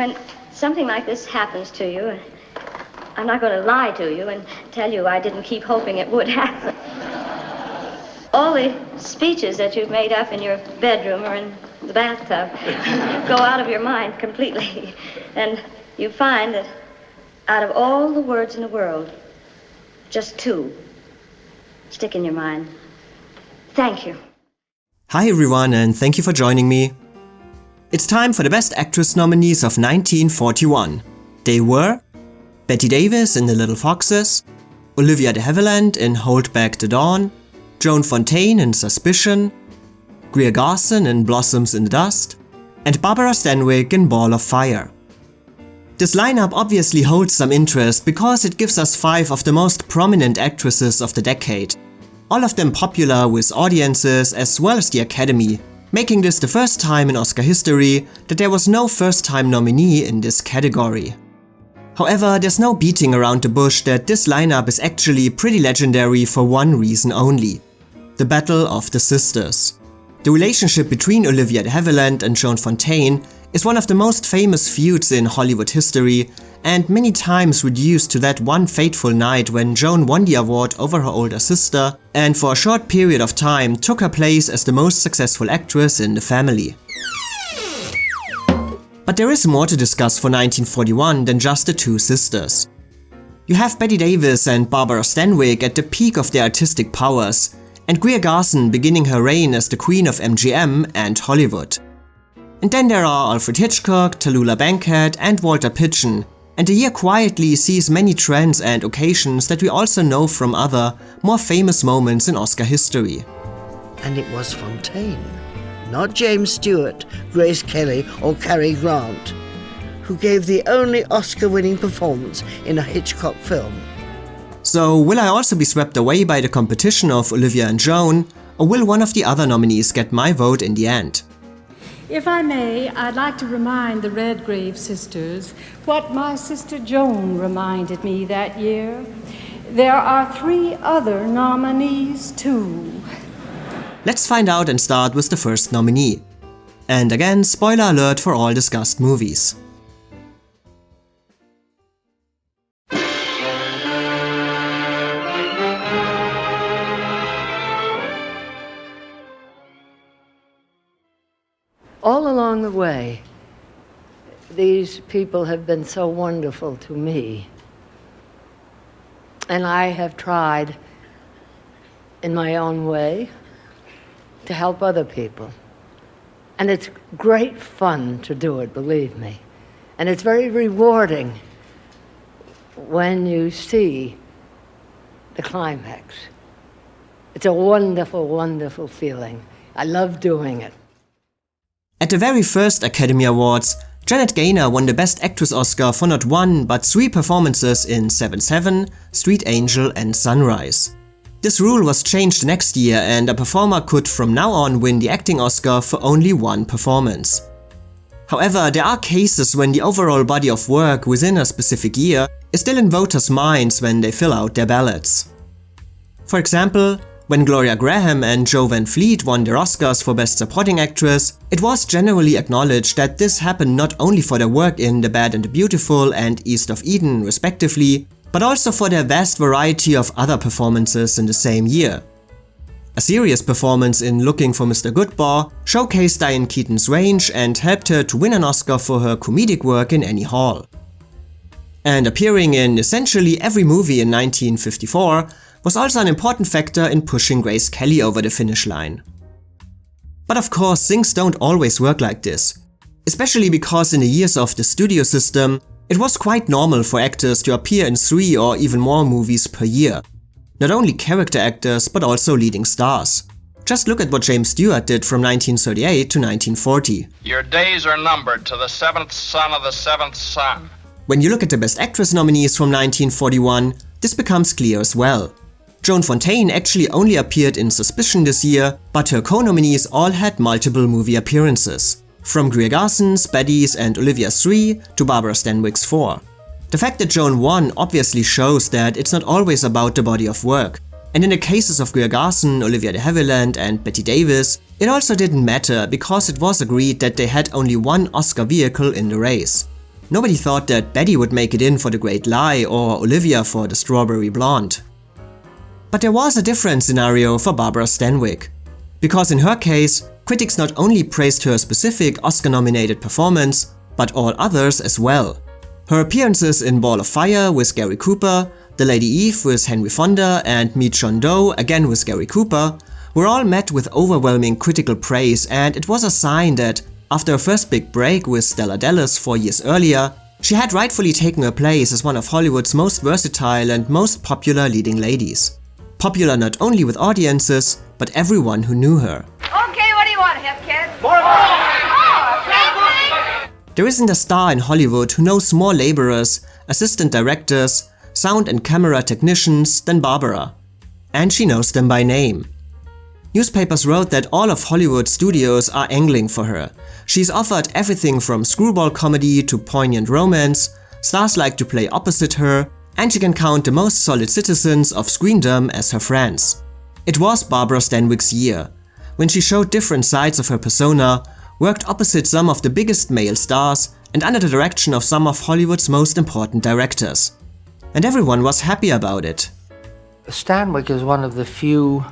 When something like this happens to you, I'm not going to lie to you and tell you I didn't keep hoping it would happen. All the speeches that you've made up in your bedroom or in the bathtub go out of your mind completely. And you find that out of all the words in the world, just 2 stick in your mind. Thank you. Hi everyone, and thank you for joining me. It's time for the Best Actress nominees of 1941. They were Bette Davis in The Little Foxes, Olivia de Havilland in Hold Back the Dawn, Joan Fontaine in Suspicion, Greer Garson in Blossoms in the Dust, and Barbara Stanwyck in Ball of Fire. This lineup obviously holds some interest because it gives us 5 of the most prominent actresses of the decade, all of them popular with audiences as well as the Academy, making this the first time in Oscar history that there was no first-time nominee in this category. However, there's no beating around the bush that this lineup is actually pretty legendary for one reason only: the Battle of the Sisters. The relationship between Olivia de Havilland and Joan Fontaine is one of the most famous feuds in Hollywood history, and many times reduced to that one fateful night when Joan won the award over her older sister and for a short period of time took her place as the most successful actress in the family. But there is more to discuss for 1941 than just the 2 sisters. You have Bette Davis and Barbara Stanwyck at the peak of their artistic powers, and Greer Garson beginning her reign as the queen of MGM and Hollywood. And then there are Alfred Hitchcock, Tallulah Bankhead and Walter Pidgeon, and the year quietly sees many trends and occasions that we also know from other, more famous moments in Oscar history. And it was Fontaine, not James Stewart, Grace Kelly or Cary Grant, who gave the only Oscar-winning performance in a Hitchcock film. So will I also be swept away by the competition of Olivia and Joan, or will one of the other nominees get my vote in the end? If I may, I'd like to remind the Redgrave sisters what my sister Joan reminded me that year. There are 3 other nominees too. Let's find out and start with the first nominee. And again, spoiler alert for all discussed movies. All along the way, these people have been so wonderful to me. And I have tried, in my own way, to help other people. And it's great fun to do it, believe me. And it's very rewarding when you see the climax. It's a wonderful, wonderful feeling. I love doing it. At the very first Academy Awards, Janet Gaynor won the Best Actress Oscar for not 1 but 3 performances in 7-7, Street Angel and Sunrise. This rule was changed the next year, and a performer could from now on win the acting Oscar for only 1 performance. However, there are cases when the overall body of work within a specific year is still in voters' minds when they fill out their ballots. For example, when Gloria Graham and Jo Van Fleet won their Oscars for Best Supporting Actress, it was generally acknowledged that this happened not only for their work in The Bad and the Beautiful and East of Eden respectively, but also for their vast variety of other performances in the same year. A serious performance in Looking for Mr. Goodbar showcased Diane Keaton's range and helped her to win an Oscar for her comedic work in Annie Hall. And appearing in essentially every movie in 1954 was also an important factor in pushing Grace Kelly over the finish line. But of course, things don't always work like this, especially because in the years of the studio system, it was quite normal for actors to appear in 3 or even more movies per year. Not only character actors, but also leading stars. Just look at what James Stewart did from 1938 to 1940. Your days are numbered to the 7th son of the 7th son. When you look at the Best Actress nominees from 1941, this becomes clear as well. Joan Fontaine actually only appeared in Suspicion this year, but her co-nominees all had multiple movie appearances. From Greer Garson's, Bette's and Olivia's 3 to Barbara Stanwyck's 4. The fact that Joan won obviously shows that it's not always about the body of work. And in the cases of Greer Garson, Olivia de Havilland and Bette Davis, it also didn't matter because it was agreed that they had only 1 Oscar vehicle in the race. nobody thought that Bette would make it in for The Great Lie or Olivia for The Strawberry Blonde. But there was a different scenario for Barbara Stanwyck. Because in her case, critics not only praised her specific Oscar-nominated performance, but all others as well. Her appearances in Ball of Fire with Gary Cooper, The Lady Eve with Henry Fonda, and Meet John Doe again with Gary Cooper were all met with overwhelming critical praise, and it was a sign that, after her first big break with Stella Dallas 4 years earlier, she had rightfully taken her place as one of Hollywood's most versatile and most popular leading ladies. Popular not only with audiences, but everyone who knew her. Okay, what do you want, hip kid? There isn't a star in Hollywood who knows more laborers, assistant directors, sound and camera technicians than Barbara. And she knows them by name. Newspapers wrote that all of Hollywood studios are angling for her. She's offered everything from screwball comedy to poignant romance, stars like to play opposite her, and she can count the most solid citizens of screendom as her friends. It was Barbara Stanwyck's year, when she showed different sides of her persona, worked opposite some of the biggest male stars, and under the direction of some of Hollywood's most important directors. And everyone was happy about it. Stanwyck is one of the few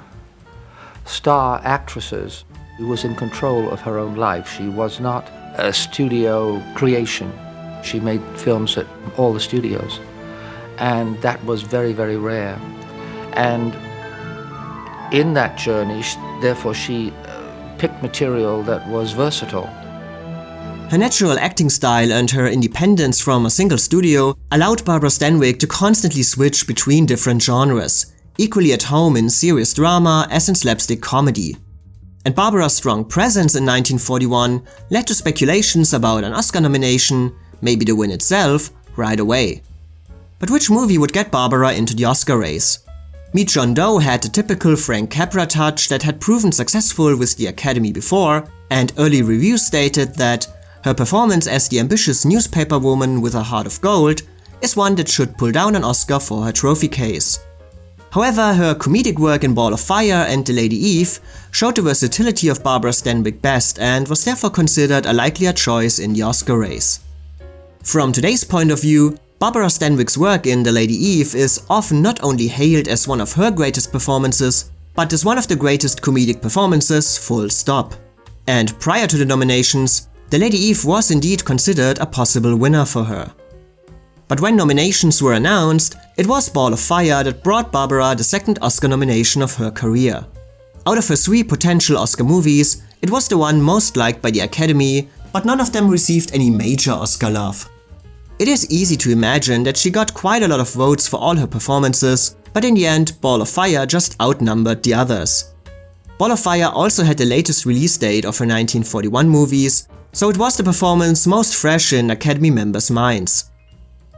star actresses who was in control of her own life. She was not a studio creation. She made films at all the studios. And that was very, very rare. And in that journey, therefore, she picked material that was versatile. Her natural acting style and her independence from a single studio allowed Barbara Stanwyck to constantly switch between different genres, equally at home in serious drama as in slapstick comedy. And Barbara's strong presence in 1941 led to speculations about an Oscar nomination, maybe the win itself, right away. But which movie would get Barbara into the Oscar race? Meet John Doe had the typical Frank Capra touch that had proven successful with the Academy before, and early reviews stated that her performance as the ambitious newspaper woman with a heart of gold is one that should pull down an Oscar for her trophy case. However, her comedic work in Ball of Fire and The Lady Eve showed the versatility of Barbara Stanwyck best and was therefore considered a likelier choice in the Oscar race. From today's point of view, Barbara Stanwyck's work in The Lady Eve is often not only hailed as one of her greatest performances, but as one of the greatest comedic performances, full stop. And prior to the nominations, The Lady Eve was indeed considered a possible winner for her. But when nominations were announced, it was Ball of Fire that brought Barbara the second Oscar nomination of her career. Out of her 3 potential Oscar movies, it was the one most liked by the Academy, but none of them received any major Oscar love. It is easy to imagine that she got quite a lot of votes for all her performances, but in the end, Ball of Fire just outnumbered the others. Ball of Fire also had the latest release date of her 1941 movies, so it was the performance most fresh in Academy members' minds.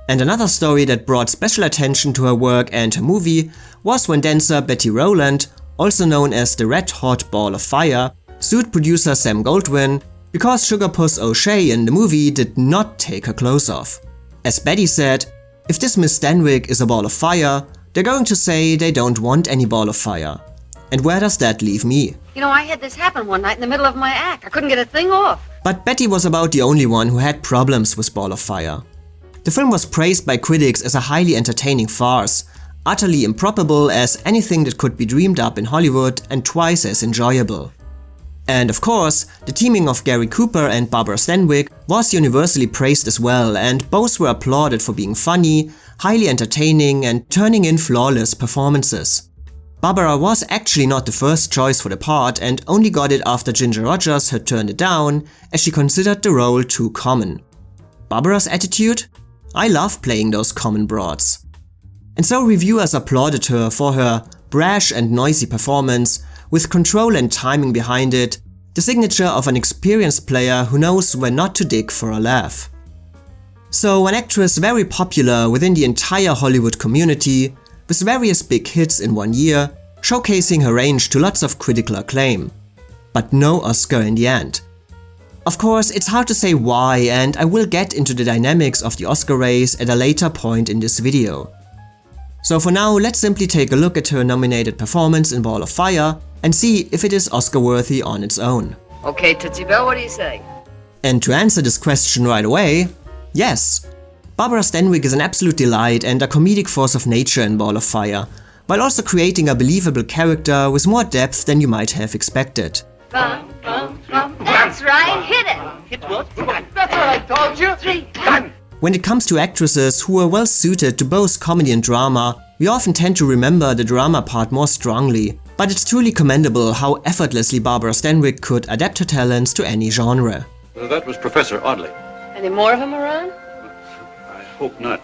And another story that brought special attention to her work and her movie was when dancer Betty Rowland, also known as the Red Hot Ball of Fire, sued producer Sam Goldwyn because Sugar Puss O'Shea in the movie did not take her clothes off. As Betty said, if this Miss Stanwyck is a ball of fire, they're going to say they don't want any ball of fire. And where does that leave me? You know, I had this happen one night in the middle of my act. I couldn't get a thing off. But Betty was about the only one who had problems with Ball of Fire. The film was praised by critics as a highly entertaining farce, utterly improbable as anything that could be dreamed up in Hollywood and twice as enjoyable. And of course, the teaming of Gary Cooper and Barbara Stanwyck was universally praised as well, and both were applauded for being funny, highly entertaining, and turning in flawless performances. Barbara was actually not the first choice for the part and only got it after Ginger Rogers had turned it down, as she considered the role too common. Barbara's attitude? I love playing those common broads. And so reviewers applauded her for her brash and noisy performance, with control and timing behind it, the signature of an experienced player who knows when not to dig for a laugh. So an actress very popular within the entire Hollywood community, with various big hits in one year, showcasing her range to lots of critical acclaim. But no Oscar in the end. Of course, it's hard to say why, and I will get into the dynamics of the Oscar race at a later point in this video. So for now, let's simply take a look at her nominated performance in Ball of Fire and see if it is Oscar-worthy on its own. Okay, Tootsie Bell, what do you say? And to answer this question right away, Yes, Barbara Stanwyck is an absolute delight and a comedic force of nature in Ball of Fire, while also creating a believable character with more depth than you might have expected. Bum, bum, bum. That's right, hit it. Hit what? That's what I told you. 3, done. When it comes to actresses who are well suited to both comedy and drama, we often tend to remember the drama part more strongly, but it's truly commendable how effortlessly Barbara Stanwyck could adapt her talents to any genre. That was Professor Audley. Any more of them around? I hope not.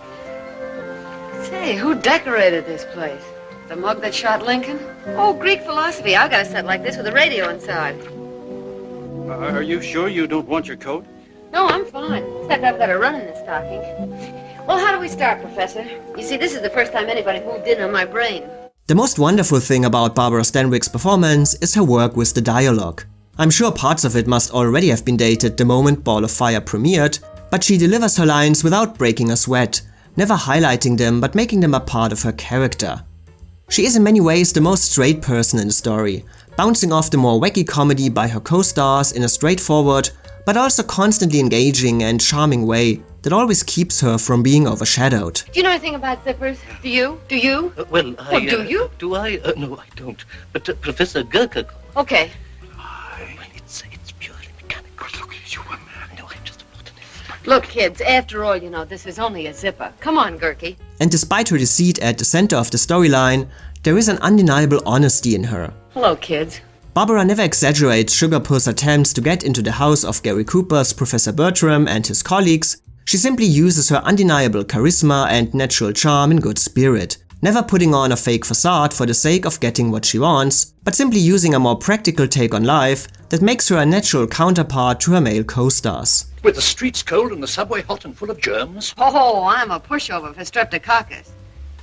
Say, who decorated this place? The mug that shot Lincoln? Oh, Greek philosophy. I've got a set like this with a radio inside. Are you sure you don't want your coat? No, I'm fine. Except I've got a run in the stocking. Well, how do we start, Professor? You see, this is the first time anybody moved in on my brain. The most wonderful thing about Barbara Stanwyck's performance is her work with the dialogue. I'm sure parts of it must already have been dated the moment Ball of Fire premiered, but she delivers her lines without breaking a sweat, never highlighting them but making them a part of her character. She is in many ways the most straight person in the story, bouncing off the more wacky comedy by her co-stars in a straightforward, but also constantly engaging and charming way that always keeps her from being overshadowed. Do you know anything about zippers? Do you? Do you? Well, do you? Do I? No, I don't. But Professor Gurka... Okay. Well, it's purely mechanical. Look, you were mad. No, I'm just a botanist. Look, kids, after all, you know, this is only a zipper. Come on, Gurky. And despite her deceit at the center of the storyline, there is an undeniable honesty in her. Hello, kids. Barbara never exaggerates Sugarpuss's attempts to get into the house of Gary Cooper's Professor Bertram and his colleagues. She simply uses her undeniable charisma and natural charm in good spirit, never putting on a fake facade for the sake of getting what she wants, but simply using a more practical take on life that makes her a natural counterpart to her male co-stars. With the streets cold and the subway hot and full of germs. Oh, I'm a pushover for streptococcus.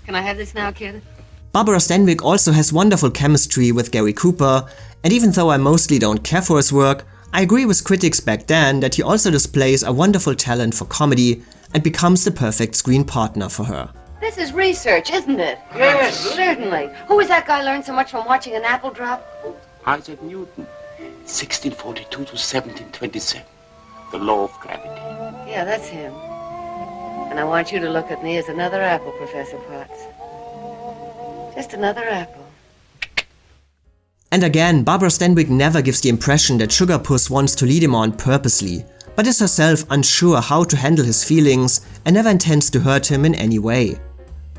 Can I have this now, kid? Barbara Stanwyck also has wonderful chemistry with Gary Cooper, and even though I mostly don't care for his work, I agree with critics back then that he also displays a wonderful talent for comedy and becomes the perfect screen partner for her. This is research, isn't it? Yes. Certainly. Who is that guy learned so much from watching an apple drop? Isaac Newton, 1642 to 1727. The law of gravity. Yeah, that's him. And I want you to look at me as another apple, Professor Potts. Just another apple. And again, Barbara Stanwyck never gives the impression that Sugarpuss wants to lead him on purposely, but is herself unsure how to handle his feelings and never intends to hurt him in any way.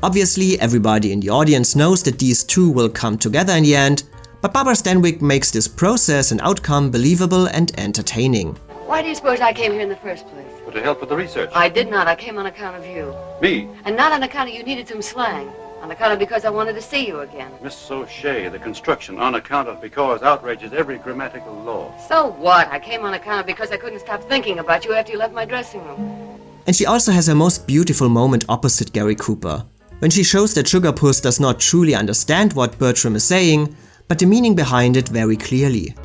Obviously, everybody in the audience knows that these two will come together in the end, but Barbara Stanwyck makes this process and outcome believable and entertaining. Why do you suppose I came here in the first place? Well, to help with the research. I did not. I came on account of you. Me? And not on account of you needed some slang. On account of because I wanted to see you again. Miss O'Shea, the construction on account of because outrages every grammatical law. So what? I came on account of because I couldn't stop thinking about you after you left my dressing room. And she also has her most beautiful moment opposite Gary Cooper, when she shows that Sugarpuss does not truly understand what Bertram is saying, but the meaning behind it very clearly.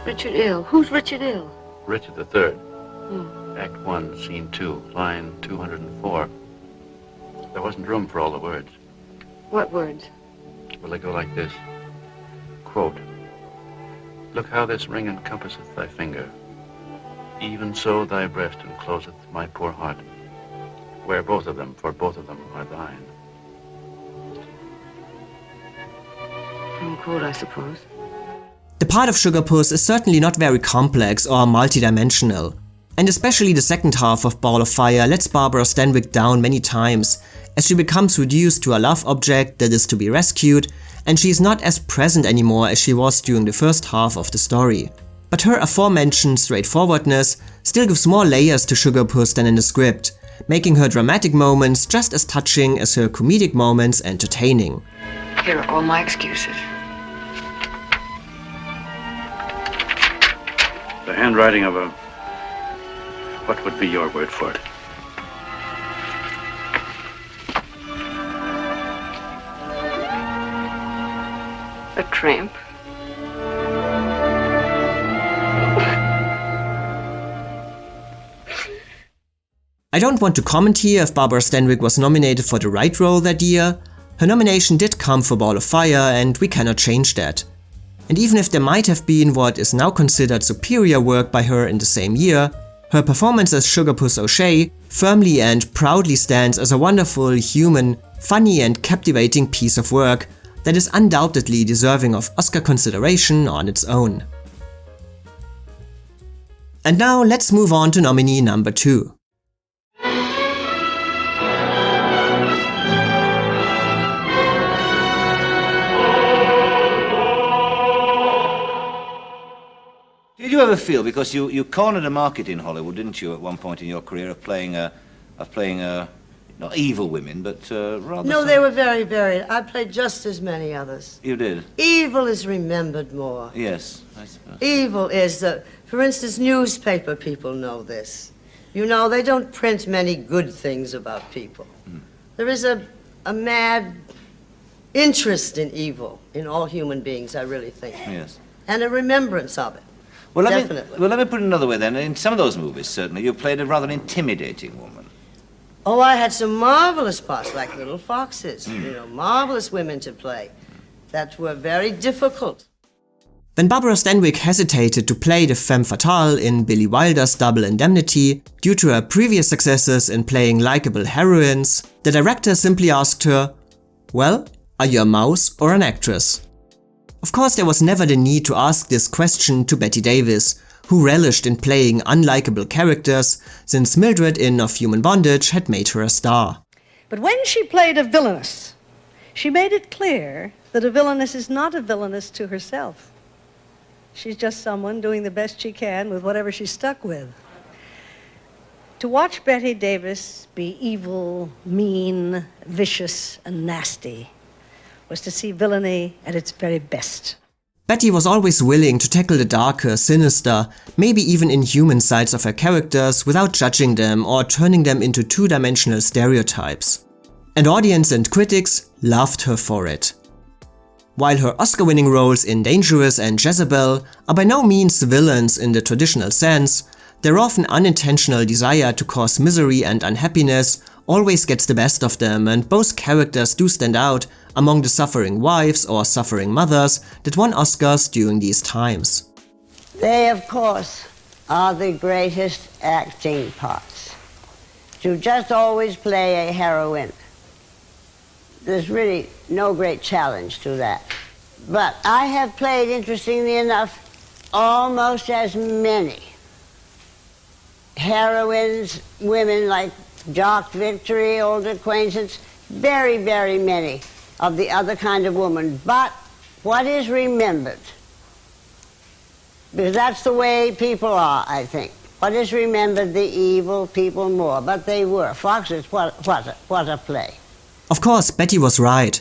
Richard Ill. Who's Richard Ill? Richard III. Act 1, Scene 2, line 204. There wasn't room for all the words. What words? Well, they go like this. Quote, look how this ring encompasseth thy finger. Even so thy breast encloseth my poor heart. Wear both of them, for both of them are thine. Unquote, I suppose. The part of Sugarpuss is certainly not very complex or multidimensional, and especially the second half of Ball of Fire lets Barbara Stanwyck down many times, as she becomes reduced to a love object that is to be rescued, and she is not as present anymore as she was during the first half of the story. But her aforementioned straightforwardness still gives more layers to Sugarpuss than in the script, making her dramatic moments just as touching as her comedic moments entertaining. Here are all my excuses. The handwriting of a... What would be your word for it? A tramp. I don't want to comment here if Barbara Stanwyck was nominated for the right role that year. Her nomination did come for Ball of Fire and we cannot change that. And even if there might have been what is now considered superior work by her in the same year, her performance as Sugarpuss O'Shea firmly and proudly stands as a wonderful, human, funny and captivating piece of work that is undoubtedly deserving of Oscar consideration on its own. And now let's move on to nominee number 2. Did you ever feel, because you cornered a market in Hollywood, didn't you, at one point in your career, of playing not evil women, but rather... No, they were very varied. I played just as many others. You did? Evil is remembered more. Yes, I suppose. Evil is, for instance, newspaper people know this. You know, they don't print many good things about people. There is a mad interest in evil in all human beings, I really think. Yes. And a remembrance of it. Well, Definitely. let me put it another way then. In some of those movies, certainly, you played a rather intimidating woman. Oh, I had some marvelous parts, like Little Foxes. You know, marvelous women to play that were very difficult. When Barbara Stanwyck hesitated to play the femme fatale in Billy Wilder's Double Indemnity due to her previous successes in playing likable heroines, the director simply asked her, "Well, are you a mouse or an actress?" Of course, there was never the need to ask this question to Bette Davis, who relished in playing unlikable characters, since Mildred in Of Human Bondage had made her a star. But when she played a villainess, she made it clear that a villainess is not a villainess to herself. She's just someone doing the best she can with whatever she's stuck with. To watch Bette Davis be evil, mean, vicious, and nasty was to see villainy at its very best. Bette was always willing to tackle the darker, sinister, maybe even inhuman sides of her characters without judging them or turning them into two-dimensional stereotypes. And audience and critics loved her for it. While her Oscar-winning roles in Dangerous and Jezebel are by no means villains in the traditional sense, their often unintentional desire to cause misery and unhappiness always gets the best of them, and both characters do stand out among the suffering wives or suffering mothers that won Oscars during these times. They, of course, are the greatest acting parts. To just always play a heroine, there's really no great challenge to that. But I have played, interestingly enough, almost as many heroines, women like Jock Victory, Old Acquaintance, very, very many of the other kind of woman. But what is remembered, because that's the way people are, I think. What is remembered, the evil people more, but they were. Foxes, what a play. Of course, Bette was right.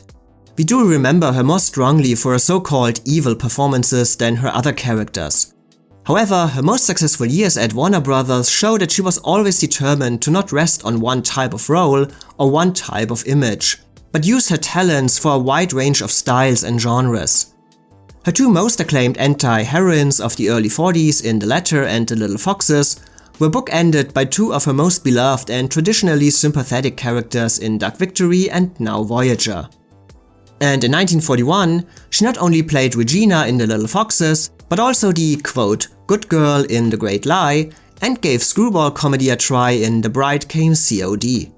We do remember her more strongly for her so-called evil performances than her other characters. However, her most successful years at Warner Brothers show that she was always determined to not rest on one type of role or one type of image, but use her talents for a wide range of styles and genres. Her two most acclaimed anti-heroines of the early 40s in The Letter and The Little Foxes were bookended by two of her most beloved and traditionally sympathetic characters in Dark Victory and Now Voyager. And in 1941, she not only played Regina in The Little Foxes, but also the, quote, good girl in The Great Lie, and gave screwball comedy a try in The Bride Came COD.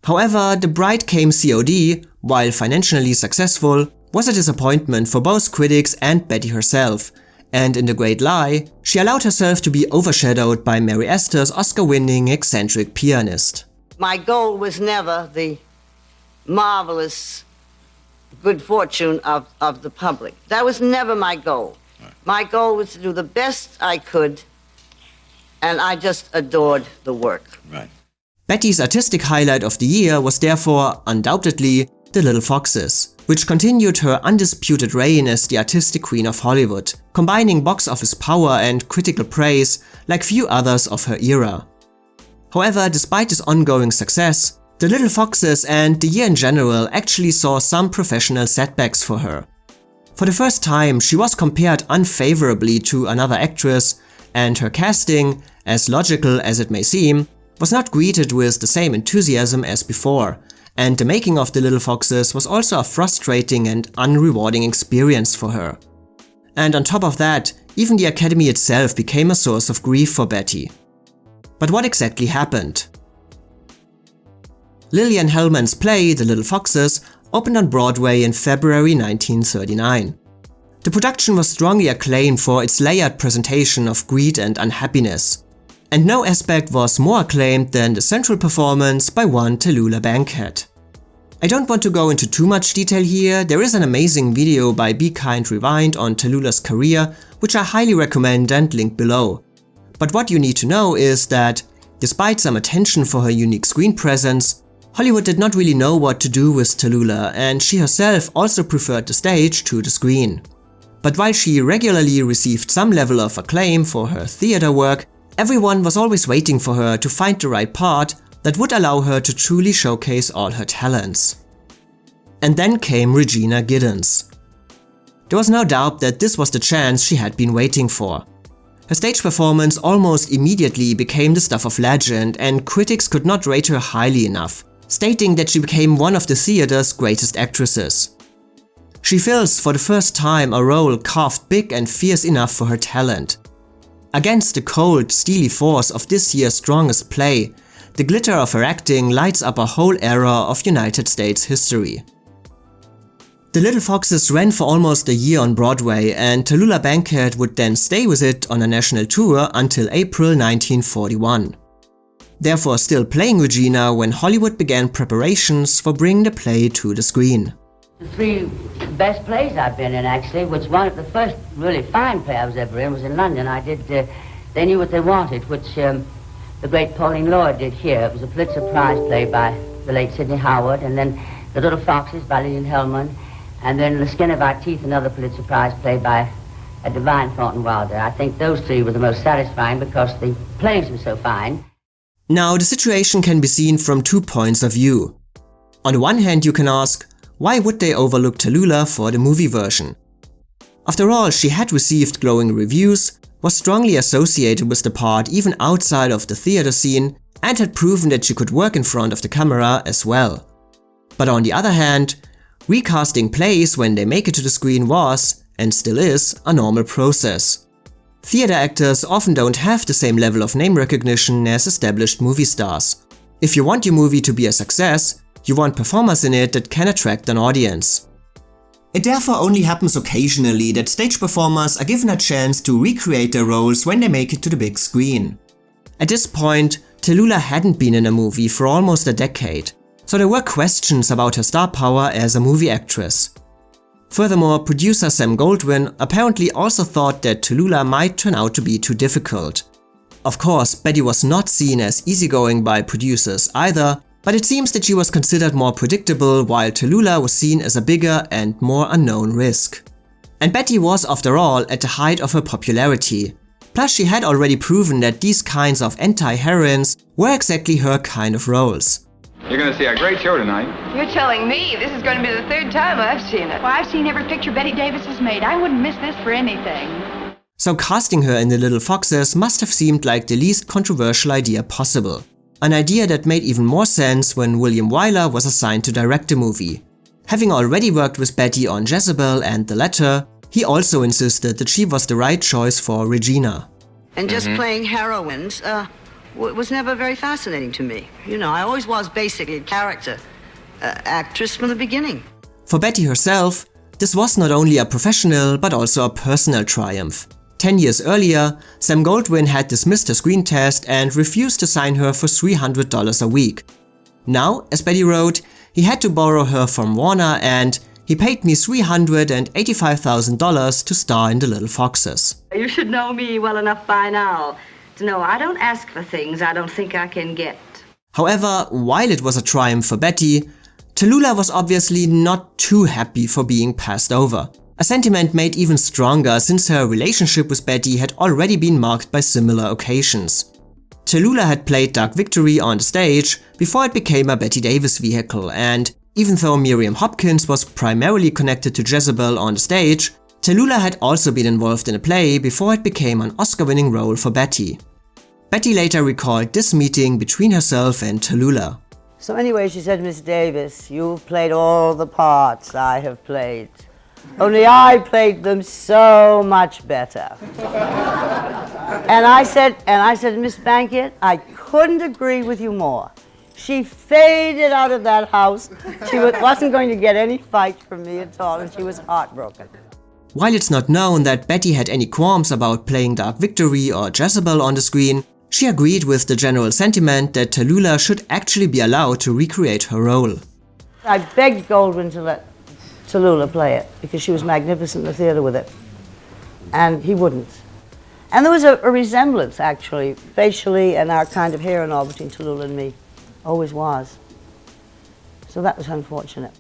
However, The Bride Came COD, while financially successful, was a disappointment for both critics and Bette herself, and in The Great Lie, she allowed herself to be overshadowed by Mary Astor's Oscar-winning eccentric pianist. My goal was never the marvelous good fortune of the public. That was never my goal. My goal was to do the best I could, and I just adored the work. Right. Bette's artistic highlight of the year was therefore, undoubtedly, The Little Foxes, which continued her undisputed reign as the artistic queen of Hollywood, combining box office power and critical praise like few others of her era. However, despite this ongoing success, The Little Foxes and the year in general actually saw some professional setbacks for her. For the first time, she was compared unfavorably to another actress, and her casting, as logical as it may seem, was not greeted with the same enthusiasm as before, and the making of The Little Foxes was also a frustrating and unrewarding experience for her. And on top of that, even the Academy itself became a source of grief for Bette. But what exactly happened? Lillian Hellman's play The Little Foxes opened on Broadway in February 1939. The production was strongly acclaimed for its layered presentation of greed and unhappiness, and no aspect was more acclaimed than the central performance by one Tallulah Bankhead. I don't want to go into too much detail here. There is an amazing video by Be Kind Rewind on Tallulah's career, which I highly recommend and link below. But what you need to know is that, despite some attention for her unique screen presence, Hollywood did not really know what to do with Tallulah, and she herself also preferred the stage to the screen. But while she regularly received some level of acclaim for her theater work, everyone was always waiting for her to find the right part that would allow her to truly showcase all her talents. And then came Regina Giddens. There was no doubt that this was the chance she had been waiting for. Her stage performance almost immediately became the stuff of legend, and critics could not rate her highly enough, stating that she became one of the theater's greatest actresses. She fills for the first time a role carved big and fierce enough for her talent. Against the cold, steely force of this year's strongest play, the glitter of her acting lights up a whole era of United States history. The Little Foxes ran for almost a year on Broadway, and Tallulah Bankhead would then stay with it on a national tour until April 1941. Therefore still playing Regina when Hollywood began preparations for bringing the play to the screen. The three best plays I've been in, actually, which one of the first really fine play I was ever in was in London. I did They Knew What They Wanted, which the great Pauline Lloyd did here. It was a Pulitzer Prize play by the late Sidney Howard, and then The Little Foxes by Lillian Hellman, and then The Skin of Our Teeth, another Pulitzer Prize play by a divine Thornton Wilder. I think those three were the most satisfying because the plays were so fine. Now, the situation can be seen from 2 points of view. On the one hand, you can ask, why would they overlook Tallulah for the movie version? After all, she had received glowing reviews, was strongly associated with the part even outside of the theater scene, and had proven that she could work in front of the camera as well. But on the other hand, recasting plays when they make it to the screen was, and still is, a normal process. Theater actors often don't have the same level of name recognition as established movie stars. If you want your movie to be a success, you want performers in it that can attract an audience. It therefore only happens occasionally that stage performers are given a chance to recreate their roles when they make it to the big screen. At this point, Tallulah hadn't been in a movie for almost a decade, so there were questions about her star power as a movie actress. Furthermore, producer Sam Goldwyn apparently also thought that Tallulah might turn out to be too difficult. Of course, Bette was not seen as easygoing by producers either, but it seems that she was considered more predictable, while Tallulah was seen as a bigger and more unknown risk. And Bette was, after all, at the height of her popularity. Plus, she had already proven that these kinds of anti-heroines were exactly her kind of roles. You're going to see a great show tonight. You're telling me this is going to be the third time I've seen it. Well, I've seen every picture Bette Davis has made. I wouldn't miss this for anything. So casting her in The Little Foxes must have seemed like the least controversial idea possible. An idea that made even more sense when William Wyler was assigned to direct the movie. Having already worked with Bette on Jezebel and The Letter, he also insisted that she was the right choice for Regina. And just playing heroines was never very fascinating to me. You know, I always was basically a character actress from the beginning. For Bette herself, this was not only a professional but also a personal triumph. 10 years earlier, Sam Goldwyn had dismissed her screen test and refused to sign her for $300 a week. Now, as Bette wrote, he had to borrow her from Warner and he paid me $385,000 to star in The Little Foxes. You should know me well enough by now to know I don't ask for things I don't think I can get. However, while it was a triumph for Bette, Tallulah was obviously not too happy for being passed over. A sentiment made even stronger since her relationship with Bette had already been marked by similar occasions. Tallulah had played Dark Victory on the stage before it became a Bette Davis vehicle, and even though Miriam Hopkins was primarily connected to Jezebel on the stage, Tallulah had also been involved in a play before it became an Oscar-winning role for Bette. Bette later recalled this meeting between herself and Tallulah. So anyway, she said, Miss Davis, you've played all the parts I have played. Only I played them so much better. And I said, Miss Bankhead, I couldn't agree with you more. She faded out of that house. She wasn't going to get any fight from me at all, and she was heartbroken. While it's not known that Bette had any qualms about playing Dark Victory or Jezebel on the screen, she agreed with the general sentiment that Tallulah should actually be allowed to recreate her role. I begged Goldwyn to let Tallulah play it, because she was magnificent in the theater with it. And he wouldn't. And there was a resemblance, actually, facially and our kind of hair and all between Tallulah and me. Always was. So that was unfortunate.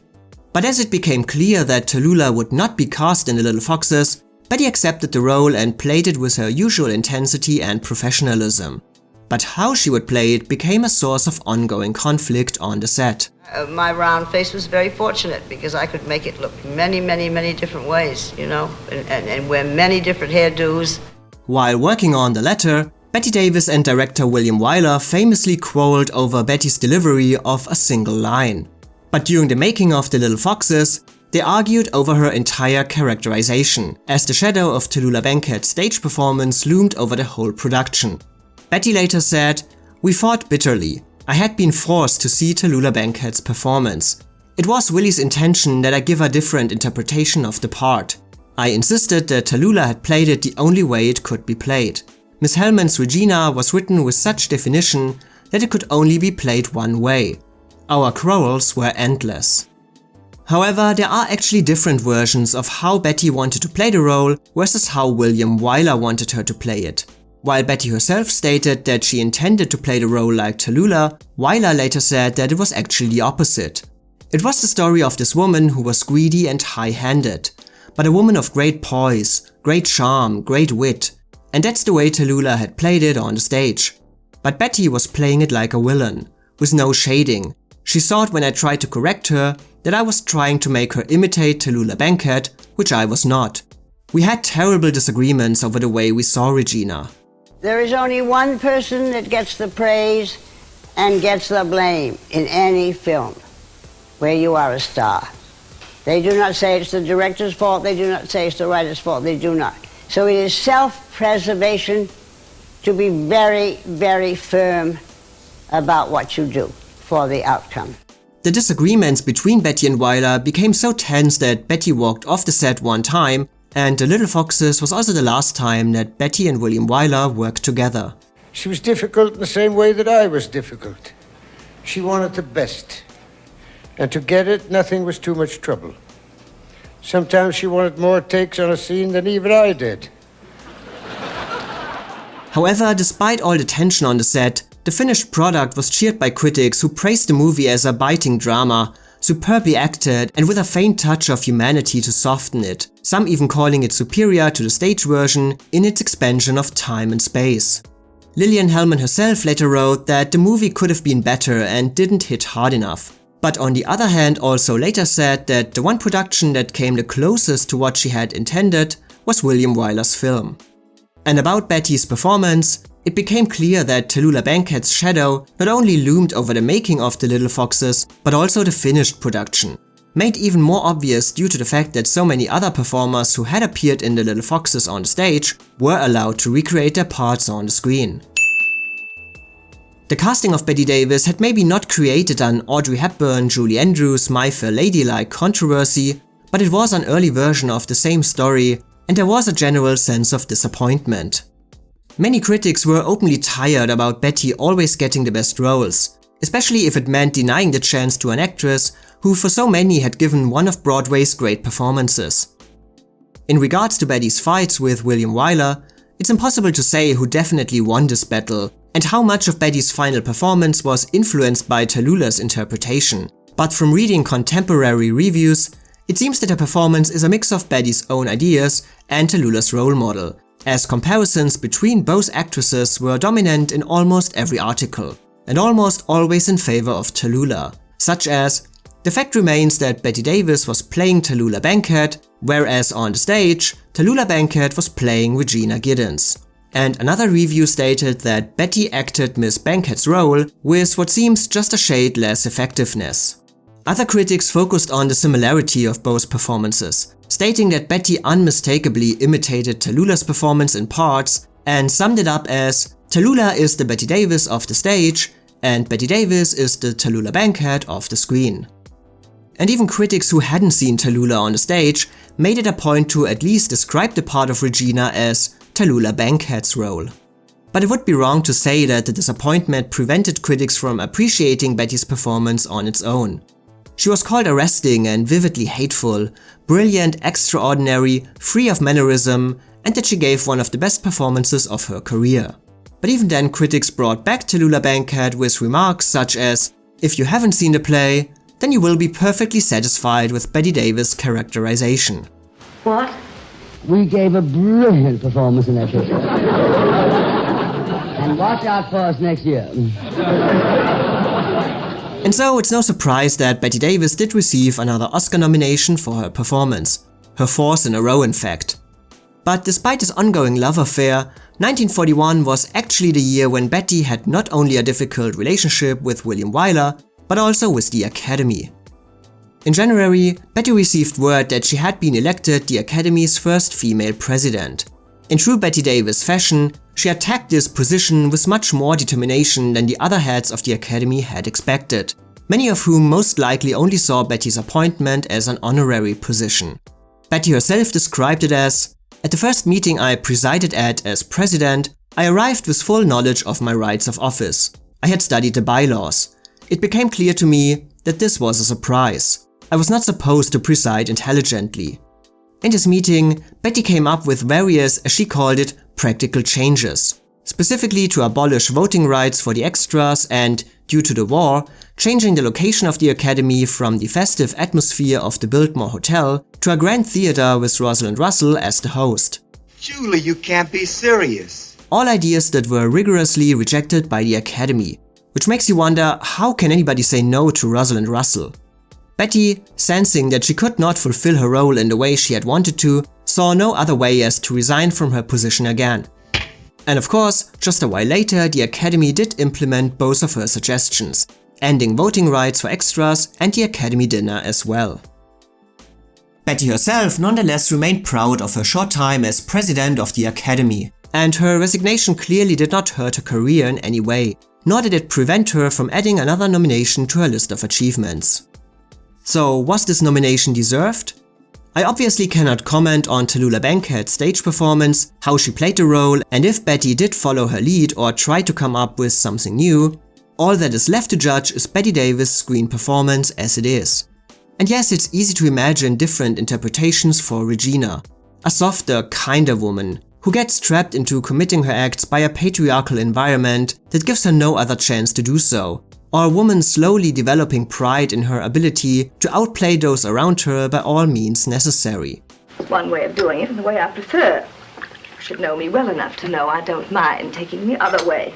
But as it became clear that Tallulah would not be cast in The Little Foxes, Bette accepted the role and played it with her usual intensity and professionalism. But how she would play it became a source of ongoing conflict on the set. My round face was very fortunate because I could make it look many, many, many different ways, you know, and wear many different hairdos. While working on the latter, Bette Davis and director William Wyler famously quarreled over Bette's delivery of a single line. But during the making of The Little Foxes, they argued over her entire characterization, as the shadow of Tallulah Bankhead's stage performance loomed over the whole production. Bette later said, "We fought bitterly. I had been forced to see Tallulah Bankhead's performance. It was Willie's intention that I give a different interpretation of the part. I insisted that Tallulah had played it the only way it could be played. Miss Hellman's Regina was written with such definition that it could only be played one way. Our quarrels were endless." However, there are actually different versions of how Bette wanted to play the role versus how William Wyler wanted her to play it. While Bette herself stated that she intended to play the role like Tallulah, Wyler later said that it was actually the opposite. It was the story of this woman who was greedy and high-handed, but a woman of great poise, great charm, great wit, and that's the way Tallulah had played it on the stage. But Bette was playing it like a villain, with no shading. She thought when I tried to correct her that I was trying to make her imitate Tallulah Bankhead, which I was not. We had terrible disagreements over the way we saw Regina. There is only one person that gets the praise and gets the blame in any film where you are a star. They do not say it's the director's fault, they do not say it's the writer's fault, they do not. So it is self-preservation to be very, very firm about what you do for the outcome. The disagreements between Bette and Wyler became so tense that Bette walked off the set one time, and The Little Foxes was also the last time that Bette and William Wyler worked together. She was difficult in the same way that I was difficult. She wanted the best. And to get it, nothing was too much trouble. Sometimes she wanted more takes on a scene than even I did. However, despite all the tension on the set, the finished product was cheered by critics who praised the movie as a biting drama, superbly acted and with a faint touch of humanity to soften it, some even calling it superior to the stage version in its expansion of time and space. Lillian Hellman herself later wrote that the movie could have been better and didn't hit hard enough, but on the other hand also later said that the one production that came the closest to what she had intended was William Wyler's film. And about Bette's performance, it became clear that Tallulah Bankhead's shadow not only loomed over the making of The Little Foxes, but also the finished production. Made even more obvious due to the fact that so many other performers who had appeared in The Little Foxes on the stage were allowed to recreate their parts on the screen. The casting of Bette Davis had maybe not created an Audrey Hepburn, Julie Andrews, My Fair Lady-like controversy, but it was an early version of the same story, and there was a general sense of disappointment. Many critics were openly tired about Bette always getting the best roles, especially if it meant denying the chance to an actress who for so many had given one of Broadway's great performances. In regards to Bette's fights with William Wyler, it's impossible to say who definitely won this battle and how much of Bette's final performance was influenced by Tallulah's interpretation. But from reading contemporary reviews, it seems that her performance is a mix of Bette's own ideas and Tallulah's role model, as comparisons between both actresses were dominant in almost every article, and almost always in favor of Tallulah, such as, "The fact remains that Bette Davis was playing Tallulah Bankhead, whereas on the stage, Tallulah Bankhead was playing Regina Giddens." And another review stated that Bette acted Miss Bankhead's role with what seems just a shade less effectiveness. Other critics focused on the similarity of both performances, stating that Bette unmistakably imitated Tallulah's performance in parts and summed it up as, "Tallulah is the Bette Davis of the stage, and Bette Davis is the Tallulah Bankhead of the screen. And even critics who hadn't seen Tallulah on the stage made it a point to at least describe the part of Regina as Tallulah Bankhead's role. But it would be wrong to say that the disappointment prevented critics from appreciating Bette's performance on its own. She was called arresting and vividly hateful, brilliant, extraordinary, free of mannerism, and that she gave one of the best performances of her career. But even then, critics brought back Tallulah Bankhead with remarks such as, "If you haven't seen the play, then you will be perfectly satisfied with Bette Davis' characterization." What? We gave a brilliant performance in that picture. And watch out for us next year. And so it's no surprise that Bette Davis did receive another Oscar nomination for her performance. Her fourth in a row, in fact. But despite this ongoing love affair, 1941 was actually the year when Bette had not only a difficult relationship with William Wyler, but also with the Academy. In January, Bette received word that she had been elected the Academy's first female president. In true Bette Davis fashion, she attacked this position with much more determination than the other heads of the Academy had expected, many of whom most likely only saw Bette's appointment as an honorary position. Bette herself described it as, "At the first meeting I presided at as president, I arrived with full knowledge of my rights of office. I had studied the bylaws. It became clear to me that this was a surprise. I was not supposed to preside intelligently." In this meeting, Bette came up with various, as she called it, practical changes, specifically to abolish voting rights for the extras and, due to the war, changing the location of the Academy from the festive atmosphere of the Biltmore Hotel to a grand theater with Rosalind Russell as the host. Julie, you can't be serious. All ideas that were rigorously rejected by the Academy, which makes you wonder, how can anybody say no to Rosalind Russell? Bette, sensing that she could not fulfill her role in the way she had wanted to, saw no other way as to resign from her position again. And of course, just a while later, the Academy did implement both of her suggestions, ending voting rights for extras and the Academy dinner as well. Bette herself nonetheless remained proud of her short time as president of the Academy, and her resignation clearly did not hurt her career in any way, nor did it prevent her from adding another nomination to her list of achievements. So, was this nomination deserved? I obviously cannot comment on Tallulah Bankhead's stage performance, how she played the role, and if Bette did follow her lead or try to come up with something new. All that is left to judge is Bette Davis' screen performance as it is. And yes, it's easy to imagine different interpretations for Regina, a softer, kinder woman, who gets trapped into committing her acts by a patriarchal environment that gives her no other chance to do so, or a woman slowly developing pride in her ability to outplay those around her by all means necessary. It's one way of doing it and the way I prefer. You should know me well enough to know I don't mind taking the other way.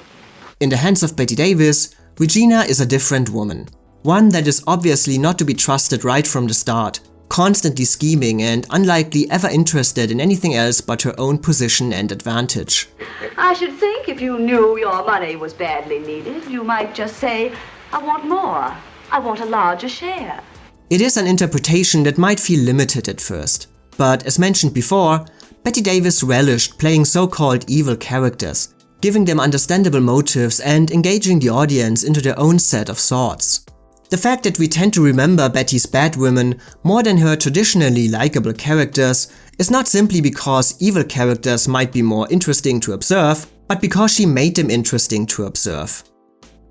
In the hands of Bette Davis, Regina is a different woman. One that is obviously not to be trusted right from the start, constantly scheming and unlikely ever interested in anything else but her own position and advantage. I should think if you knew your money was badly needed, you might just say, "I want more. I want a larger share." It is an interpretation that might feel limited at first, but as mentioned before, Bette Davis relished playing so-called evil characters, giving them understandable motives and engaging the audience into their own set of thoughts. The fact that we tend to remember Bette's bad women more than her traditionally likable characters is not simply because evil characters might be more interesting to observe, but because she made them interesting to observe.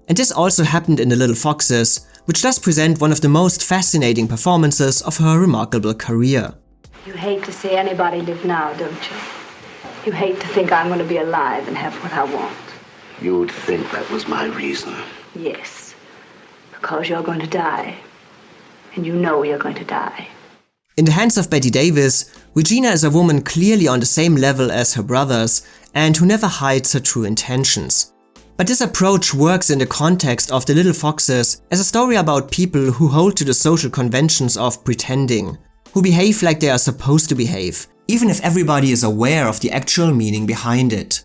And this also happened in The Little Foxes, which does present one of the most fascinating performances of her remarkable career. You hate to see anybody live now, don't you? You hate to think I'm going to be alive and have what I want. You'd think that was my reason. Yes. Because you're going to die. And you know you're going to die. In the hands of Bette Davis, Regina is a woman clearly on the same level as her brothers and who never hides her true intentions. But this approach works in the context of The Little Foxes as a story about people who hold to the social conventions of pretending, who behave like they are supposed to behave, even if everybody is aware of the actual meaning behind it.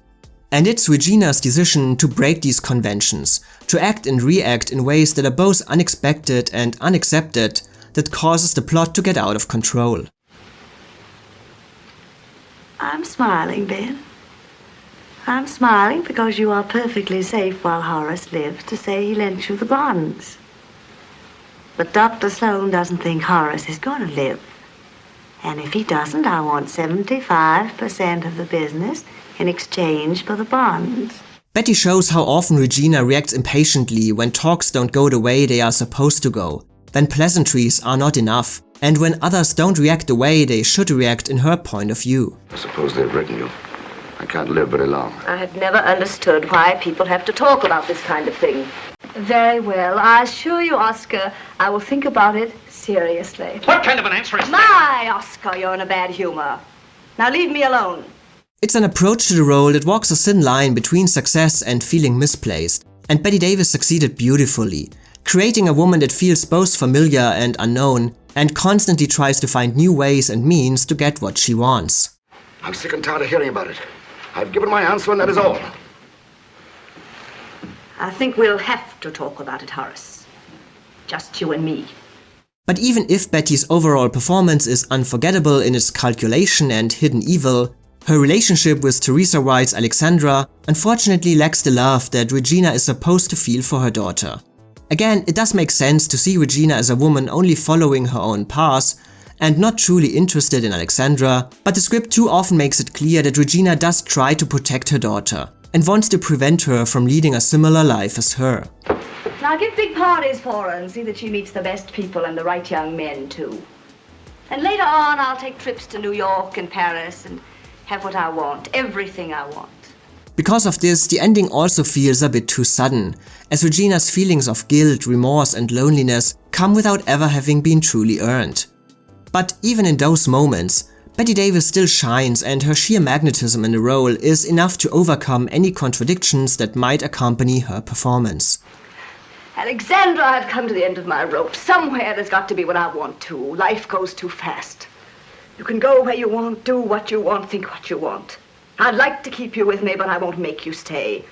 And it's Regina's decision to break these conventions, to act and react in ways that are both unexpected and unaccepted, that causes the plot to get out of control. I'm smiling, Ben. I'm smiling because you are perfectly safe while Horace lives to say he lent you the bonds. But Dr. Sloan doesn't think Horace is going to live. And if he doesn't, I want 75% of the business in exchange for the bonds. Bette shows how often Regina reacts impatiently when talks don't go the way they are supposed to go, when pleasantries are not enough, and when others don't react the way they should react in her point of view. I suppose they've written you. I can't live very long. I have never understood why people have to talk about this kind of thing. Very well. I assure you, Oscar, I will think about it seriously. What kind of an answer is that? My, Oscar, you're in a bad humor. Now leave me alone. It's an approach to the role that walks a thin line between success and feeling misplaced, and Bette Davis succeeded beautifully, creating a woman that feels both familiar and unknown, and constantly tries to find new ways and means to get what she wants. I'm sick and tired of hearing about it. I've given my answer and that is all. I think we'll have to talk about it, Horace. Just you and me. But even if Betty's overall performance is unforgettable in its calculation and hidden evil, her relationship with Theresa Wright's Alexandra unfortunately lacks the love that Regina is supposed to feel for her daughter. Again, it does make sense to see Regina as a woman only following her own path and not truly interested in Alexandra, but the script too often makes it clear that Regina does try to protect her daughter and wants to prevent her from leading a similar life as her. Now give big parties for her and see that she meets the best people and the right young men, too. And later on, I'll take trips to New York and Paris and have what I want, everything I want. Because of this, the ending also feels a bit too sudden, as Regina's feelings of guilt, remorse and loneliness come without ever having been truly earned. But even in those moments, Bette Davis still shines, and her sheer magnetism in the role is enough to overcome any contradictions that might accompany her performance. Alexandra, I've come to the end of my rope. Somewhere there's got to be what I want to. Life goes too fast. You can go where you want, do what you want, think what you want. I'd like to keep you with me, but I won't make you stay.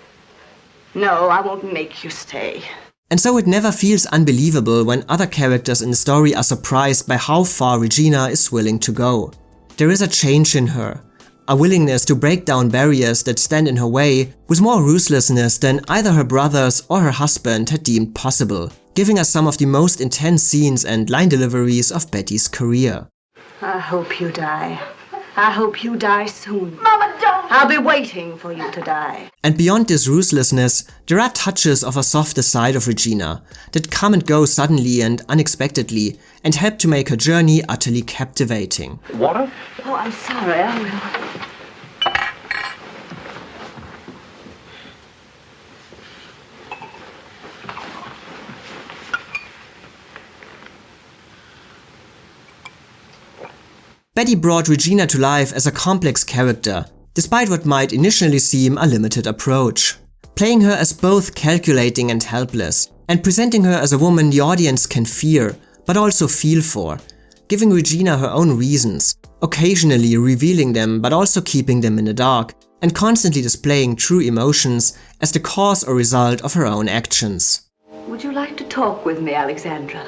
No, I won't make you stay. And so it never feels unbelievable when other characters in the story are surprised by how far Regina is willing to go. There is a change in her, a willingness to break down barriers that stand in her way with more ruthlessness than either her brothers or her husband had deemed possible, giving us some of the most intense scenes and line deliveries of Betty's career. I hope you die. I hope you die soon. Mama, don't! I'll be waiting for you to die. And beyond this ruthlessness, there are touches of a softer side of Regina that come and go suddenly and unexpectedly and help to make her journey utterly captivating. Water? Oh, I'm sorry, I will. Bette brought Regina to life as a complex character, despite what might initially seem a limited approach. Playing her as both calculating and helpless, and presenting her as a woman the audience can fear, but also feel for, giving Regina her own reasons, occasionally revealing them but also keeping them in the dark, and constantly displaying true emotions as the cause or result of her own actions. Would you like to talk with me, Alexandra?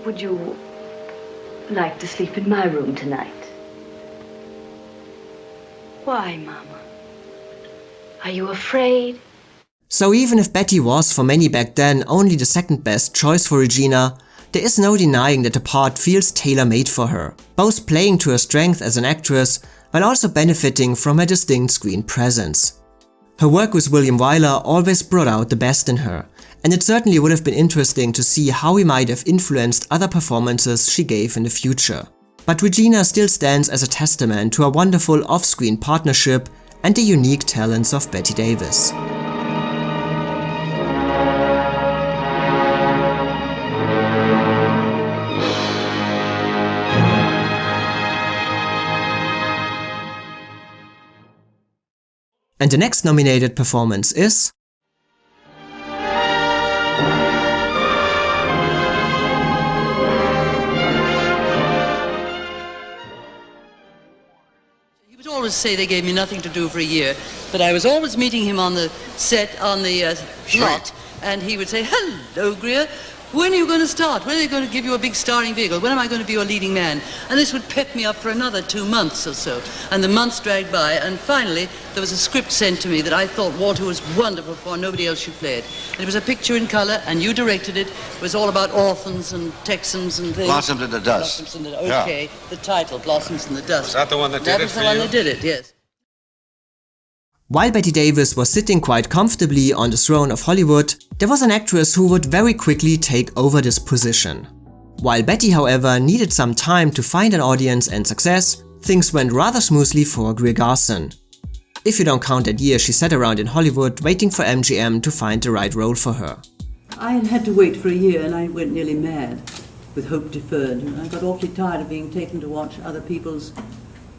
Would you like to sleep in my room tonight? Why, Mama? Are you afraid? So even if Bette was for many back then only the second best choice for Regina, there is no denying that the part feels tailor-made for her, both playing to her strength as an actress while also benefiting from her distinct screen presence. Her work with William Wyler always brought out the best in her, and it certainly would have been interesting to see how he might have influenced other performances she gave in the future. But Regina still stands as a testament to a wonderful off-screen partnership and the unique talents of Bette Davis. And the next nominated performance is He would always say they gave me nothing to do for a year, but I was always meeting him on the set, on the lot, And he would say, "Hello, Greer. When are you going to start? When are they going to give you a big starring vehicle? When am I going to be your leading man?" And this would pep me up for another 2 months or so. And the months dragged by, and finally there was a script sent to me that I thought Walter was wonderful for, nobody else should play it. And it was a picture in colour, and you directed it. It was all about orphans and Texans and things. Blossoms in the Dust. Blossoms in the, okay, yeah. The title, Blossoms in the Dust. Was that the one that did it for you? That was the one that did it, yes. While Bette Davis was sitting quite comfortably on the throne of Hollywood, there was an actress who would very quickly take over this position. While Bette, however, needed some time to find an audience and success, things went rather smoothly for Greer Garson. If you don't count that year she sat around in Hollywood waiting for MGM to find the right role for her. I had to wait for a year and I went nearly mad with hope deferred. And I got awfully tired of being taken to watch other people's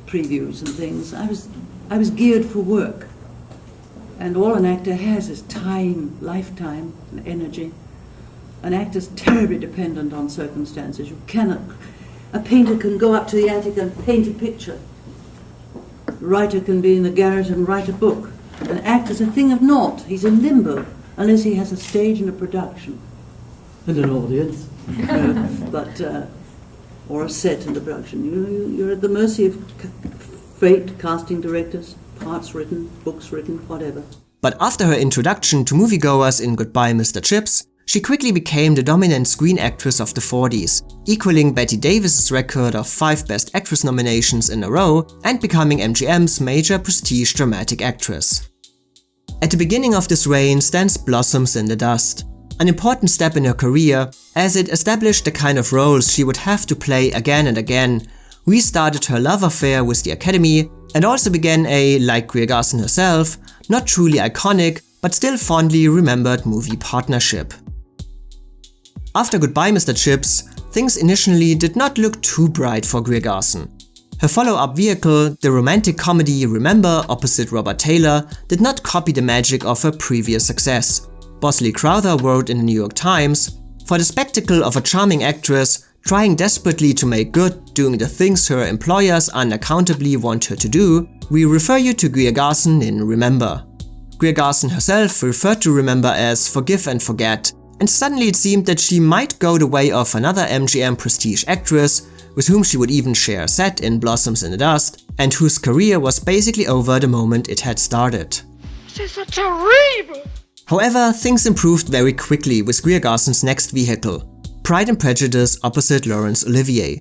previews and things. I was geared for work. And all an actor has is time, lifetime, and energy. An actor's terribly dependent on circumstances. A painter can go up to the attic and paint a picture. A writer can be in the garret and write a book. An actor's a thing of naught. He's in limbo, unless he has a stage and a production. And an audience. Or a set and a production. You're at the mercy of fate, casting directors, parts written, books written, whatever. But after her introduction to moviegoers in Goodbye Mr. Chips, she quickly became the dominant screen actress of the 40s, equaling Bette Davis's record of 5 Best Actress nominations in a row and becoming MGM's major prestige dramatic actress. At the beginning of this reign stands Blossoms in the Dust, an important step in her career as it established the kind of roles she would have to play again and again, restarted her love affair with the Academy, and also began a, like Greer Garson herself, not truly iconic but still fondly remembered movie partnership. After Goodbye Mr. Chips, things initially did not look too bright for Greer Garson. Her follow-up vehicle, the romantic comedy Remember opposite Robert Taylor, did not copy the magic of her previous success. Bosley Crowther wrote in the New York Times, "For the spectacle of a charming actress trying desperately to make good doing the things her employers unaccountably want her to do, we refer you to Greer Garson in Remember." Greer Garson herself referred to Remember as Forgive and Forget, and suddenly it seemed that she might go the way of another MGM prestige actress, with whom she would even share a set in Blossoms in the Dust, and whose career was basically over the moment it had started. This is terrible! However, things improved very quickly with Greer Garson's next vehicle, Pride and Prejudice opposite Laurence Olivier.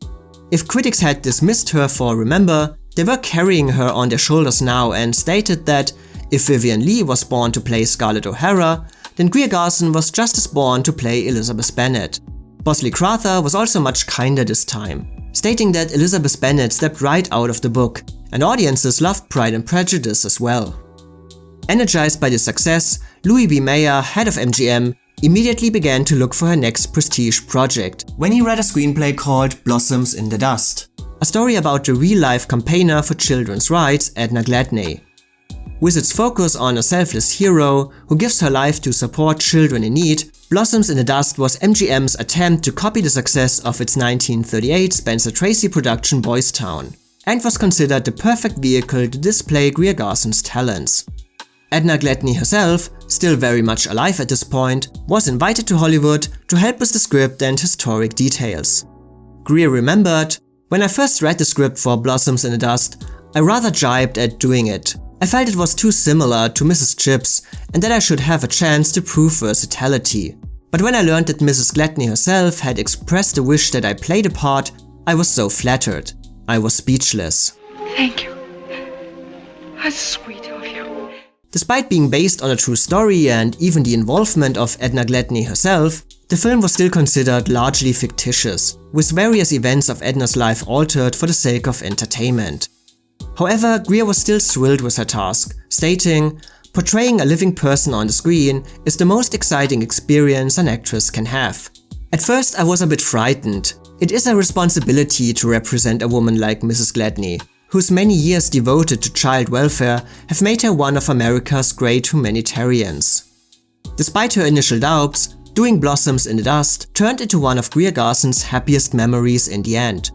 If critics had dismissed her for Remember, they were carrying her on their shoulders now and stated that if Vivien Leigh was born to play Scarlett O'Hara, then Greer Garson was just as born to play Elizabeth Bennet. Bosley Crowther was also much kinder this time, stating that Elizabeth Bennet stepped right out of the book, and audiences loved Pride and Prejudice as well. Energized by this success, Louis B. Mayer, head of MGM, immediately began to look for her next prestige project when he read a screenplay called Blossoms in the Dust, a story about the real-life campaigner for children's rights Edna Gladney. With its focus on a selfless hero who gives her life to support children in need, Blossoms in the Dust was MGM's attempt to copy the success of its 1938 Spencer Tracy production Boys Town, and was considered the perfect vehicle to display Greer Garson's talents. Edna Gladney herself, still very much alive at this point, was invited to Hollywood to help with the script and historic details. Greer remembered, "When I first read the script for Blossoms in the Dust, I rather jibed at doing it. I felt it was too similar to Mrs. Chips and that I should have a chance to prove versatility. But when I learned that Mrs. Gladney herself had expressed a wish that I play the part, I was so flattered. I was speechless." Thank you. That's sweet of you. Despite being based on a true story and even the involvement of Edna Gladney herself, the film was still considered largely fictitious, with various events of Edna's life altered for the sake of entertainment. However, Greer was still thrilled with her task, stating, "Portraying a living person on the screen is the most exciting experience an actress can have. At first I was a bit frightened. It is a responsibility to represent a woman like Mrs. Gladney, whose many years devoted to child welfare have made her one of America's great humanitarians." Despite her initial doubts, doing Blossoms in the Dust turned into one of Greer Garson's happiest memories in the end.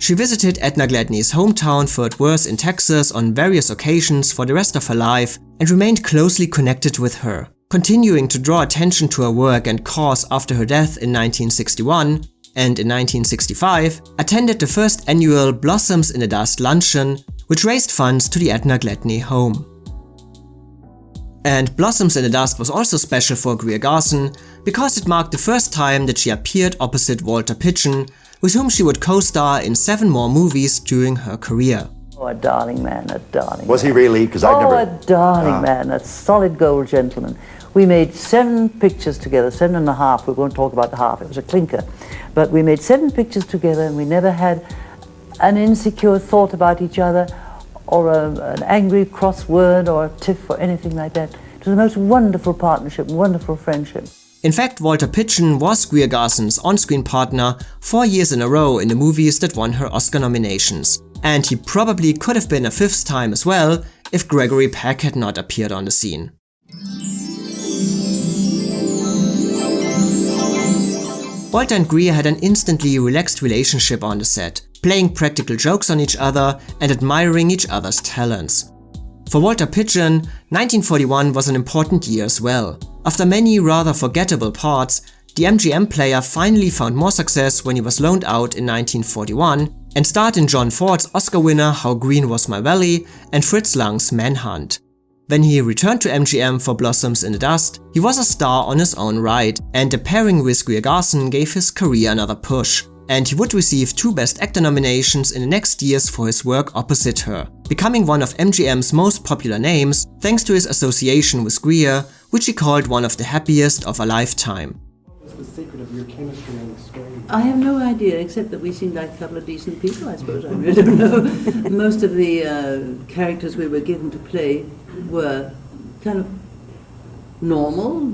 She visited Edna Gladney's hometown Fort Worth in Texas on various occasions for the rest of her life and remained closely connected with her, continuing to draw attention to her work and cause after her death in 1961, and in 1965 attended the first annual Blossoms in the Dust luncheon, which raised funds to the Edna Gladney home. And Blossoms in the Dust was also special for Greer Garson because it marked the first time that she appeared opposite Walter Pidgeon, with whom she would co-star in 7 more movies during her career. Oh, a darling man, a darling Was man. he really? Because I've never... Oh, a darling man, a solid gold gentleman. We made 7 pictures together, 7.5, we won't talk about the half, it was a clinker. But we made 7 pictures together and we never had an insecure thought about each other or an angry cross word or a tiff or anything like that. It was the most wonderful partnership, wonderful friendship. In fact, Walter Pidgeon was Greer Garson's on-screen partner 4 years in a row in the movies that won her Oscar nominations. And he probably could have been a 5th time as well if Gregory Peck had not appeared on the scene. Walter and Greer had an instantly relaxed relationship on the set, playing practical jokes on each other and admiring each other's talents. For Walter Pidgeon, 1941 was an important year as well. After many rather forgettable parts, the MGM player finally found more success when he was loaned out in 1941 and starred in John Ford's Oscar winner How Green Was My Valley and Fritz Lang's Manhunt. When he returned to MGM for Blossoms in the Dust, he was a star on his own right, and the pairing with Greer Garson gave his career another push. And he would receive 2 Best Actor nominations in the next years for his work opposite her, becoming one of MGM's most popular names thanks to his association with Greer, which he called one of the happiest of a lifetime. What was the secret of your chemistry on the screen? I have no idea, except that we seemed like a couple of decent people, I suppose. I really don't know. Most of the characters we were given to play were kind of normal,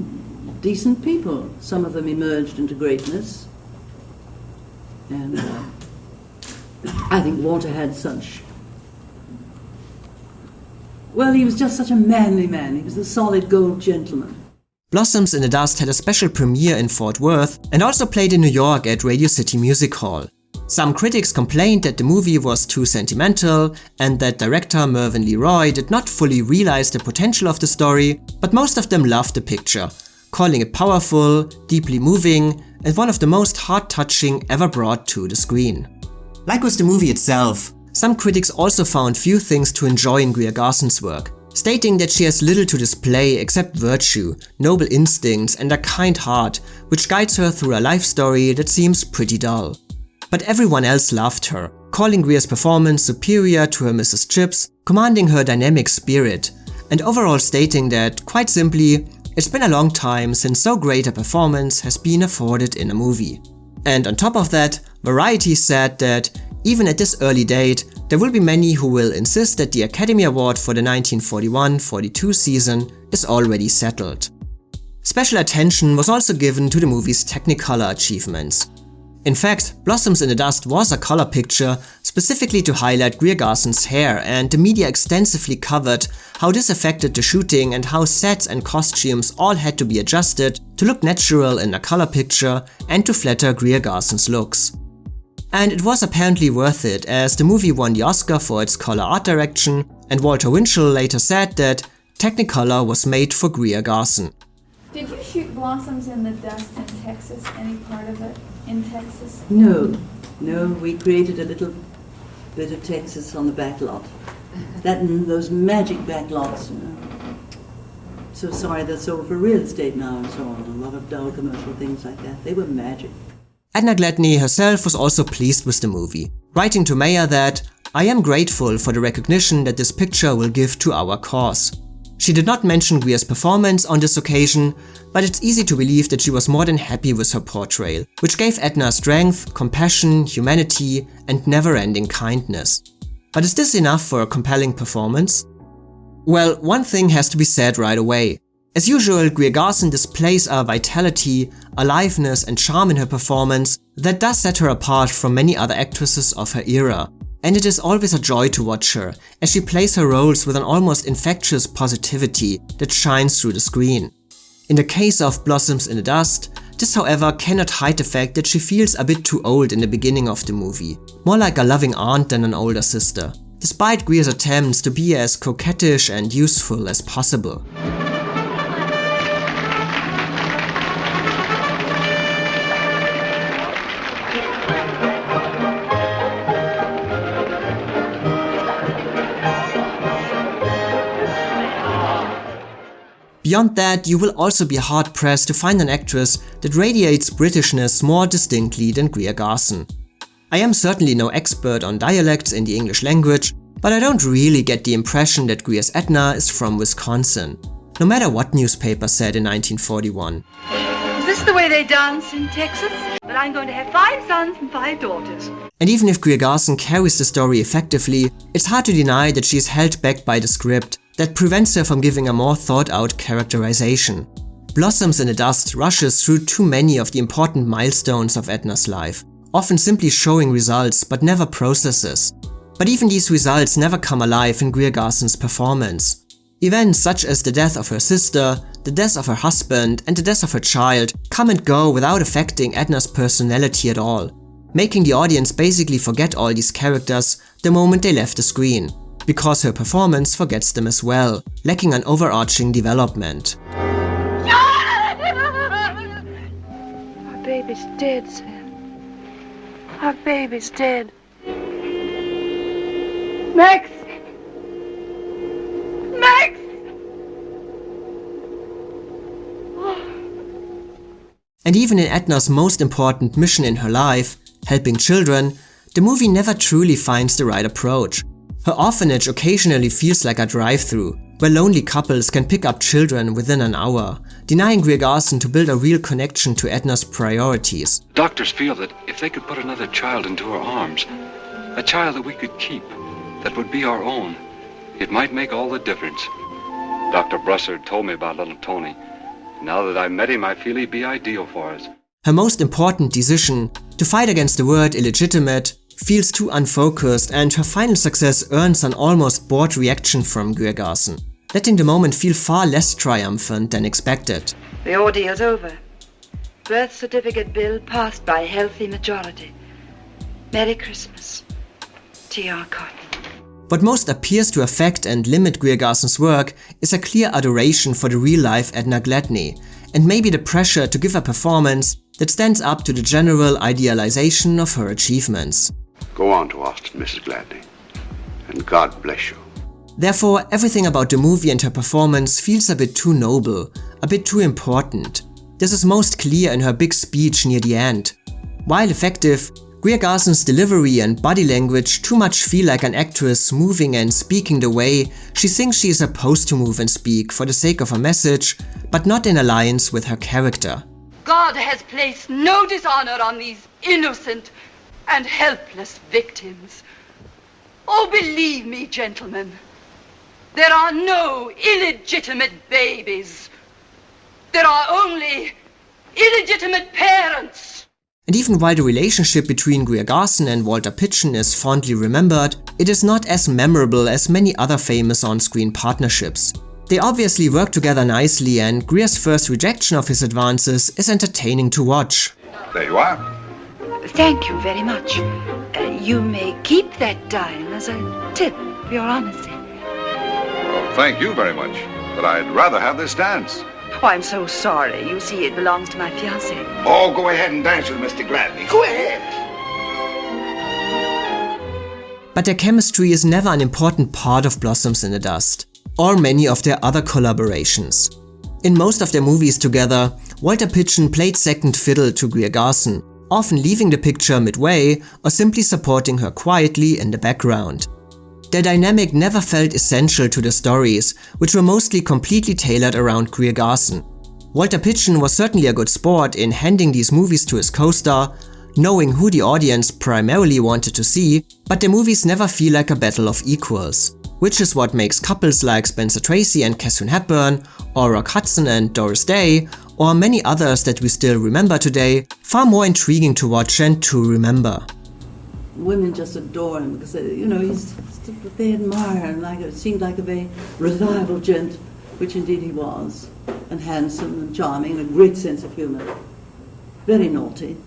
decent people. Some of them emerged into greatness. And I think Walter had such... Well, he was just such a manly man. He was the solid gold gentleman. Blossoms in the Dust had a special premiere in Fort Worth and also played in New York at Radio City Music Hall. Some critics complained that the movie was too sentimental and that director Mervyn LeRoy did not fully realize the potential of the story, but most of them loved the picture, calling it powerful, deeply moving, and one of the most heart-touching ever brought to the screen. Like with the movie itself, some critics also found few things to enjoy in Greer Garson's work, stating that she has little to display except virtue, noble instincts, and a kind heart, which guides her through a life story that seems pretty dull. But everyone else loved her, calling Greer's performance superior to her Mrs. Chips, commanding her dynamic spirit, and overall stating that, quite simply, it's been a long time since so great a performance has been afforded in a movie. And on top of that, Variety said that, even at this early date, there will be many who will insist that the Academy Award for the 1941-42 season is already settled. Special attention was also given to the movie's Technicolor achievements. In fact, Blossoms in the Dust was a color picture specifically to highlight Greer Garson's hair, and the media extensively covered how this affected the shooting and how sets and costumes all had to be adjusted to look natural in a color picture and to flatter Greer Garson's looks. And it was apparently worth it, as the movie won the Oscar for its color art direction, and Walter Winchell later said that Technicolor was made for Greer Garson. Did you shoot Blossoms in the Dust in Texas, any part of it in Texas? No, we created a little bit of Texas on the back lot. That and those magic back lots, you know. So sorry they're sold for real estate now and so on. A lot of dull commercial things like that. They were magic. Edna Gladney herself was also pleased with the movie, writing to Mayer that, "I am grateful for the recognition that this picture will give to our cause." She did not mention Greer's performance on this occasion, but it's easy to believe that she was more than happy with her portrayal, which gave Edna strength, compassion, humanity, and never-ending kindness. But is this enough for a compelling performance? Well, one thing has to be said right away. As usual, Greer Garson displays a vitality, aliveness, and charm in her performance that does set her apart from many other actresses of her era. And it is always a joy to watch her, as she plays her roles with an almost infectious positivity that shines through the screen. In the case of Blossoms in the Dust, this however cannot hide the fact that she feels a bit too old in the beginning of the movie, more like a loving aunt than an older sister, despite Greer's attempts to be as coquettish and useful as possible. Beyond that, you will also be hard-pressed to find an actress that radiates Britishness more distinctly than Greer Garson. I am certainly no expert on dialects in the English language, but I don't really get the impression that Greer's Edna is from Wisconsin, no matter what newspaper said in 1941. Is this the way they dance in Texas? But I'm going to have 5 sons and 5 daughters. And even if Greer Garson carries the story effectively, it's hard to deny that she is held back by the script that prevents her from giving a more thought-out characterization. Blossoms in the Dust rushes through too many of the important milestones of Edna's life, often simply showing results but never processes. But even these results never come alive in Greer Garson's performance. Events such as the death of her sister, the death of her husband, and the death of her child come and go without affecting Edna's personality at all, making the audience basically forget all these characters the moment they left the screen, because her performance forgets them as well, lacking an overarching development. Our baby's dead, Sam. Our baby's dead. Max! Max! And even in Edna's most important mission in her life, helping children, the movie never truly finds the right approach. Her orphanage occasionally feels like a drive-through, where lonely couples can pick up children within an hour, denying Greer Garson to build a real connection to Edna's priorities. Doctors feel that if they could put another child into our arms, a child that we could keep, that would be our own, it might make all the difference. Dr. Brussard told me about little Tony. Now that I've met him, I feel he'd be ideal for us. Her most important decision, to fight against the word illegitimate, feels too unfocused, and her final success earns an almost bored reaction from Greer Garson, letting the moment feel far less triumphant than expected. The ordeal's over. Birth certificate bill passed by a healthy majority. Merry Christmas. T.R. Cotton. What most appears to affect and limit Greer Garson's work is a clear adoration for the real-life Edna Gladney, and maybe the pressure to give a performance that stands up to the general idealization of her achievements. Go on to Austin, Mrs. Gladney, and God bless you. Therefore, everything about the movie and her performance feels a bit too noble, a bit too important. This is most clear in her big speech near the end. While effective, Greer Garson's delivery and body language too much feel like an actress moving and speaking the way she thinks she is supposed to move and speak for the sake of a message, but not in alliance with her character. God has placed no dishonor on these innocent and helpless victims. Oh, believe me, gentlemen, there are no illegitimate babies. There are only illegitimate parents. And even while the relationship between Greer Garson and Walter Pidgeon is fondly remembered, it is not as memorable as many other famous on-screen partnerships. They obviously work together nicely, and Greer's first rejection of his advances is entertaining to watch. There you are. Thank you very much. You may keep that dime as a tip for your honesty. Well, thank you very much, but I'd rather have this dance. Oh, I'm so sorry. You see, it belongs to my fiancé. Oh, go ahead and dance with Mr. Gladney. Go ahead. But their chemistry is never an important part of Blossoms in the Dust, or many of their other collaborations. In most of their movies together, Walter Pidgeon played second fiddle to Greer Garson, often leaving the picture midway or simply supporting her quietly in the background. Their dynamic never felt essential to the stories, which were mostly completely tailored around Greer Garson. Walter Pidgeon was certainly a good sport in handing these movies to his co-star, knowing who the audience primarily wanted to see, but the movies never feel like a battle of equals, which is what makes couples like Spencer Tracy and Katharine Hepburn, or Rock Hudson and Doris Day, or many others that we still remember today, far more intriguing to watch and to remember. Women just adore him because, they admire him. It seemed like a very reliable gent, which indeed he was, and handsome and charming and a great sense of humour. Very naughty.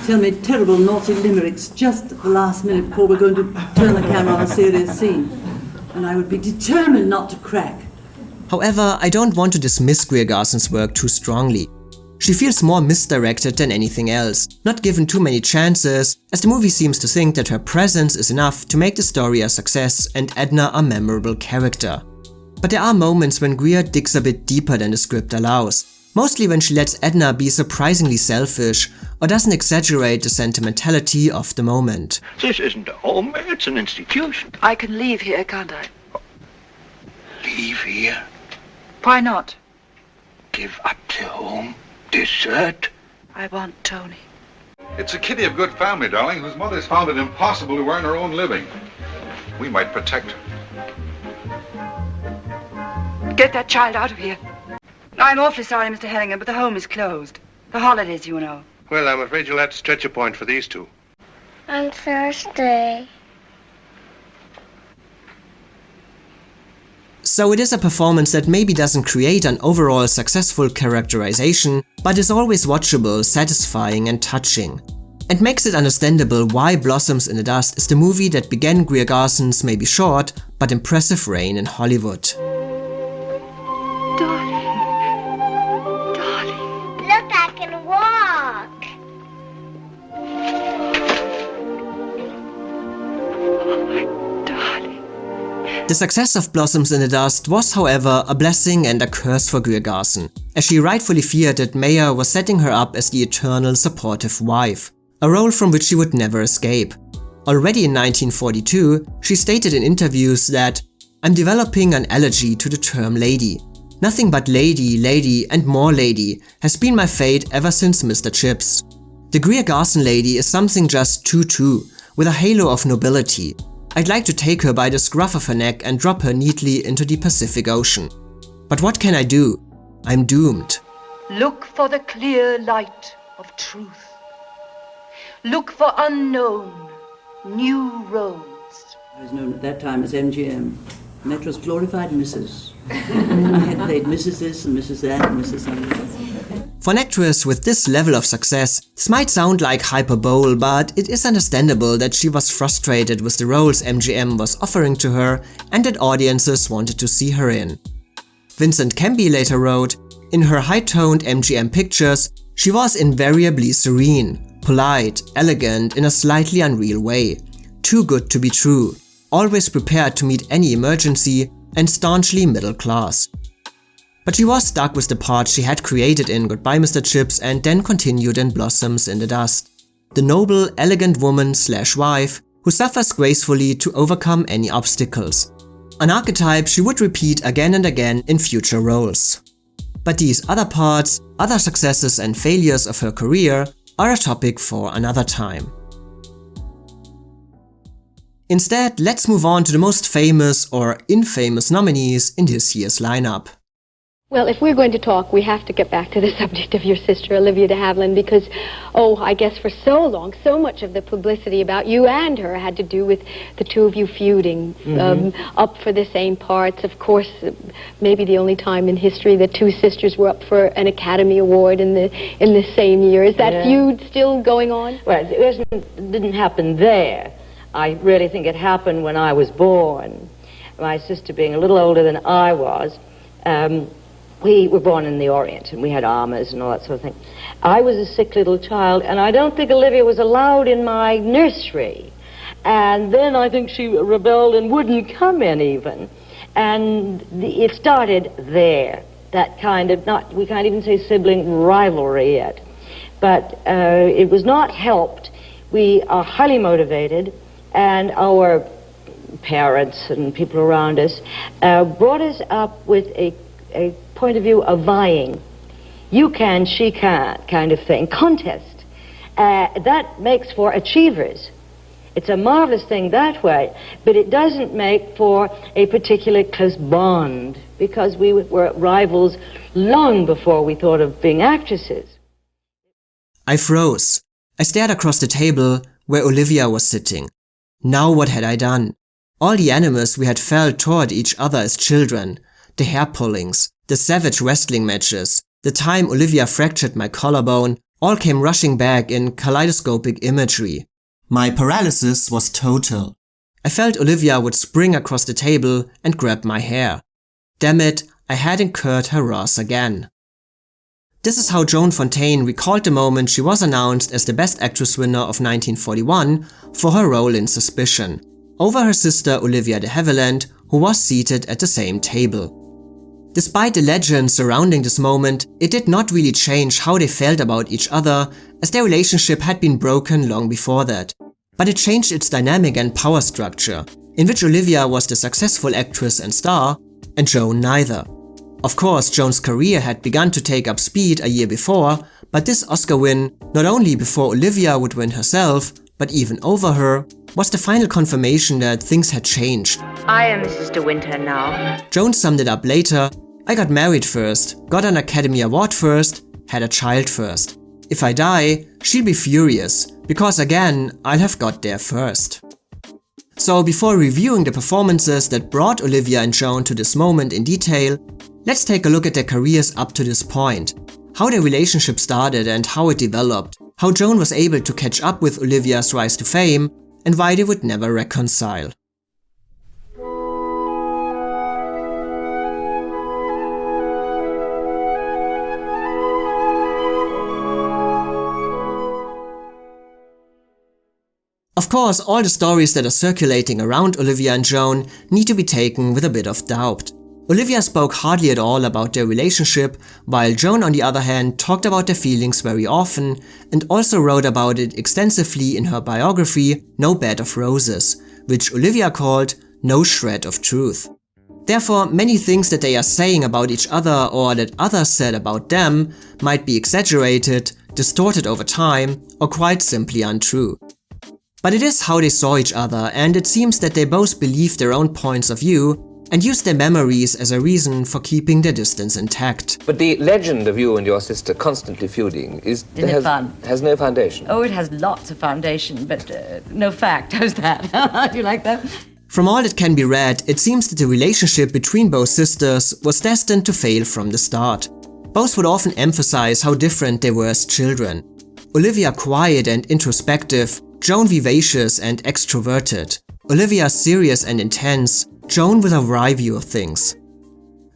Tell me terrible naughty limericks just at the last minute before we're going to turn the camera on a serious scene, and I would be determined not to crack. However, I don't want to dismiss Greer Garson's work too strongly. She feels more misdirected than anything else, not given too many chances, as the movie seems to think that her presence is enough to make the story a success and Edna a memorable character. But there are moments when Greer digs a bit deeper than the script allows, mostly when she lets Edna be surprisingly selfish or doesn't exaggerate the sentimentality of the moment. This isn't a home, it's an institution. I can leave here, can't I? Leave here? Why not? Give up the home? Desert? I want Tony. It's a kitty of good family, darling, whose mother's found it impossible to earn her own living. We might protect her. Get that child out of here. I'm awfully sorry, Mr. Higham, but the home is closed. The holidays, you know. Well, I'm afraid you'll have to stretch a point for these two. On Thursday. So it is a performance that maybe doesn't create an overall successful characterization, but is always watchable, satisfying and touching. And makes it understandable why Blossoms in the Dust is the movie that began Greer Garson's maybe short, but impressive reign in Hollywood. Look, I can walk. The success of Blossoms in the Dust was, however, a blessing and a curse for Greer Garson, as she rightfully feared that Mayer was setting her up as the eternal supportive wife, a role from which she would never escape. Already in 1942, she stated in interviews that, "I'm developing an allergy to the term lady. Nothing but lady, lady and more lady has been my fate ever since Mr. Chips. The Greer Garson lady is something just too, with a halo of nobility. I'd like to take her by the scruff of her neck and drop her neatly into the Pacific Ocean. But what can I do? I'm doomed." Look for the clear light of truth. Look for unknown, new roads. I was known at that time as MGM, and that was glorified Mrs. I had played Mrs. this and Mrs. that and Mrs. something. For an actress with this level of success, this might sound like hyperbole, but it is understandable that she was frustrated with the roles MGM was offering to her and that audiences wanted to see her in. Vincent Canby later wrote, "In her high-toned MGM pictures, she was invariably serene, polite, elegant in a slightly unreal way, too good to be true, always prepared to meet any emergency and staunchly middle class." But she was stuck with the part she had created in Goodbye Mr. Chips and then continued in Blossoms in the Dust. The noble, elegant woman/wife who suffers gracefully to overcome any obstacles. An archetype she would repeat again and again in future roles. But these other parts, other successes and failures of her career are a topic for another time. Instead, let's move on to the most famous or infamous nominees in this year's lineup. Well, if we're going to talk, we have to get back to the subject of your sister, Olivia de Havilland, because, I guess for so long, so much of the publicity about you and her had to do with the two of you feuding, up for the same parts. Of course, maybe the only time in history that two sisters were up for an Academy Award in the same year. Is that feud still going on? Well, it didn't happen there. I really think it happened when I was born. My sister being a little older than I was, we were born in the Orient, and we had armors and all that sort of thing. I was a sick little child, and I don't think Olivia was allowed in my nursery. And then I think she rebelled and wouldn't come in even. And it started there, that kind of, we can't even say sibling rivalry yet. But it was not helped. We are highly motivated, and our parents and people around us brought us up with a point of view of vying. You can, she can't kind of thing. Contest. That makes for achievers. It's a marvelous thing that way, but it doesn't make for a particularly close bond because we were rivals long before we thought of being actresses. I froze. I stared across the table where Olivia was sitting. Now what had I done? All the animus we had felt toward each other as children, the hair pullings, the savage wrestling matches, the time Olivia fractured my collarbone, all came rushing back in kaleidoscopic imagery. My paralysis was total. I felt Olivia would spring across the table and grab my hair. Damn it, I had incurred her wrath again. This is how Joan Fontaine recalled the moment she was announced as the Best Actress winner of 1941 for her role in Suspicion, over her sister Olivia de Havilland, who was seated at the same table. Despite the legend surrounding this moment, it did not really change how they felt about each other, as their relationship had been broken long before that. But it changed its dynamic and power structure, in which Olivia was the successful actress and star, and Joan neither. Of course, Joan's career had begun to take up speed a year before, but this Oscar win, not only before Olivia would win herself, but even over her, was the final confirmation that things had changed. I am Mrs. De Winter now. Joan summed it up later: "I got married first, got an Academy Award first, had a child first. If I die, she'll be furious, because again, I'll have got there first." So before reviewing the performances that brought Olivia and Joan to this moment in detail, let's take a look at their careers up to this point, how their relationship started and how it developed, how Joan was able to catch up with Olivia's rise to fame, and why they would never reconcile. Of course, all the stories that are circulating around Olivia and Joan need to be taken with a bit of doubt. Olivia spoke hardly at all about their relationship, while Joan on the other hand talked about their feelings very often and also wrote about it extensively in her biography No Bed of Roses, which Olivia called No Shred of Truth. Therefore, many things that they are saying about each other or that others said about them might be exaggerated, distorted over time, or quite simply untrue. But it is how they saw each other, and it seems that they both believed their own points of view and used their memories as a reason for keeping their distance intact. But the legend of you and your sister constantly feuding has no foundation. Oh, it has lots of foundation, but no fact. How's that? Do you like that? From all that can be read, it seems that the relationship between both sisters was destined to fail from the start. Both would often emphasize how different they were as children. Olivia quiet and introspective, Joan vivacious and extroverted. Olivia serious and intense, Joan with a wry view of things.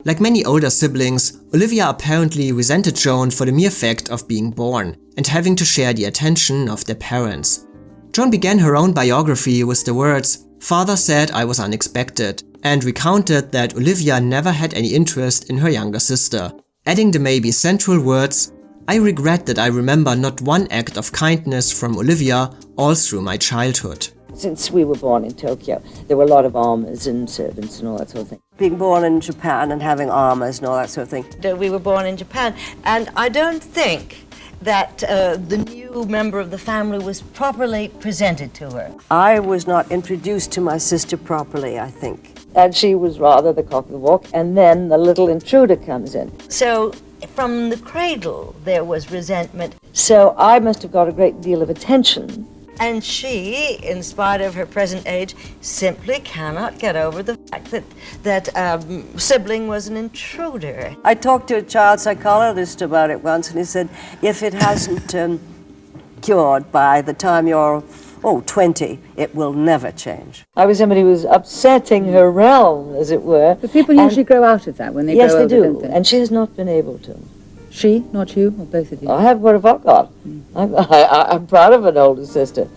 Like many older siblings, Olivia apparently resented Joan for the mere fact of being born and having to share the attention of their parents. Joan began her own biography with the words, "Father said I was unexpected," and recounted that Olivia never had any interest in her younger sister, adding the maybe central words, "I regret that I remember not one act of kindness from Olivia all through my childhood." Since we were born in Tokyo, there were a lot of armors and servants and all that sort of thing. Being born in Japan and having armors and all that sort of thing. We were born in Japan, and I don't think that the new member of the family was properly presented to her. I was not introduced to my sister properly, I think. And she was rather the cock of the walk, and then the little intruder comes in. So from the cradle there was resentment. So I must have got a great deal of attention. And she, in spite of her present age, simply cannot get over the fact that sibling was an intruder. I talked to a child psychologist about it once, and he said, if it hasn't cured by the time you're 20, it will never change. I was somebody who was upsetting her realm, as it were. But people usually grow out of that when they grow older, Yes, they do, don't they? and she has not been able to. She, not you, or both of you? I have, what have I got? I'm proud of an older sister.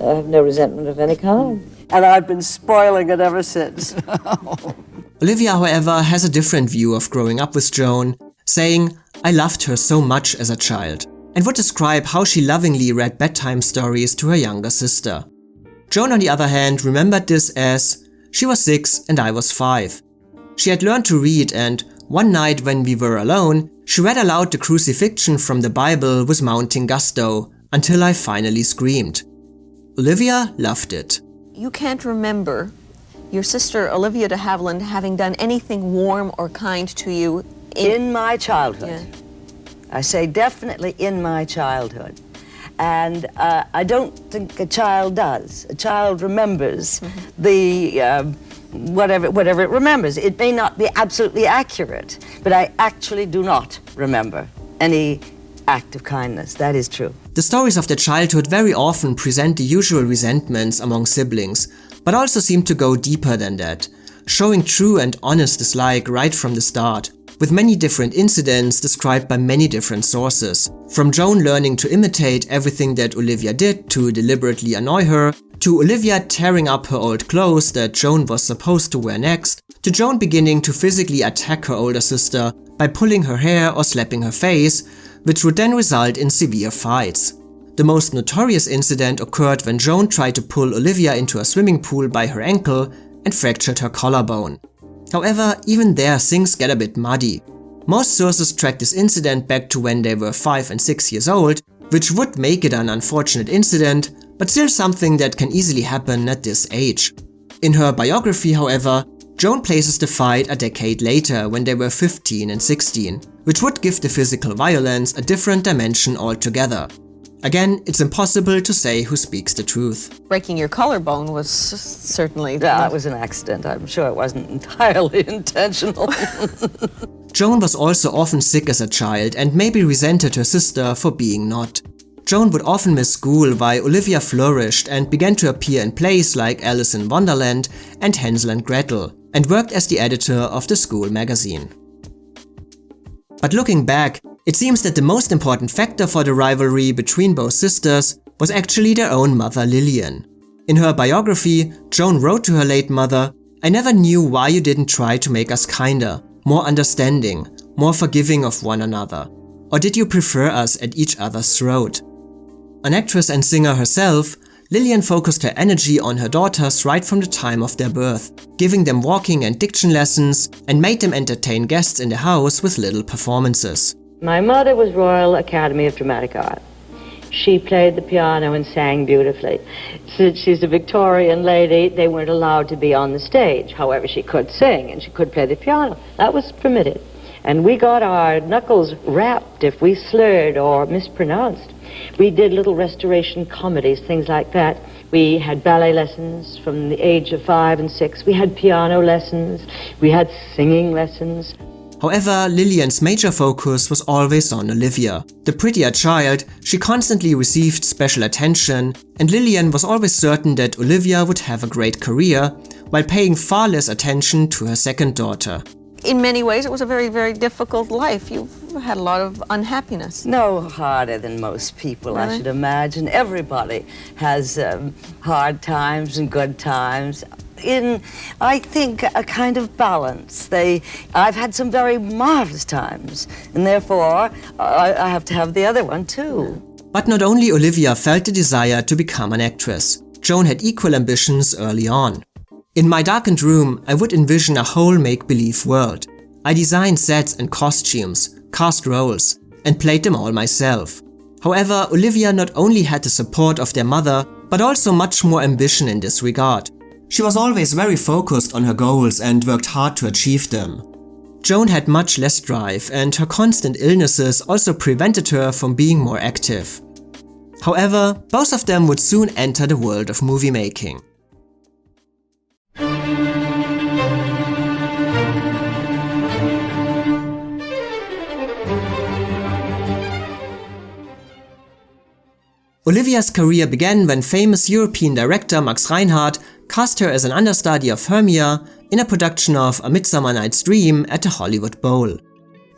I have no resentment of any kind. And I've been spoiling it ever since. Olivia, however, has a different view of growing up with Joan, saying, "I loved her so much as a child," and would describe how she lovingly read bedtime stories to her younger sister. Joan, on the other hand, remembered this as, "She was 6 and I was 5. She had learned to read, and one night when we were alone, she read aloud the crucifixion from the Bible with mounting gusto, until I finally screamed." Olivia loved it. You can't remember your sister Olivia de Havilland having done anything warm or kind to you in my childhood. Yeah. I say definitely in my childhood. And I don't think a child does. A child remembers the whatever it remembers. It may not be absolutely accurate, but I actually do not remember any act of kindness. That is true. The stories of their childhood very often present the usual resentments among siblings, but also seem to go deeper than that, showing true and honest dislike right from the start, with many different incidents described by many different sources. From Joan learning to imitate everything that Olivia did to deliberately annoy her, to Olivia tearing up her old clothes that Joan was supposed to wear next, to Joan beginning to physically attack her older sister by pulling her hair or slapping her face, which would then result in severe fights. The most notorious incident occurred when Joan tried to pull Olivia into a swimming pool by her ankle and fractured her collarbone. However, even there things get a bit muddy. Most sources track this incident back to when they were 5 and 6 years old, which would make it an unfortunate incident, but still something that can easily happen at this age. In her biography, however, Joan places the fight a decade later when they were 15 and 16, which would give the physical violence a different dimension altogether. Again, it's impossible to say who speaks the truth. Breaking your collarbone was certainly... Yeah, it was an accident. I'm sure it wasn't entirely intentional. Joan was also often sick as a child and maybe resented her sister for being not. Joan would often miss school while Olivia flourished and began to appear in plays like Alice in Wonderland and Hansel and Gretel, and worked as the editor of the school magazine. But looking back, it seems that the most important factor for the rivalry between both sisters was actually their own mother Lillian. In her biography, Joan wrote to her late mother, "I never knew why you didn't try to make us kinder, more understanding, more forgiving of one another. Or did you prefer us at each other's throat?" An actress and singer herself, Lillian focused her energy on her daughters right from the time of their birth, giving them walking and diction lessons, and made them entertain guests in the house with little performances. My mother was Royal Academy of Dramatic Art. She played the piano and sang beautifully. Since she's a Victorian lady, they weren't allowed to be on the stage. However, she could sing and she could play the piano. That was permitted. And we got our knuckles rapped if we slurred or mispronounced. We did little restoration comedies, things like that. We had ballet lessons from the age of 5 and 6. We had piano lessons. We had singing lessons. However, Lillian's major focus was always on Olivia. The prettier child, she constantly received special attention, and Lillian was always certain that Olivia would have a great career, while paying far less attention to her second daughter. In many ways, it was a very, very difficult life. You've had a lot of unhappiness. No harder than most people, Really? I should imagine. Everybody has hard times and good times. In, I think, a kind of balance. I've had some very marvelous times, and therefore I have to have the other one too. But not only Olivia felt the desire to become an actress, Joan had equal ambitions early on. In my darkened room, I would envision a whole make-believe world. I designed sets and costumes, cast roles, and played them all myself. However, Olivia not only had the support of their mother, but also much more ambition in this regard. She was always very focused on her goals and worked hard to achieve them. Joan had much less drive, and her constant illnesses also prevented her from being more active. However, both of them would soon enter the world of movie making. Olivia's career began when famous European director Max Reinhardt cast her as an understudy of Hermia in a production of A Midsummer Night's Dream at the Hollywood Bowl.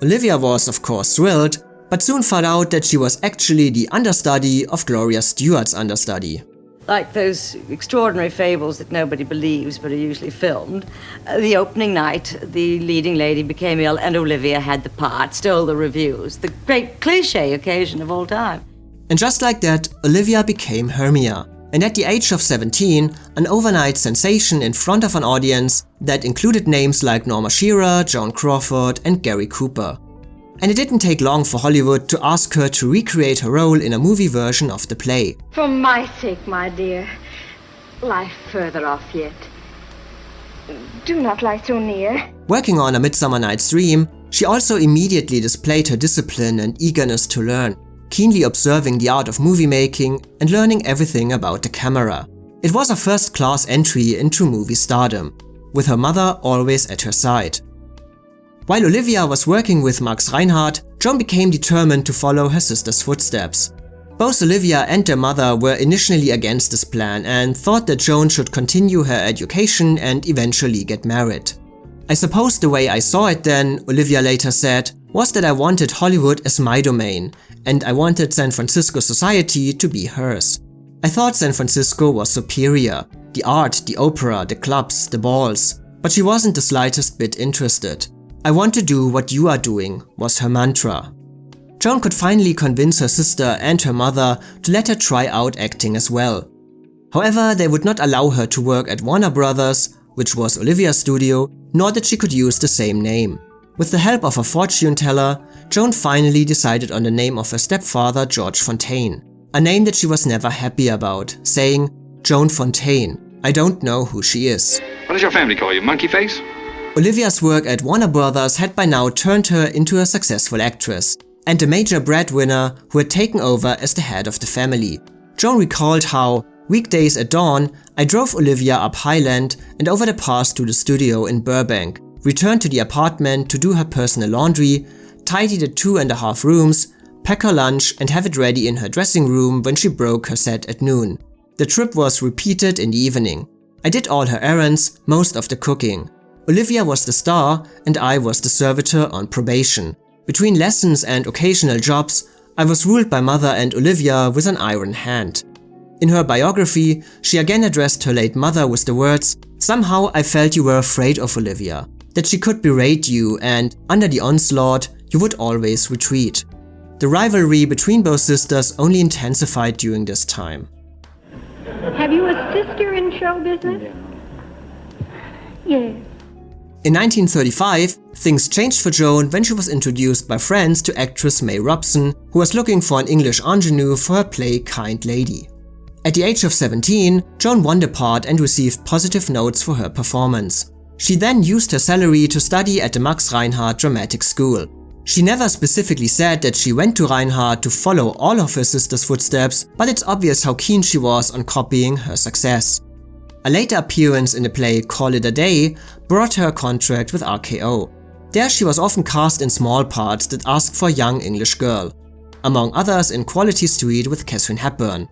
Olivia was of course thrilled, but soon found out that she was actually the understudy of Gloria Stewart's understudy. Like those extraordinary fables that nobody believes but are usually filmed. The opening night, the leading lady became ill and Olivia had the part, stole the reviews. The great cliché occasion of all time. And just like that, Olivia became Hermia, and at the age of 17, an overnight sensation in front of an audience that included names like Norma Shearer, Joan Crawford and Gary Cooper. And it didn't take long for Hollywood to ask her to recreate her role in a movie version of the play. For my sake, my dear, lie further off yet. Do not lie so near. Working on A Midsummer Night's Dream, she also immediately displayed her discipline and eagerness to learn, keenly observing the art of movie making and learning everything about the camera. It was a first-class entry into movie stardom, with her mother always at her side. While Olivia was working with Max Reinhardt, Joan became determined to follow her sister's footsteps. Both Olivia and their mother were initially against this plan and thought that Joan should continue her education and eventually get married. I suppose the way I saw it then, Olivia later said, was that I wanted Hollywood as my domain, and I wanted San Francisco society to be hers. I thought San Francisco was superior. The art, the opera, the clubs, the balls. But she wasn't the slightest bit interested. I want to do what you are doing, was her mantra. Joan could finally convince her sister and her mother to let her try out acting as well. However, they would not allow her to work at Warner Brothers, which was Olivia's studio, nor that she could use the same name. With the help of a fortune teller, Joan finally decided on the name of her stepfather, George Fontaine, a name that she was never happy about, saying, "Joan Fontaine, I don't know who she is." What does your family call you, monkey face? Olivia's work at Warner Brothers had by now turned her into a successful actress, and a major breadwinner who had taken over as the head of the family. Joan recalled how, weekdays at dawn, I drove Olivia up Highland and over the pass to the studio in Burbank, returned to the apartment to do her personal laundry, tidy the 2.5 rooms, pack her lunch and have it ready in her dressing room when she broke her set at noon. The trip was repeated in the evening. I did all her errands, most of the cooking. Olivia was the star and I was the servitor on probation. Between lessons and occasional jobs, I was ruled by Mother and Olivia with an iron hand. In her biography, she again addressed her late mother with the words, "Somehow I felt you were afraid of Olivia, that she could berate you and, under the onslaught, you would always retreat." The rivalry between both sisters only intensified during this time. Have you a sister in show business? Yes. In 1935, things changed for Joan when she was introduced by friends to actress May Robson, who was looking for an English ingenue for her play Kind Lady. At the age of 17, Joan won the part and received positive notes for her performance. She then used her salary to study at the Max Reinhardt Dramatic School. She never specifically said that she went to Reinhardt to follow all of her sister's footsteps, but it's obvious how keen she was on copying her success. A later appearance in the play Call It a Day brought her a contract with RKO. There she was often cast in small parts that asked for a young English girl, among others in Quality Street with Katharine Hepburn.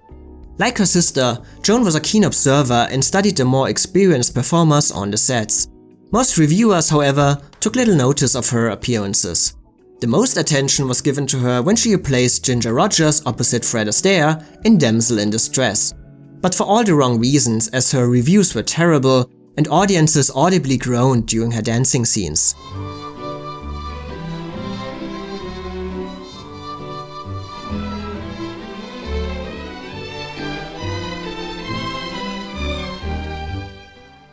Like her sister, Joan was a keen observer and studied the more experienced performers on the sets. Most reviewers, however, took little notice of her appearances. The most attention was given to her when she replaced Ginger Rogers opposite Fred Astaire in Damsel in Distress. But for all the wrong reasons, as her reviews were terrible and audiences audibly groaned during her dancing scenes.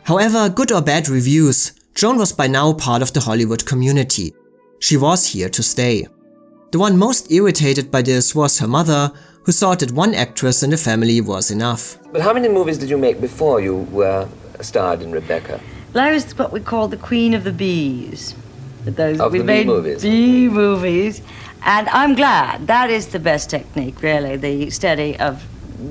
However, good or bad reviews, Joan was by now part of the Hollywood community. She was here to stay. The one most irritated by this was her mother, who thought that one actress in the family was enough. But how many movies did you make before you were starred in Rebecca? Well, I was what we call the queen of the bees. Of the made bee movies. Bee movies. And I'm glad. That is the best technique, really. The study of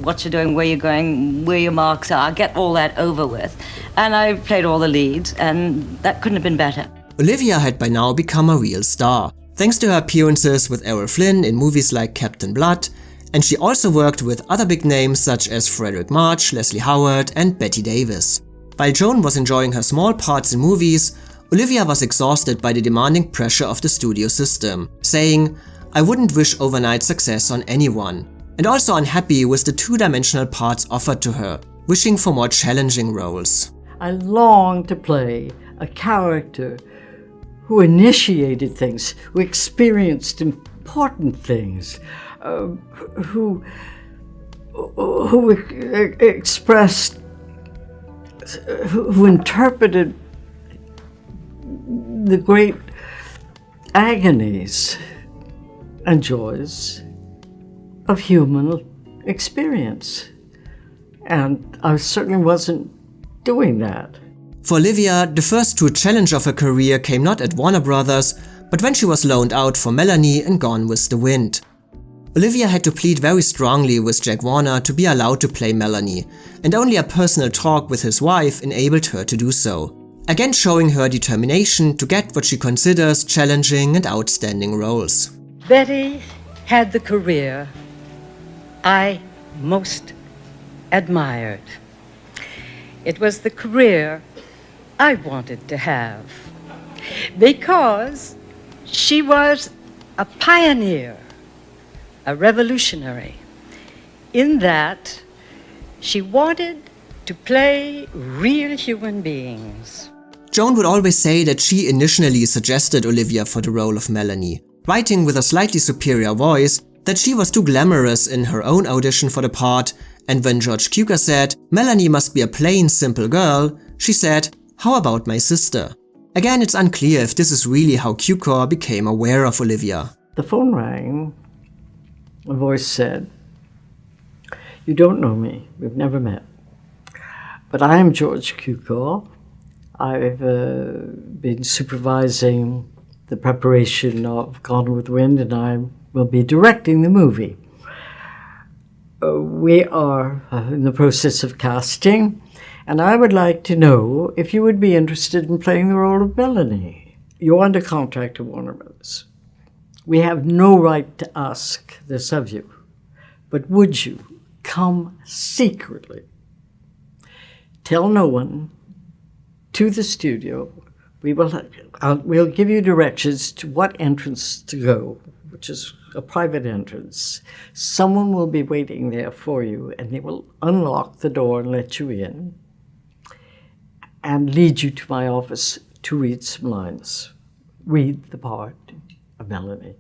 what you're doing, where you're going, where your marks are, get all that over with. And I played all the leads, and that couldn't have been better. Olivia had by now become a real star, thanks to her appearances with Errol Flynn in movies like Captain Blood, and she also worked with other big names such as Frederick March, Leslie Howard and Bette Davis. While Joan was enjoying her small parts in movies, Olivia was exhausted by the demanding pressure of the studio system, saying, "I wouldn't wish overnight success on anyone," and also unhappy with the two-dimensional parts offered to her, wishing for more challenging roles. I longed to play a character who initiated things, who experienced important things, who expressed, who interpreted the great agonies and joys of human experience. And I certainly wasn't doing that. For Olivia, the first true challenge of her career came not at Warner Brothers, but when she was loaned out for Melanie in Gone with the Wind. Olivia had to plead very strongly with Jack Warner to be allowed to play Melanie, and only a personal talk with his wife enabled her to do so, again showing her determination to get what she considers challenging and outstanding roles. Betty had the career I most admired. It was the career I wanted to have, because she was a pioneer, a revolutionary, in that She wanted to play real human beings. Joan would always say that she initially suggested Olivia for the role of Melanie, writing with a slightly superior voice that she was too glamorous in her own audition for the part, and when George Cukor said Melanie must be a plain, simple girl, she said, "How about my sister?" Again, it's unclear if this is really how Cukor became aware of Olivia. The phone rang. A voice said, "You don't know me. We've never met. But I am George Cukor. I've been supervising the preparation of Gone with the Wind, and I will be directing the movie. We are in the process of casting, and I would like to know if you would be interested in playing the role of Melanie. You're under contract to Warner Brothers. We have no right to ask this of you, but would you come secretly, tell no one, to the studio. We'll give you directions to what entrance to go, which is a private entrance. Someone will be waiting there for you, and they will unlock the door and let you in and lead you to my office to read some lines. Read the part of Melanie."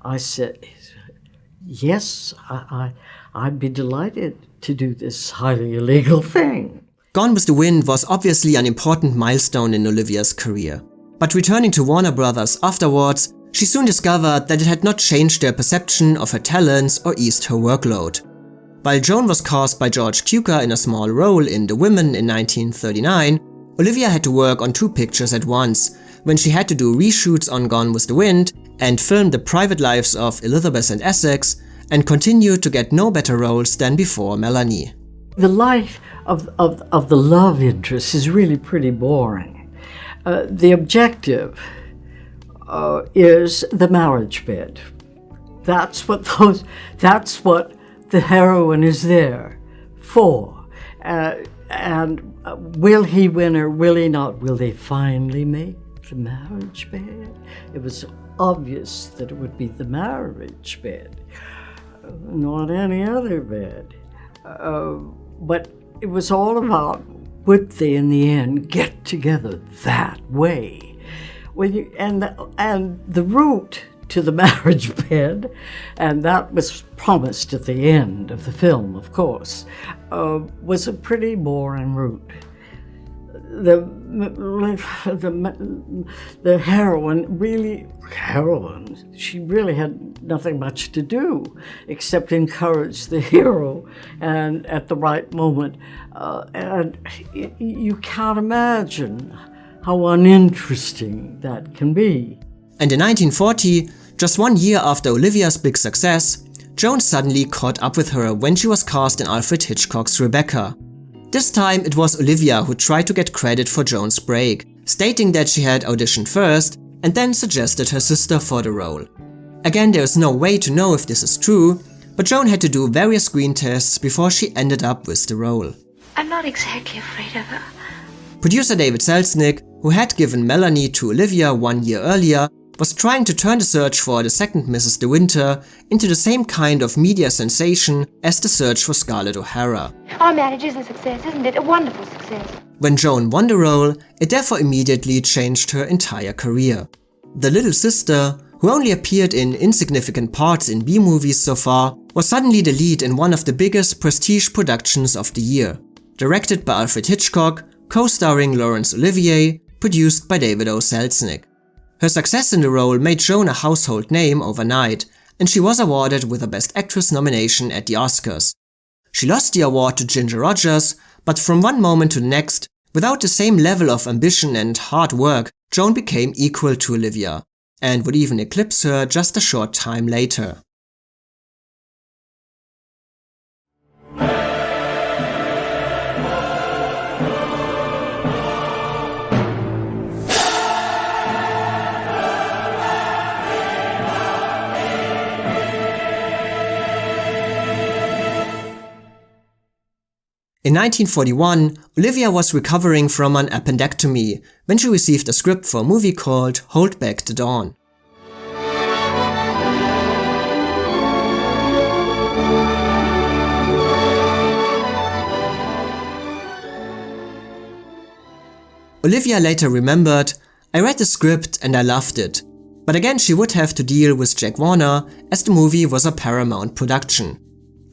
I said, "Yes, I'd be delighted to do this highly illegal thing." Gone with the Wind was obviously an important milestone in Olivia's career. But returning to Warner Brothers afterwards, she soon discovered that it had not changed their perception of her talents or eased her workload. While Joan was cast by George Cukor in a small role in The Women in 1939, Olivia had to work on 2 pictures at once, when she had to do reshoots on Gone with the Wind and film the private lives of Elizabeth and Essex, and continued to get no better roles than before Melanie. The life of the love interest is really pretty boring. The objective is the marriage bed. That's what the heroine is there for. And will he win or will he not? Will they finally make the marriage bed? It was obvious that it would be the marriage bed, not any other bed. But it was all about, would they in the end get together that way? And the route to the marriage bed, and that was promised at the end of the film, of course, was a pretty boring route. The heroine, she really had nothing much to do except encourage the hero, and at the right moment, and you can't imagine how uninteresting that can be. And in 1940, just 1 year after Olivia's big success, Joan suddenly caught up with her when she was cast in Alfred Hitchcock's Rebecca. This time it was Olivia who tried to get credit for Joan's break, stating that she had auditioned first and then suggested her sister for the role. Again, there is no way to know if this is true, but Joan had to do various screen tests before she ended up with the role. I'm not exactly afraid of her. Producer David Selznick, who had given Melanie to Olivia 1 year earlier, was trying to turn the search for the second Mrs. De Winter into the same kind of media sensation as the search for Scarlett O'Hara. Our marriage is a success, isn't it? A wonderful success. When Joan won the role, it therefore immediately changed her entire career. The little sister, who only appeared in insignificant parts in B-movies so far, was suddenly the lead in one of the biggest prestige productions of the year. Directed by Alfred Hitchcock, co-starring Laurence Olivier, produced by David O. Selznick. Her success in the role made Joan a household name overnight, and she was awarded with a Best Actress nomination at the Oscars. She lost the award to Ginger Rogers, but from one moment to the next, without the same level of ambition and hard work, Joan became equal to Olivia, and would even eclipse her just a short time later. In 1941, Olivia was recovering from an appendectomy when she received a script for a movie called Hold Back the Dawn. Olivia later remembered, "I read the script and I loved it." But again she would have to deal with Jack Warner, as the movie was a Paramount production.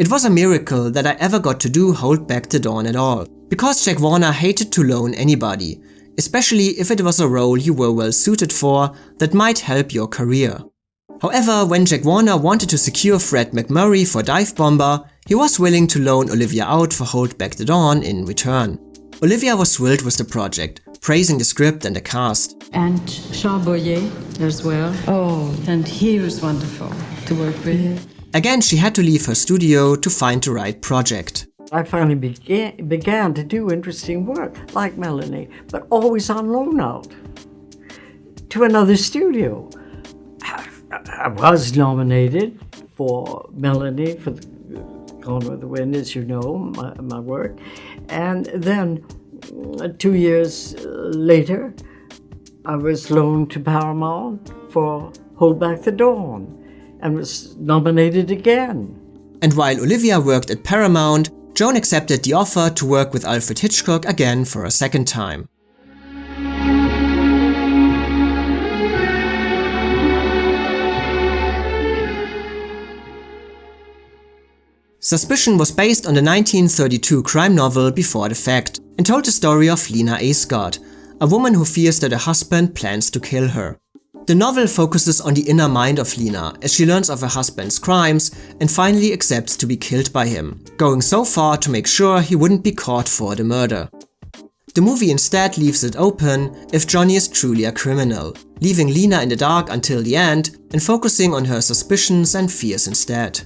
"It was a miracle that I ever got to do Hold Back the Dawn at all, because Jack Warner hated to loan anybody, especially if it was a role you were well suited for that might help your career." However, when Jack Warner wanted to secure Fred McMurray for Dive Bomber, he was willing to loan Olivia out for Hold Back the Dawn in return. Olivia was thrilled with the project, praising the script and the cast. And Jean Boyer as well. Oh, and he was wonderful to work with. Again, she had to leave her studio to find the right project. I finally began to do interesting work, like Melanie, but always on loan out to another studio. I was nominated for Melanie for Gone with the Wind, as you know, my work. And then 2 years later, I was loaned to Paramount for Hold Back the Dawn and was nominated again. And while Olivia worked at Paramount, Joan accepted the offer to work with Alfred Hitchcock again for a second time. Suspicion was based on the 1932 crime novel Before the Fact and told the story of Lena Aysgard, a woman who fears that her husband plans to kill her. The novel focuses on the inner mind of Lena as she learns of her husband's crimes and finally accepts to be killed by him, going so far to make sure he wouldn't be caught for the murder. The movie instead leaves it open if Johnny is truly a criminal, leaving Lena in the dark until the end and focusing on her suspicions and fears instead.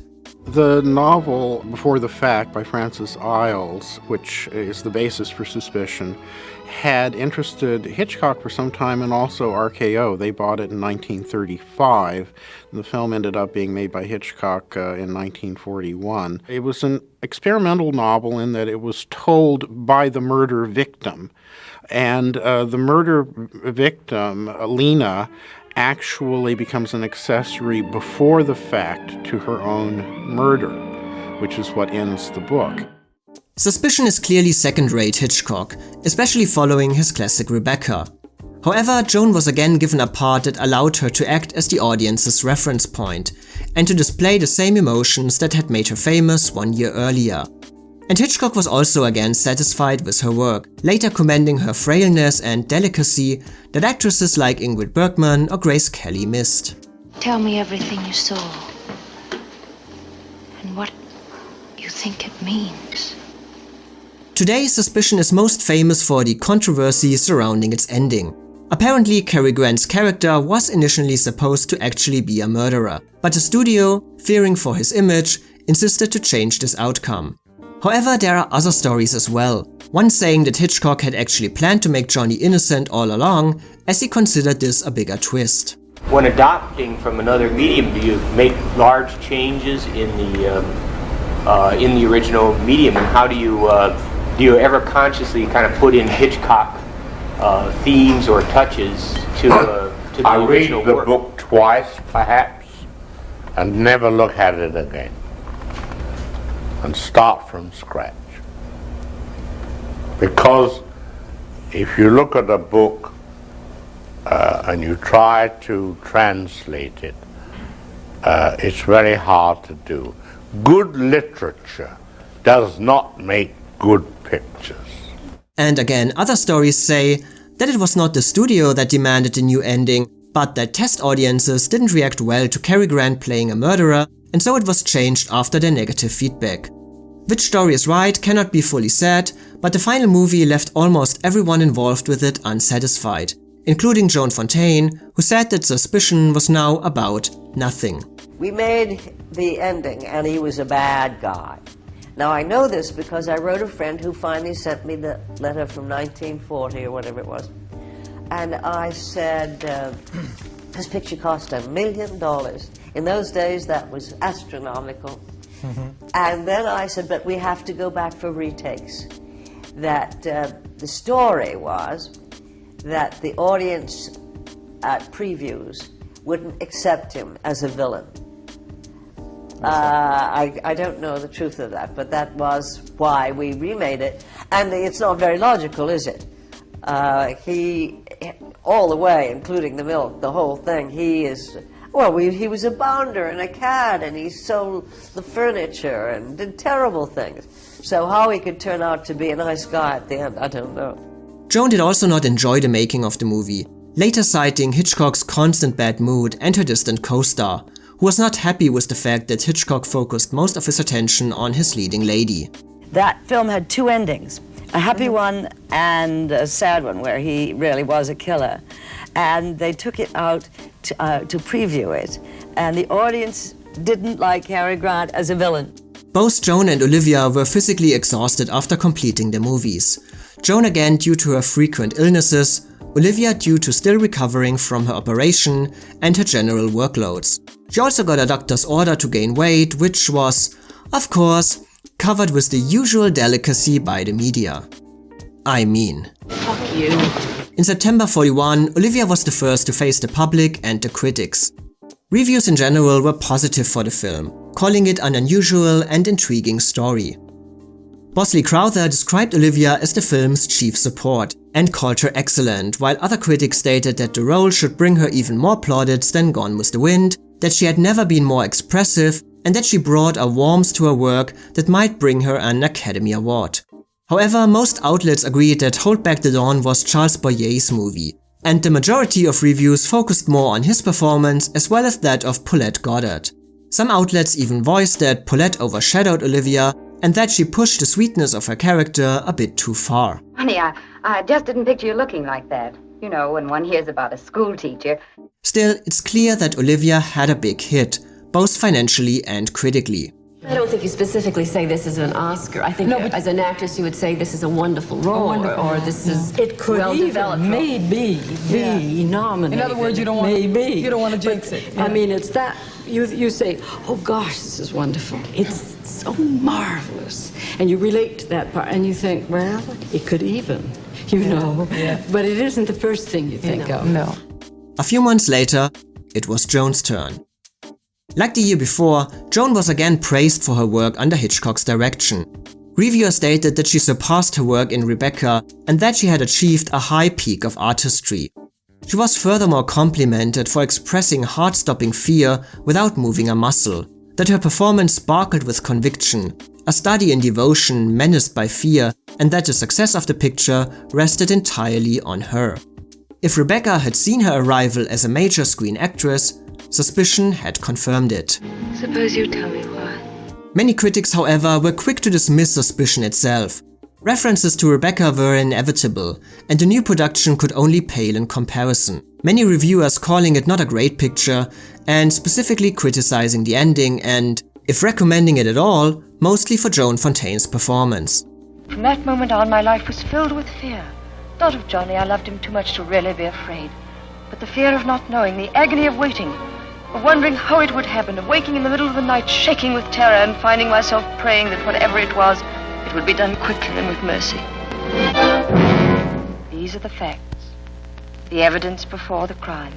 The novel Before the Fact by Francis Iles, which is the basis for Suspicion, had interested Hitchcock for some time and also RKO. They bought it in 1935. The film ended up being made by Hitchcock in 1941. It was an experimental novel in that it was told by the murder victim. And the murder victim, Lena, actually becomes an accessory before the fact to her own murder, which is what ends the book. Suspicion is clearly second-rate Hitchcock, especially following his classic Rebecca. However, Joan was again given a part that allowed her to act as the audience's reference point, and to display the same emotions that had made her famous 1 year earlier. And Hitchcock was also again satisfied with her work, later commending her frailness and delicacy that actresses like Ingrid Bergman or Grace Kelly missed. Tell me everything you saw, and what you think it means. Today, Suspicion is most famous for the controversy surrounding its ending. Apparently, Cary Grant's character was initially supposed to actually be a murderer, but the studio, fearing for his image, insisted to change this outcome. However, there are other stories as well, one saying that Hitchcock had actually planned to make Johnny innocent all along, as he considered this a bigger twist. When adopting from another medium, do you make large changes in the original medium, and how do you ever consciously kind of put in Hitchcock themes or touches to the original work? I read the book twice, perhaps, and never look at it again, and start from scratch. Because if you look at a book and you try to translate it, it's very hard to do. Good literature does not make good pictures. And again, other stories say that it was not the studio that demanded the new ending, but that test audiences didn't react well to Cary Grant playing a murderer, and so it was changed after their negative feedback. Which story is right cannot be fully said, but the final movie left almost everyone involved with it unsatisfied, including Joan Fontaine, who said that Suspicion was now about nothing. We made the ending, and he was a bad guy. Now, I know this because I wrote a friend who finally sent me the letter from 1940 or whatever it was. And I said, this picture cost $1 million. In those days, that was astronomical. And then I said, but we have to go back for retakes. That the story was that the audience at previews wouldn't accept him as a villain. I don't know the truth of that, but that was why we remade it. And it's not very logical, is it? He, all the way, including the milk, the whole thing, he is, well, he was a bounder and a cad, and he sold the furniture and did terrible things. So how he could turn out to be a nice guy at the end, I don't know. Joan did also not enjoy the making of the movie, later citing Hitchcock's constant bad mood and her distant co-star, who was not happy with the fact that Hitchcock focused most of his attention on his leading lady. That film had two endings, a happy one and a sad one, where he really was a killer. And they took it out to preview it, and the audience didn't like Cary Grant as a villain. Both Joan and Olivia were physically exhausted after completing the movies. Joan again due to her frequent illnesses, Olivia due to still recovering from her operation and her general workloads. She also got a doctor's order to gain weight, which was, of course, covered with the usual delicacy by the media. I mean. Fuck you. In September 1941, Olivia was the first to face the public and the critics. Reviews in general were positive for the film, calling it an unusual and intriguing story. Bosley Crowther described Olivia as the film's chief support and called her excellent, while other critics stated that the role should bring her even more plaudits than Gone with the Wind, that she had never been more expressive, and that she brought a warmth to her work that might bring her an Academy Award. However, most outlets agreed that Hold Back the Dawn was Charles Boyer's movie, and the majority of reviews focused more on his performance as well as that of Paulette Goddard. Some outlets even voiced that Paulette overshadowed Olivia and that she pushed the sweetness of her character a bit too far. Honey, I just didn't picture you looking like that. You know, when one hears about a school teacher. Still, it's clear that Olivia had a big hit, both financially and critically. I don't think you specifically say this is an Oscar. I think as an actress you would say this is a wonderful role, or this is it could well-developed even maybe be nominated. In other words, you don't want to jinx it. I mean, it's that you say, oh gosh, this is wonderful. It's so marvelous, and you relate to that part, and you think, well, it could even, you know. Yeah. But it isn't the first thing you think of. No. A few months later, it was Joan's turn. Like the year before, Joan was again praised for her work under Hitchcock's direction. Reviewers stated that she surpassed her work in Rebecca and that she had achieved a high peak of artistry. She was furthermore complimented for expressing heart-stopping fear without moving a muscle, that her performance sparkled with conviction, a study in devotion menaced by fear, and that the success of the picture rested entirely on her. If Rebecca had seen her arrival as a major screen actress, suspicion had confirmed it. Suppose you tell me why. Many critics, however, were quick to dismiss suspicion itself. References to Rebecca were inevitable, and the new production could only pale in comparison. Many reviewers calling it not a great picture, and specifically criticizing the ending and, if recommending it at all, mostly for Joan Fontaine's performance. From that moment on, my life was filled with fear. Not of Johnny, I loved him too much to really be afraid. But the fear of not knowing, the agony of waiting, of wondering how it would happen, of waking in the middle of the night, shaking with terror, and finding myself praying that whatever it was, it would be done quickly and with mercy. These are the facts, the evidence before the crime.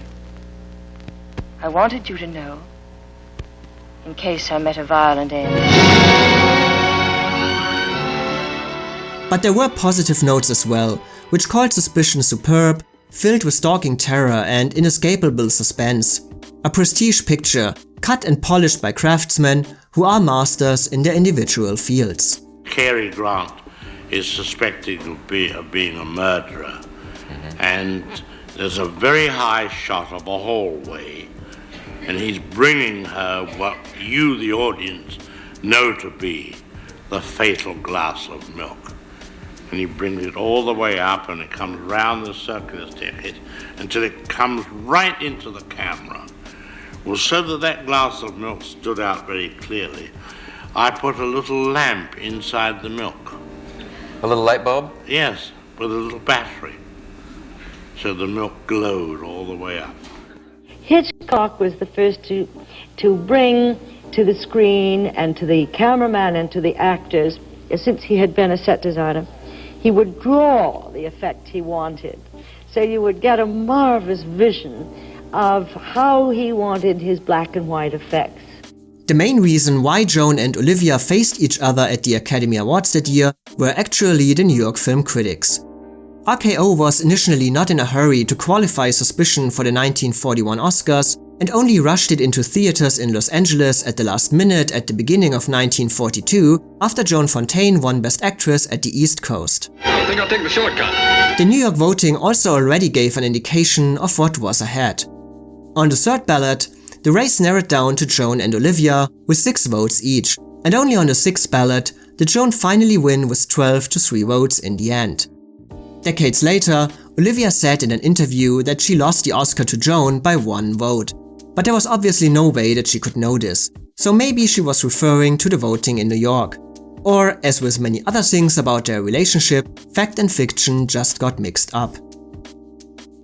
I wanted you to know, in case I met a violent end. But there were positive notes as well, which called Suspicion superb, filled with stalking terror and inescapable suspense. A prestige picture, cut and polished by craftsmen who are masters in their individual fields. Cary Grant is suspected of being a murderer, and there's a very high shot of a hallway, and he's bringing her what you, the audience, know to be the fatal glass of milk. And he brings it all the way up, and it comes round the circular staircase until it comes right into the camera. Well, so that that glass of milk stood out very clearly, I put a little lamp inside the milk. A little light bulb? Yes, with a little battery. So the milk glowed all the way up. Hitchcock was the first to bring to the screen and to the cameraman and to the actors, since he had been a set designer, he would draw the effect he wanted. So you would get a marvelous vision of how he wanted his black and white effects. The main reason why Joan and Olivia faced each other at the Academy Awards that year were actually the New York film critics. RKO was initially not in a hurry to qualify Suspicion for the 1941 Oscars and only rushed it into theaters in Los Angeles at the last minute at the beginning of 1942 after Joan Fontaine won Best Actress at the East Coast. I think I'll take the shortcut. The New York voting also already gave an indication of what was ahead. On the third ballot, the race narrowed down to Joan and Olivia with 6 votes each, and only on the 6th ballot did Joan finally win with 12 to 3 votes in the end. Decades later, Olivia said in an interview that she lost the Oscar to Joan by 1 vote. But there was obviously no way that she could know this, so maybe she was referring to the voting in New York. Or, as with many other things about their relationship, fact and fiction just got mixed up.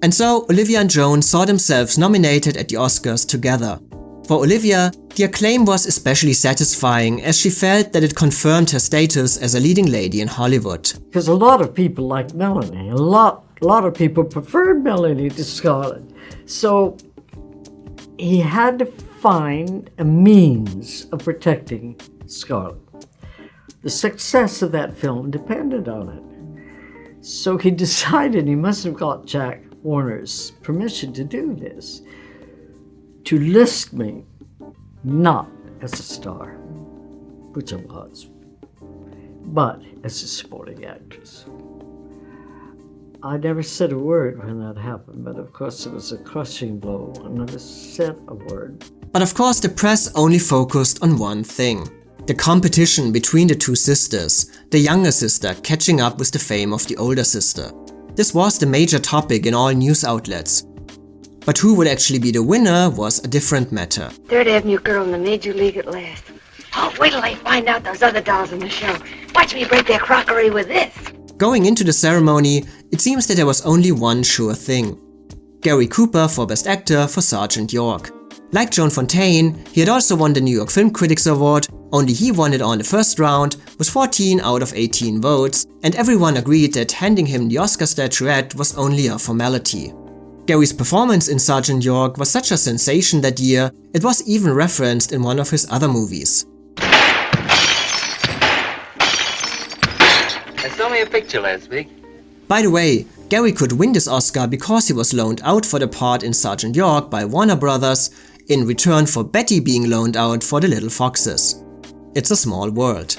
And so, Olivia and Joan saw themselves nominated at the Oscars together. For Olivia, the acclaim was especially satisfying as she felt that it confirmed her status as a leading lady in Hollywood. Because a lot of people like Melanie, a lot of people preferred Melanie to Scarlett. So he had to find a means of protecting Scarlett. The success of that film depended on it. So he decided he must have got Jack Warner's permission to do this, to list me not as a star, which I was, but as a supporting actress. I never said a word when that happened, but of course it was a crushing blow. I never said a word. But of course the press only focused on one thing: the competition between the 2 sisters, the younger sister catching up with the fame of the older sister. This was the major topic in all news outlets. But who would actually be the winner was a different matter. Third Avenue girl in the Major League at last. Oh, wait till they find out those other dolls in the show. Watch me break their crockery with this. Going into the ceremony, it seems that there was only one sure thing: Gary Cooper for Best Actor for Sergeant York. Like Joan Fontaine, he had also won the New York Film Critics Award, only he won it on the first round with 14 out of 18 votes, and everyone agreed that handing him the Oscar statuette was only a formality. Gary's performance in Sergeant York was such a sensation that year, it was even referenced in one of his other movies. I saw me a picture last week. By the way, Gary could win this Oscar because he was loaned out for the part in Sergeant York by Warner Brothers in return for Bette being loaned out for The Little Foxes. It's a small world.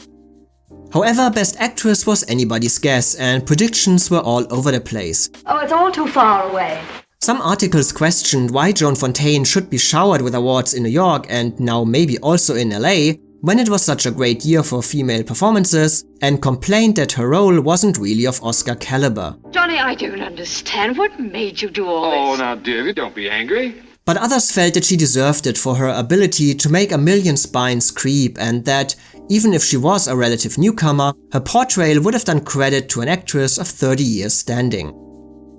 However, Best Actress was anybody's guess and predictions were all over the place. Oh, it's all too far away. Some articles questioned why Joan Fontaine should be showered with awards in New York and now maybe also in LA, when it was such a great year for female performances, and complained that her role wasn't really of Oscar caliber. Johnny, I don't understand. What made you do all this? Oh, now, David, don't be angry. But others felt that she deserved it for her ability to make a million spines creep, and that, even if she was a relative newcomer, her portrayal would have done credit to an actress of 30 years standing.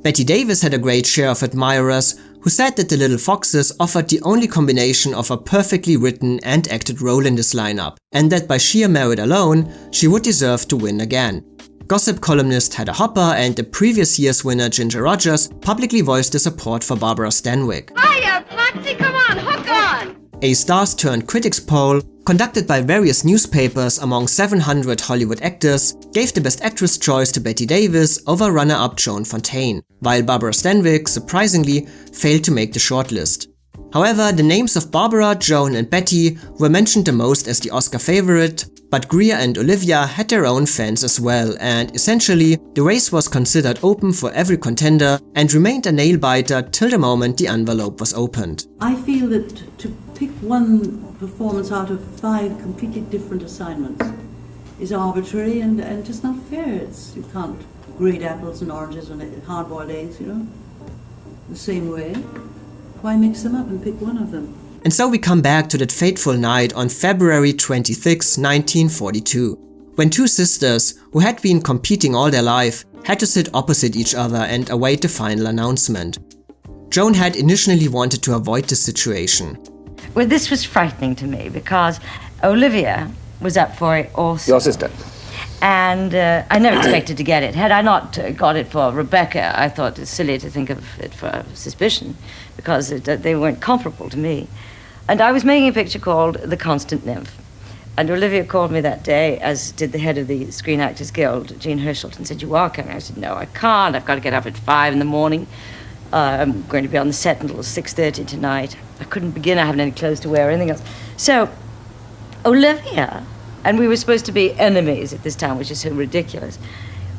Bette Davis had a great share of admirers who said that The Little Foxes offered the only combination of a perfectly written and acted role in this lineup, and that by sheer merit alone, she would deserve to win again. Gossip columnist Hedda Hopper and the previous year's winner Ginger Rogers publicly voiced their support for Barbara Stanwyck. Hiya, Foxy, come on, hook on! A stars-turned-critics poll, conducted by various newspapers among 700 Hollywood actors, gave the Best Actress choice to Bette Davis over runner-up Joan Fontaine, while Barbara Stanwyck, surprisingly, failed to make the shortlist. However, the names of Barbara, Joan and Bette were mentioned the most as the Oscar favorite, but Greer and Olivia had their own fans as well, and essentially, the race was considered open for every contender and remained a nail-biter till the moment the envelope was opened. I feel that to pick one performance out of 5 completely different assignments is arbitrary and just not fair. You can't grade apples and oranges and hard-boiled eggs, the same way. Why mix them up and pick one of them? And so we come back to that fateful night on February 26, 1942, when 2 sisters, who had been competing all their life, had to sit opposite each other and await the final announcement. Joan had initially wanted to avoid this situation. Well, this was frightening to me because Olivia was up for it also. Your sister. And I never expected to get it. Had I not got it for Rebecca, I thought it's silly to think of it for Suspicion because they weren't comparable to me. And I was making a picture called The Constant Nymph. And Olivia called me that day, as did the head of the Screen Actors Guild, Jean Herschelt, and said, "You are coming?" I said, "No, I can't. I've got to get up at 5 in the morning. I'm going to be on the set until 6:30 tonight. I couldn't begin. I haven't any clothes to wear or anything else." So Olivia, and we were supposed to be enemies at this time, which is so ridiculous,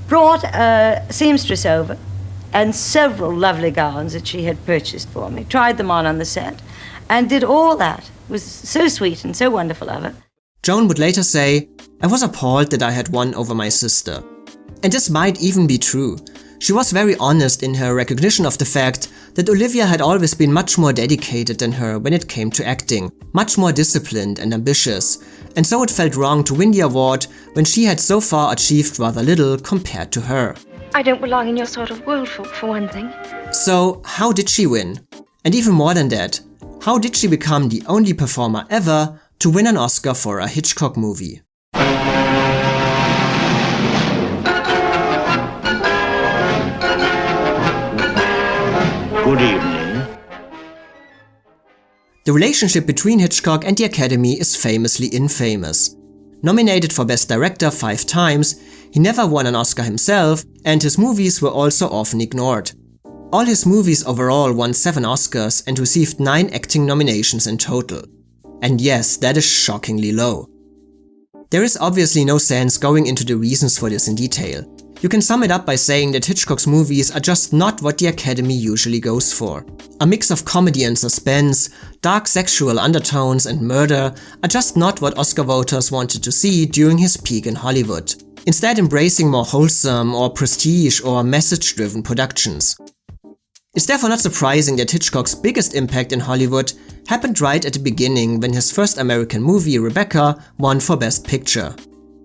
brought a seamstress over and several lovely gowns that she had purchased for me, tried them on the set, and did all that. It was so sweet and so wonderful of her. Joan would later say, "I was appalled that I had won over my sister." And this might even be true. She was very honest in her recognition of the fact that Olivia had always been much more dedicated than her when it came to acting, much more disciplined and ambitious, and so it felt wrong to win the award when she had so far achieved rather little compared to her. I don't belong in your sort of world, for one thing. So, how did she win? And even more than that, how did she become the only performer ever to win an Oscar for a Hitchcock movie? Good evening. The relationship between Hitchcock and the Academy is famously infamous. Nominated for Best Director 5 times, he never won an Oscar himself, and his movies were also often ignored. All his movies overall won 7 Oscars and received 9 acting nominations in total. And yes, that is shockingly low. There is obviously no sense going into the reasons for this in detail. You can sum it up by saying that Hitchcock's movies are just not what the Academy usually goes for. A mix of comedy and suspense, dark sexual undertones and murder are just not what Oscar voters wanted to see during his peak in Hollywood, instead embracing more wholesome or prestige or message-driven productions. It's therefore not surprising that Hitchcock's biggest impact in Hollywood happened right at the beginning when his first American movie, Rebecca, won for Best Picture.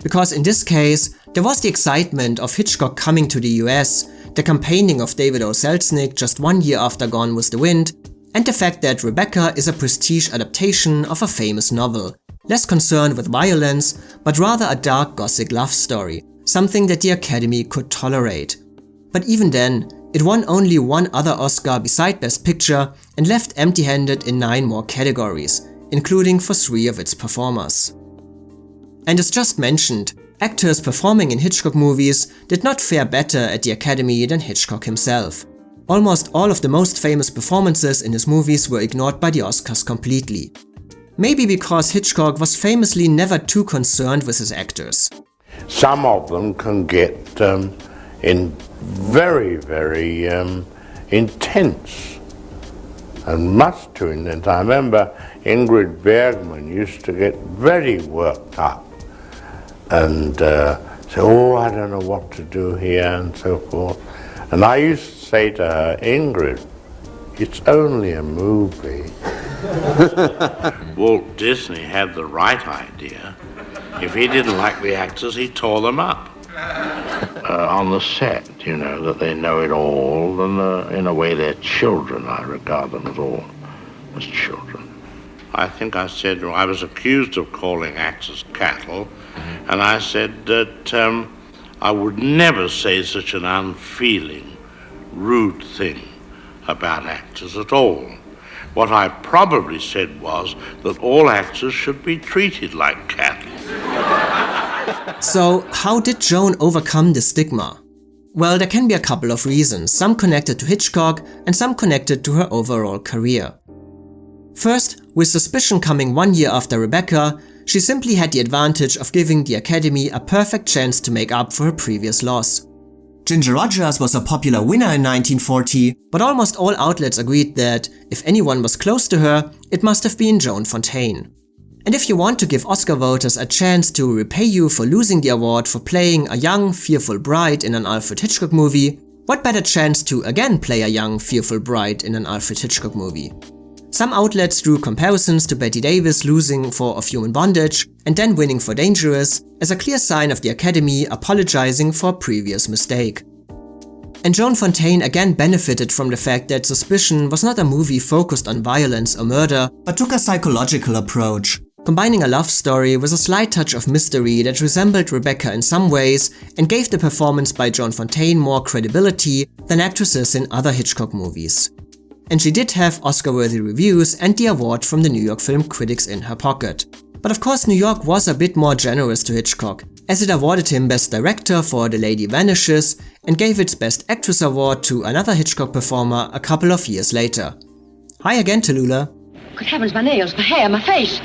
Because in this case, there was the excitement of Hitchcock coming to the US, the campaigning of David O. Selznick just 1 year after Gone with the Wind, and the fact that Rebecca is a prestige adaptation of a famous novel, less concerned with violence, but rather a dark gothic love story, something that the Academy could tolerate. But even then, it won only 1 other Oscar beside Best Picture and left empty-handed in 9 more categories, including for 3 of its performers. And as just mentioned, actors performing in Hitchcock movies did not fare better at the Academy than Hitchcock himself. Almost all of the most famous performances in his movies were ignored by the Oscars completely. Maybe because Hitchcock was famously never too concerned with his actors. Some of them can get in very, very intense, and much too intense. I remember Ingrid Bergman used to get very worked up and say, "Oh, I don't know what to do here," and so forth. And I used to say to her, "Ingrid, it's only a movie." Walt Disney had the right idea. If he didn't like the actors, he tore them up. On the set, you know, that they know it all, and in a way they're children. I regard them all as children. I think I said, I was accused of calling actors cattle, and I said that I would never say such an unfeeling, rude thing about actors at all. What I probably said was that all actors should be treated like cattle. So, how did Joan overcome this stigma? Well, there can be a couple of reasons, some connected to Hitchcock and some connected to her overall career. First, with Suspicion coming 1 year after Rebecca, she simply had the advantage of giving the Academy a perfect chance to make up for her previous loss. Ginger Rogers was a popular winner in 1940, but almost all outlets agreed that, if anyone was close to her, it must have been Joan Fontaine. And if you want to give Oscar voters a chance to repay you for losing the award for playing a young, fearful bride in an Alfred Hitchcock movie, what better chance to again play a young, fearful bride in an Alfred Hitchcock movie? Some outlets drew comparisons to Bette Davis losing for Of Human Bondage and then winning for Dangerous as a clear sign of the Academy apologizing for a previous mistake. And Joan Fontaine again benefited from the fact that Suspicion was not a movie focused on violence or murder, but took a psychological approach, combining a love story with a slight touch of mystery that resembled Rebecca in some ways and gave the performance by Joan Fontaine more credibility than actresses in other Hitchcock movies. And she did have Oscar-worthy reviews and the award from the New York Film Critics in her pocket. But of course New York was a bit more generous to Hitchcock, as it awarded him Best Director for The Lady Vanishes and gave its Best Actress award to another Hitchcock performer a couple of years later. Hi again, Tallulah. Good heavens, my nails, my hair, my face.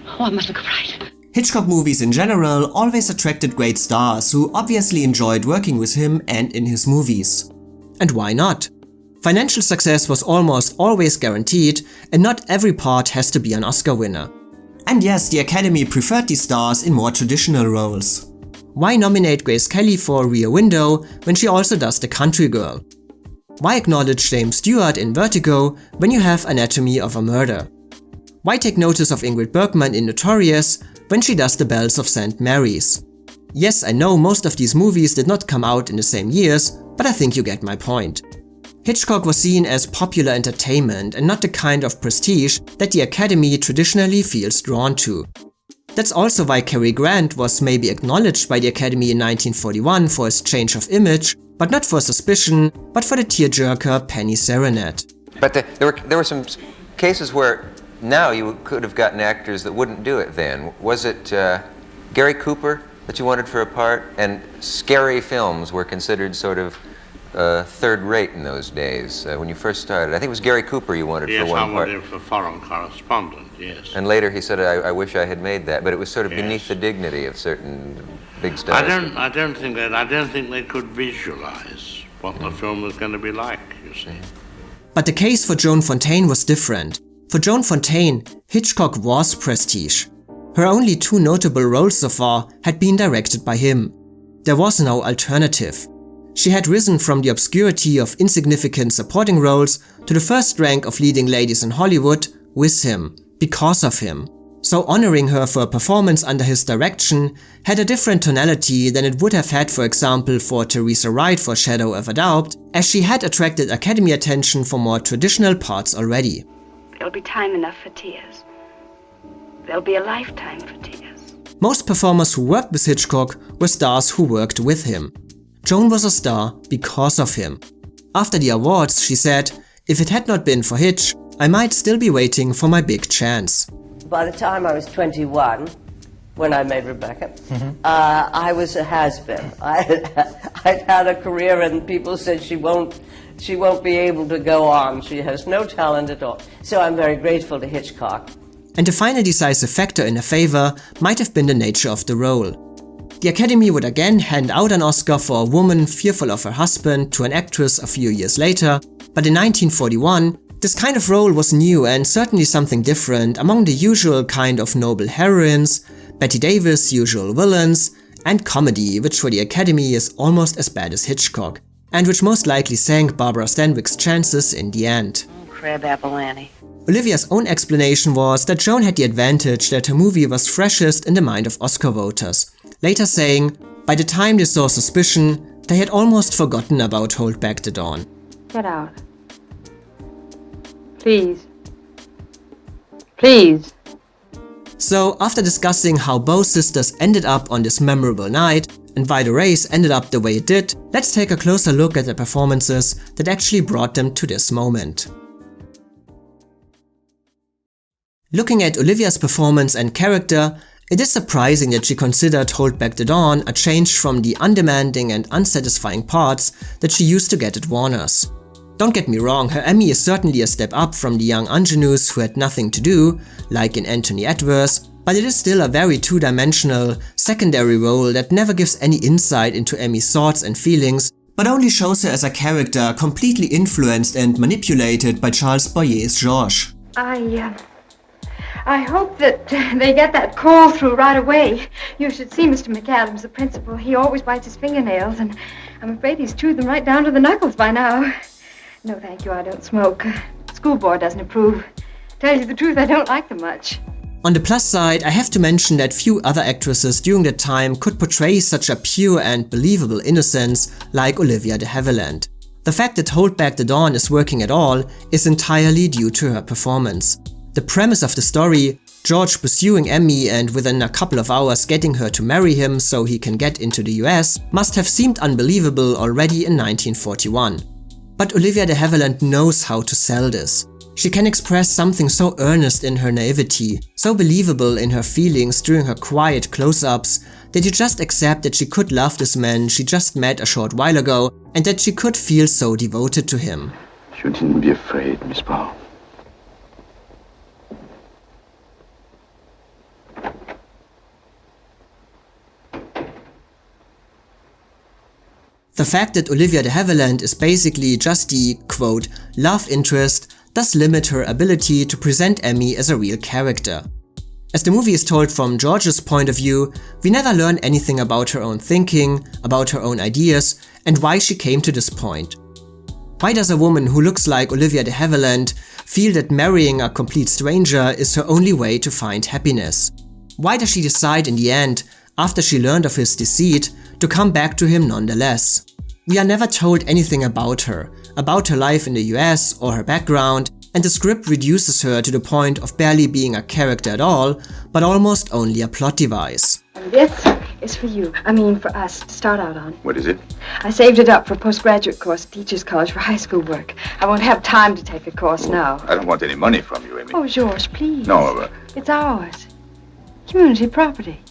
Oh, I must look bright. Hitchcock movies in general always attracted great stars who obviously enjoyed working with him and in his movies. And why not? Financial success was almost always guaranteed, and not every part has to be an Oscar winner. And yes, the Academy preferred these stars in more traditional roles. Why nominate Grace Kelly for Rear Window when she also does The Country Girl? Why acknowledge James Stewart in Vertigo when you have Anatomy of a Murder? Why take notice of Ingrid Bergman in Notorious when she does The Bells of St. Mary's? Yes, I know most of these movies did not come out in the same years, but I think you get my point. Hitchcock was seen as popular entertainment and not the kind of prestige that the Academy traditionally feels drawn to. That's also why Cary Grant was maybe acknowledged by the Academy in 1941 for his change of image, but not for Suspicion, but for the tearjerker Penny Serenade. But there were some cases where now you could have gotten actors that wouldn't do it then. Was it Gary Cooper that you wanted for a part? And scary films were considered sort of third-rate in those days when you first started. I think it was Gary Cooper you wanted for one part. Yes, I wanted for Foreign Correspondent, yes. And later he said, I wish I had made that, but it was sort of beneath the dignity of certain big stars. I don't think they could visualize what the film was going to be like, you see. But the case for Joan Fontaine was different. For Joan Fontaine, Hitchcock was prestige. Her only two notable roles so far had been directed by him. There was no alternative. She had risen from the obscurity of insignificant supporting roles to the first rank of leading ladies in Hollywood with him, because of him. So honoring her for a performance under his direction had a different tonality than it would have had, for example, for Teresa Wright for Shadow of a Doubt, as she had attracted Academy attention for more traditional parts already. There'll be time enough for tears. There'll be a lifetime for tears. Most performers who worked with Hitchcock were stars who worked with him. Joan was a star because of him. After the awards, she said, "If it had not been for Hitch, I might still be waiting for my big chance." By the time I was 21, when I made Rebecca, I was a has-been. I'd had a career and people said she won't be able to go on. She has no talent at all. So I'm very grateful to Hitchcock. And the final decisive factor in her favor might have been the nature of the role. The Academy would again hand out an Oscar for a woman fearful of her husband to an actress a few years later, but in 1941, this kind of role was new and certainly something different among the usual kind of noble heroines, Bette Davis' usual villains, and comedy, which for the Academy is almost as bad as Hitchcock, and which most likely sank Barbara Stanwyck's chances in the end. Crabapple Annie. Olivia's own explanation was that Joan had the advantage that her movie was freshest in the mind of Oscar voters, later saying, by the time they saw Suspicion, they had almost forgotten about Hold Back the Dawn. Get out. Please. Please. So, after discussing how both sisters ended up on this memorable night, and why the race ended up the way it did, let's take a closer look at the performances that actually brought them to this moment. Looking at Olivia's performance and character, it is surprising that she considered Hold Back the Dawn a change from the undemanding and unsatisfying parts that she used to get at Warner's. Don't get me wrong, her Emmy is certainly a step up from the young ingenues who had nothing to do, like in Anthony Adverse, but it is still a very two-dimensional, secondary role that never gives any insight into Emmy's thoughts and feelings, but only shows her as a character completely influenced and manipulated by Charles Boyer's Georges. I hope that they get that call through right away. You should see Mr. McAdams, the principal. He always bites his fingernails, and I'm afraid he's chewed them right down to the knuckles by now. No, thank you, I don't smoke. School board doesn't approve. Tell you the truth, I don't like them much. On the plus side, I have to mention that few other actresses during that time could portray such a pure and believable innocence like Olivia de Havilland. The fact that Hold Back the Dawn is working at all is entirely due to her performance. The premise of the story, George pursuing Emmy and within a couple of hours getting her to marry him so he can get into the US, must have seemed unbelievable already in 1941. But Olivia de Havilland knows how to sell this. She can express something so earnest in her naivety, so believable in her feelings during her quiet close-ups, that you just accept that she could love this man she just met a short while ago and that she could feel so devoted to him. You needn't be afraid, Miss Barr. The fact that Olivia de Havilland is basically just the, quote, love interest does limit her ability to present Emmy as a real character. As the movie is told from George's point of view, we never learn anything about her own thinking, about her own ideas, and why she came to this point. Why does a woman who looks like Olivia de Havilland feel that marrying a complete stranger is her only way to find happiness? Why does she decide in the end, after she learned of his deceit, to come back to him nonetheless? We are never told anything about her life in the US or her background, and the script reduces her to the point of barely being a character at all, but almost only a plot device. And this is for you. I mean, for us to start out on. What is it? I saved it up for a postgraduate course, Teachers College for high school work. I won't have time to take a course now. I don't want any money from you, Amy. Oh, George, please. No, It's ours. Community property.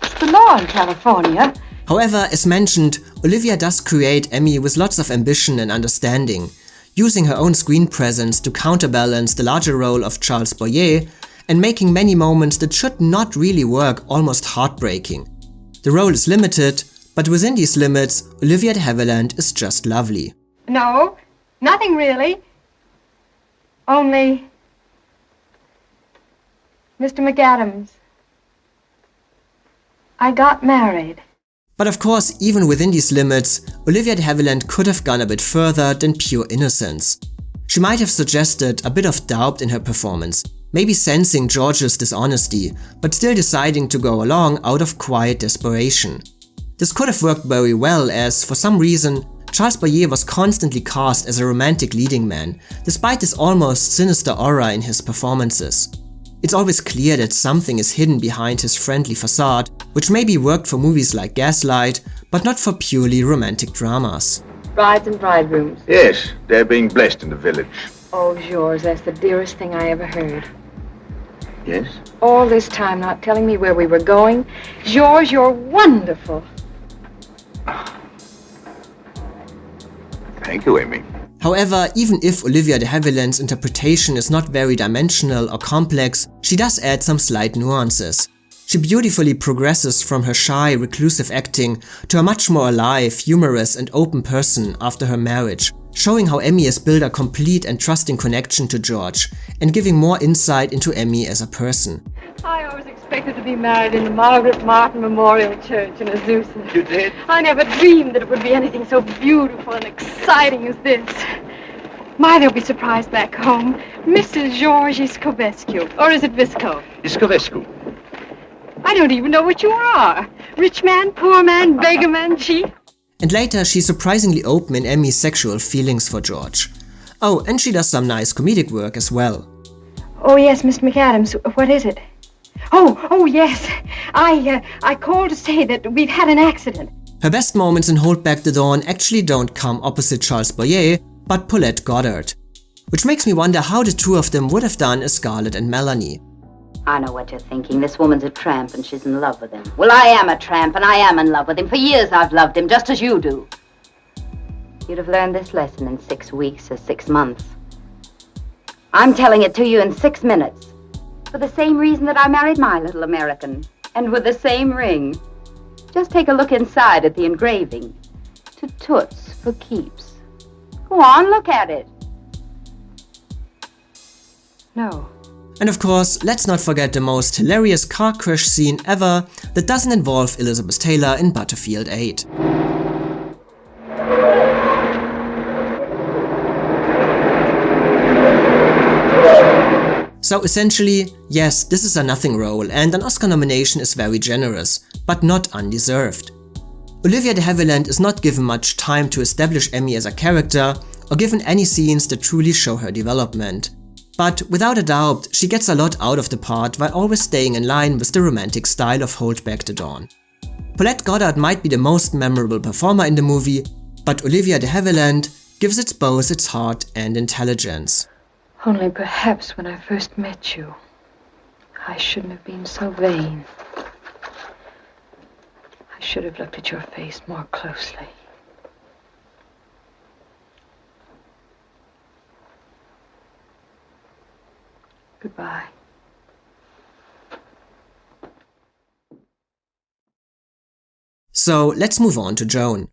It's the law in California. However, as mentioned, Olivia does create Emmy with lots of ambition and understanding, using her own screen presence to counterbalance the larger role of Charles Boyer, and making many moments that should not really work almost heartbreaking. The role is limited, but within these limits, Olivia de Havilland is just lovely. No, nothing really. Only Mr. McAdams. I got married. But of course, even within these limits, Olivia de Havilland could have gone a bit further than pure innocence. She might have suggested a bit of doubt in her performance, maybe sensing George's dishonesty, but still deciding to go along out of quiet desperation. This could have worked very well as, for some reason, Charles Boyer was constantly cast as a romantic leading man, despite this almost sinister aura in his performances. It's always clear that something is hidden behind his friendly facade, which maybe worked for movies like Gaslight, but not for purely romantic dramas. Brides and bridegrooms. Yes, they're being blessed in the village. Oh, George, that's the dearest thing I ever heard. Yes? All this time not telling me where we were going. George, you're wonderful. Thank you, Amy. However, even if Olivia de Havilland's interpretation is not very dimensional or complex, she does add some slight nuances. She beautifully progresses from her shy, reclusive acting to a much more alive, humorous and open person after her marriage, showing how Emmy has built a complete and trusting connection to George, and giving more insight into Emmy as a person. I always expected to be married in the Margaret Martin Memorial Church in Azusa. You did? I never dreamed that it would be anything so beautiful and exciting as this. My, they'll be surprised back home. Mrs. George Iscovescu. Or is it Visco? Iscovescu. I don't even know what you are. Rich man, poor man, beggar man, chief. And later, she's surprisingly open in Emmy's sexual feelings for George. Oh, and she does some nice comedic work as well. Oh, yes, Mr. McAdams. What is it? Oh, yes. I called to say that we've had an accident. Her best moments in Hold Back the Dawn actually don't come opposite Charles Boyer, but Paulette Goddard. Which makes me wonder how the two of them would have done as Scarlett and Melanie. I know what you're thinking. This woman's a tramp and she's in love with him. Well, I am a tramp and I am in love with him. For years I've loved him, just as you do. You'd have learned this lesson in 6 weeks or 6 months. I'm telling it to you in 6 minutes. For the same reason that I married my little American. And with the same ring. Just take a look inside at the engraving. To Toots for keeps. Go on, look at it. No. And of course, let's not forget the most hilarious car crash scene ever that doesn't involve Elizabeth Taylor in Butterfield 8. So essentially, yes, this is a nothing role and an Oscar nomination is very generous, but not undeserved. Olivia de Havilland is not given much time to establish Emmy as a character or given any scenes that truly show her development. But without a doubt, she gets a lot out of the part while always staying in line with the romantic style of Hold Back the Dawn. Paulette Goddard might be the most memorable performer in the movie, but Olivia de Havilland gives it both its heart and intelligence. Only perhaps when I first met you, I shouldn't have been so vain. I should have looked at your face more closely. Goodbye. So let's move on to Joan.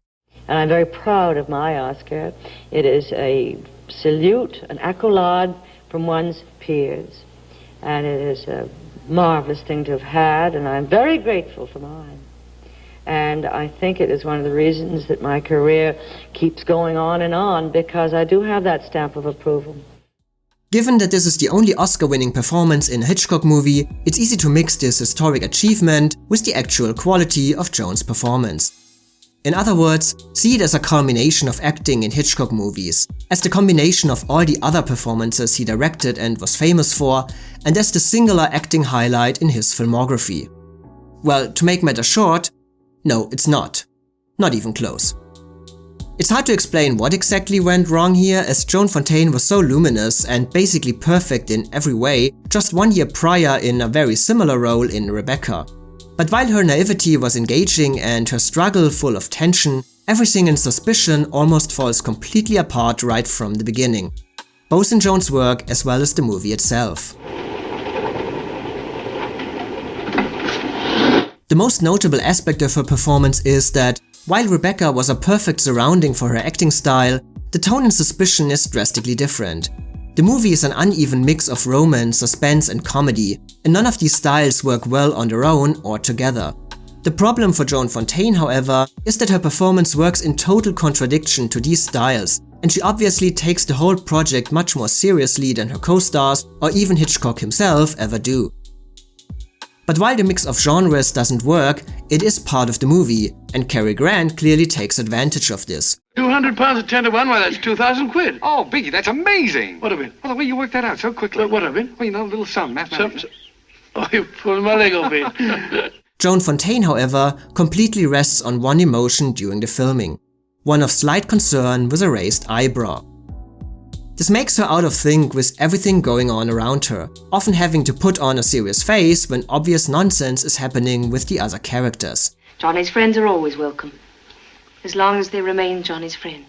And I'm very proud of my Oscar. It is a salute, an accolade from one's peers. And it is a marvelous thing to have had, and I'm very grateful for mine. And I think it is one of the reasons that my career keeps going on, because I do have that stamp of approval. Given that this is the only Oscar-winning performance in a Hitchcock movie, it's easy to mix this historic achievement with the actual quality of Joan's performance. In other words, see it as a culmination of acting in Hitchcock movies, as the combination of all the other performances he directed and was famous for, and as the singular acting highlight in his filmography. Well, to make matters short, no, it's not. Not even close. It's hard to explain what exactly went wrong here, as Joan Fontaine was so luminous and basically perfect in every way just 1 year prior in a very similar role in Rebecca. But while her naivety was engaging and her struggle full of tension, everything in Suspicion almost falls completely apart right from the beginning, both in Joan's work as well as the movie itself. The most notable aspect of her performance is that, while Rebecca was a perfect surrounding for her acting style, the tone in Suspicion is drastically different. The movie is an uneven mix of romance, suspense and comedy, and none of these styles work well on their own or together. The problem for Joan Fontaine, however, is that her performance works in total contradiction to these styles, and she obviously takes the whole project much more seriously than her co-stars or even Hitchcock himself ever do. But while the mix of genres doesn't work, it is part of the movie, and Cary Grant clearly takes advantage of this. £200 at 10 to 1, well, that's 2,000 quid. Oh, Biggie, that's amazing. What have been? Well, the way you worked that out so quickly. What have been? Well, you know, a little sum, mathematics. Oh, you pulled my leg off it. Joan Fontaine, however, completely rests on one emotion during the filming. One of slight concern with a raised eyebrow. This makes her out of sync with everything going on around her, often having to put on a serious face when obvious nonsense is happening with the other characters. Johnny's friends are always welcome, as long as they remain Johnny's friends.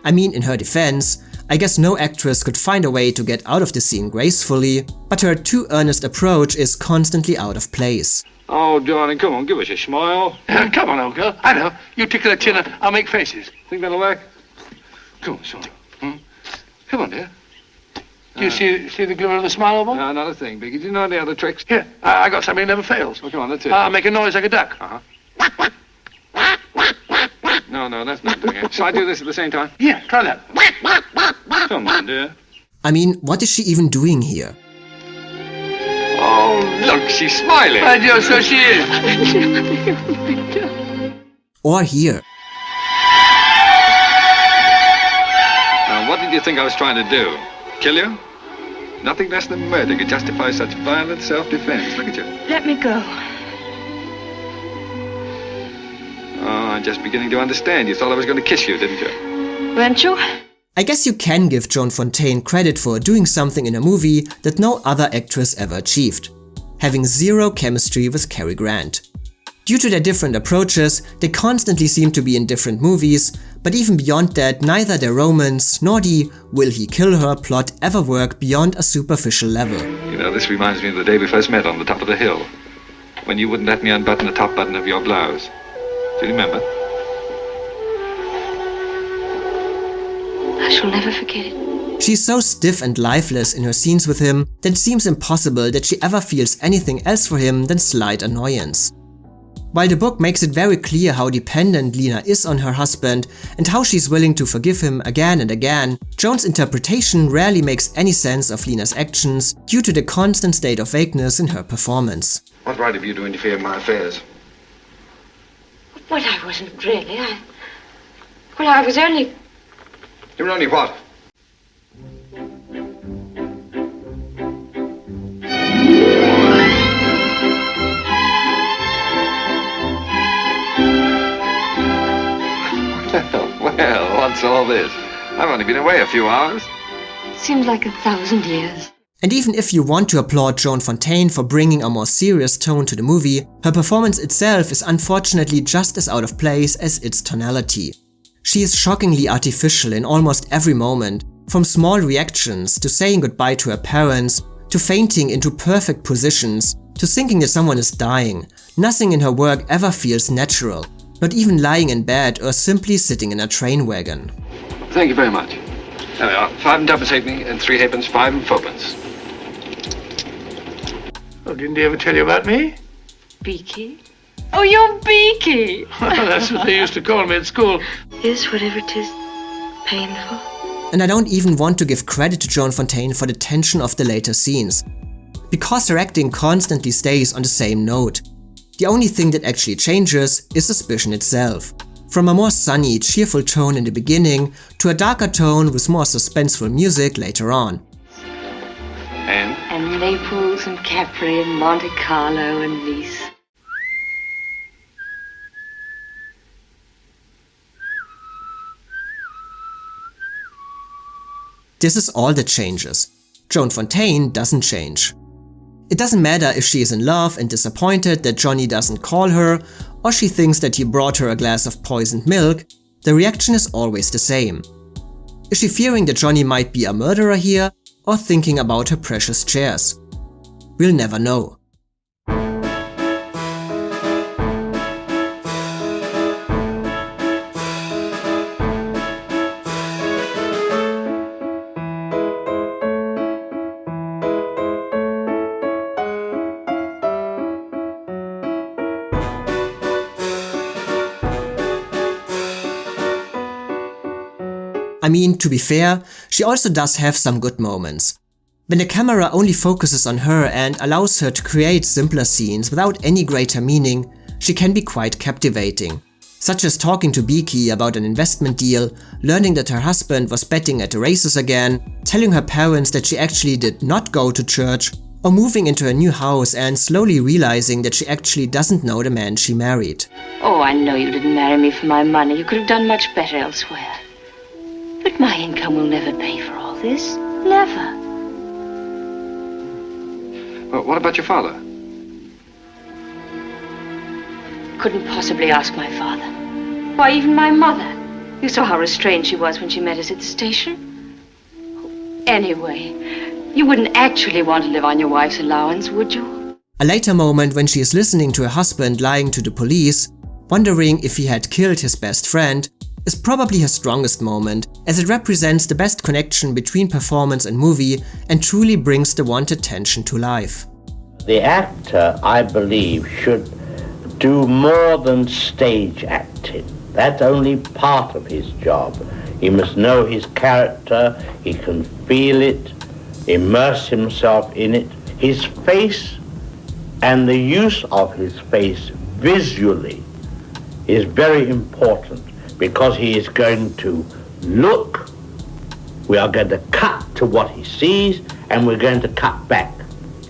I mean, in her defense, I guess no actress could find a way to get out of the scene gracefully, but her too earnest approach is constantly out of place. Oh, darling, come on, give us a smile. Come on, old girl. I know. You tickle a chin and I'll make faces. Think that'll work? Come on, son. Come on, dear. Do you see the glimmer of the smile over? No, not a thing, Biggie. Do you know any other tricks? Here, I got something that never fails. Well, come on, let's hear it. I'll make a noise like a duck. No, that's not doing it. Shall I do this at the same time? Yeah, try that. Come on, dear. I mean, what is she even doing here? Oh, look, she's smiling. My dear, so she is. Or here. Now, what did you think I was trying to do? Kill you? Nothing less than murder could justify such violent self-defense. Look at you. Let me go. Oh, I'm just beginning to understand. You thought I was going to kiss you, didn't you? Weren't you? I guess you can give Joan Fontaine credit for doing something in a movie that no other actress ever achieved. Having zero chemistry with Cary Grant. Due to their different approaches, they constantly seem to be in different movies, but even beyond that, neither their romance nor the will he kill her plot ever work beyond a superficial level. You know, this reminds me of the day we first met on the top of the hill, when you wouldn't let me unbutton the top button of your blouse. Do you remember? I shall never forget it. She's so stiff and lifeless in her scenes with him that it seems impossible that she ever feels anything else for him than slight annoyance. While the book makes it very clear how dependent Lena is on her husband and how she's willing to forgive him again and again, Joan's interpretation rarely makes any sense of Lena's actions due to the constant state of vagueness in her performance. What right have you to interfere in my affairs? Well, I wasn't really. I was only... You were only what? What's all this? I've only been away a few hours. Seems like 1,000 years. And even if you want to applaud Joan Fontaine for bringing a more serious tone to the movie, her performance itself is unfortunately just as out of place as its tonality. She is shockingly artificial in almost every moment, from small reactions to saying goodbye to her parents, to fainting into perfect positions, to thinking that someone is dying. Nothing in her work ever feels natural, not even lying in bed or simply sitting in a train wagon. Thank you very much. There we are. 5 and tuppence halfpenny and 3 halfpence, 5 and fourpence. Oh, didn't he ever tell you about me? Beaky? Oh, you're Beaky! That's what they used to call me at school. Is whatever it is painful? And I don't even want to give credit to Joan Fontaine for the tension of the later scenes, because her acting constantly stays on the same note. The only thing that actually changes is suspicion itself. From a more sunny, cheerful tone in the beginning to a darker tone with more suspenseful music later on. And Naples and Capri and Monte Carlo and Nice. This is all that changes. Joan Fontaine doesn't change. It doesn't matter if she is in love and disappointed that Johnny doesn't call her, or she thinks that he brought her a glass of poisoned milk, the reaction is always the same. Is she fearing that Johnny might be a murderer here, or thinking about her precious chairs? We'll never know. I mean, to be fair, she also does have some good moments. When the camera only focuses on her and allows her to create simpler scenes without any greater meaning, she can be quite captivating. Such as talking to Beaky about an investment deal, learning that her husband was betting at the races again, telling her parents that she actually did not go to church, or moving into a new house and slowly realizing that she actually doesn't know the man she married. Oh, I know you didn't marry me for my money. You could have done much better elsewhere. But my income will never pay for all this. Never. Well, what about your father? Couldn't possibly ask my father. Why, even my mother. You saw how restrained she was when she met us at the station. Anyway, you wouldn't actually want to live on your wife's allowance, would you? A later moment when she is listening to her husband lying to the police, wondering if he had killed his best friend, is probably her strongest moment, as it represents the best connection between performance and movie and truly brings the wanted tension to life. The actor, I believe, should do more than stage acting. That's only part of his job. He must know his character, he can feel it, immerse himself in it. His face and the use of his face visually is very important, because he is going to look, we are going to cut to what he sees, and we're going to cut back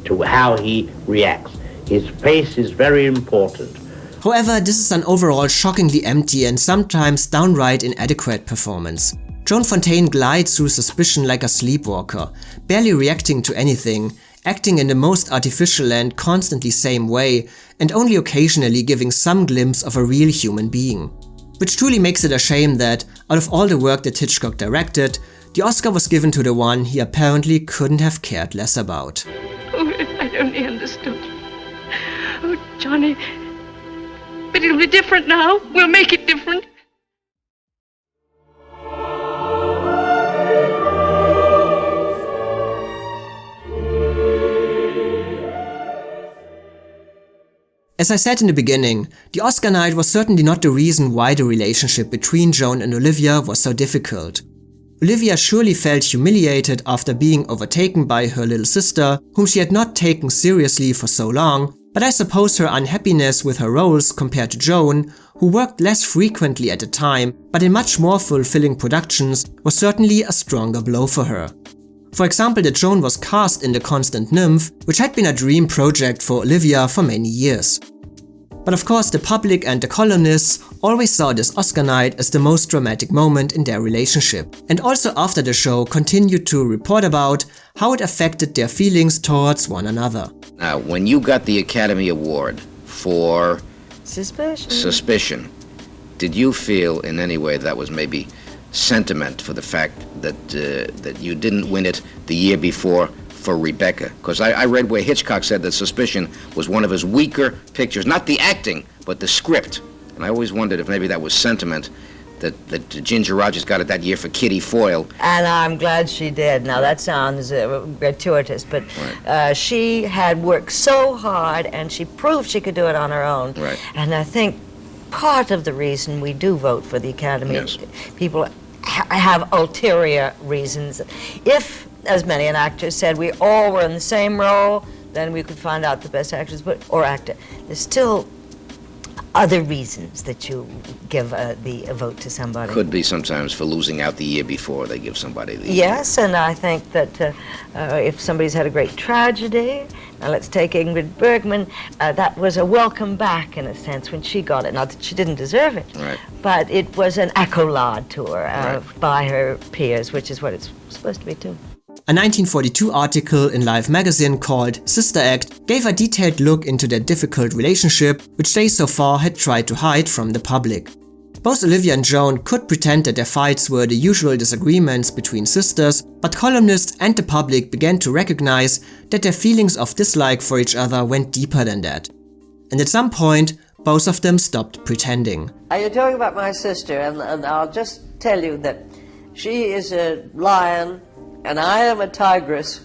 to how he reacts. His face is very important. However, this is an overall shockingly empty and sometimes downright inadequate performance. Joan Fontaine glides through suspicion like a sleepwalker, barely reacting to anything, acting in the most artificial and constantly same way, and only occasionally giving some glimpse of a real human being. Which truly makes it a shame that, out of all the work that Hitchcock directed, the Oscar was given to the one he apparently couldn't have cared less about. Oh, if I'd only understood. Oh, Johnny. But it'll be different now. We'll make it different. As I said in the beginning, the Oscar night was certainly not the reason why the relationship between Joan and Olivia was so difficult. Olivia surely felt humiliated after being overtaken by her little sister, whom she had not taken seriously for so long, but I suppose her unhappiness with her roles compared to Joan, who worked less frequently at the time but in much more fulfilling productions, was certainly a stronger blow for her. For example, that Joan was cast in The Constant Nymph, which had been a dream project for Olivia for many years. But of course the public and the columnists always saw this Oscar night as the most dramatic moment in their relationship, and also after the show continued to report about how it affected their feelings towards one another. Now, when you got the Academy Award for Suspicion, did you feel in any way that was maybe sentiment for the fact that you didn't win it the year before for Rebecca? Because I read where Hitchcock said that Suspicion was one of his weaker pictures, not the acting, but the script. And I always wondered if maybe that was sentiment that Ginger Rogers got it that year for Kitty Foyle. And I'm glad she did. Now that sounds gratuitous, but she had worked so hard and she proved she could do it on her own. Right. And I think part of the reason we do vote for the Academy, Yes. people have ulterior reasons. If, as many an actor said, we all were in the same role, then we could find out the best actress or actor. There's still other reasons that you give a vote to somebody. Could be sometimes for losing out the year before they give somebody the Yes, and I think that if somebody's had a great tragedy, now let's take Ingrid Bergman, that was a welcome back in a sense when she got it. Not that she didn't deserve it, Right. but it was an accolade to her Right. by her peers, which is what it's supposed to be too. A 1942 article in Life magazine called Sister Act gave a detailed look into their difficult relationship, which they so far had tried to hide from the public. Both Olivia and Joan could pretend that their fights were the usual disagreements between sisters, but columnists and the public began to recognize that their feelings of dislike for each other went deeper than that. And at some point, both of them stopped pretending. You're talking about my sister, and I'll just tell you that she is a lion and I am a tigress,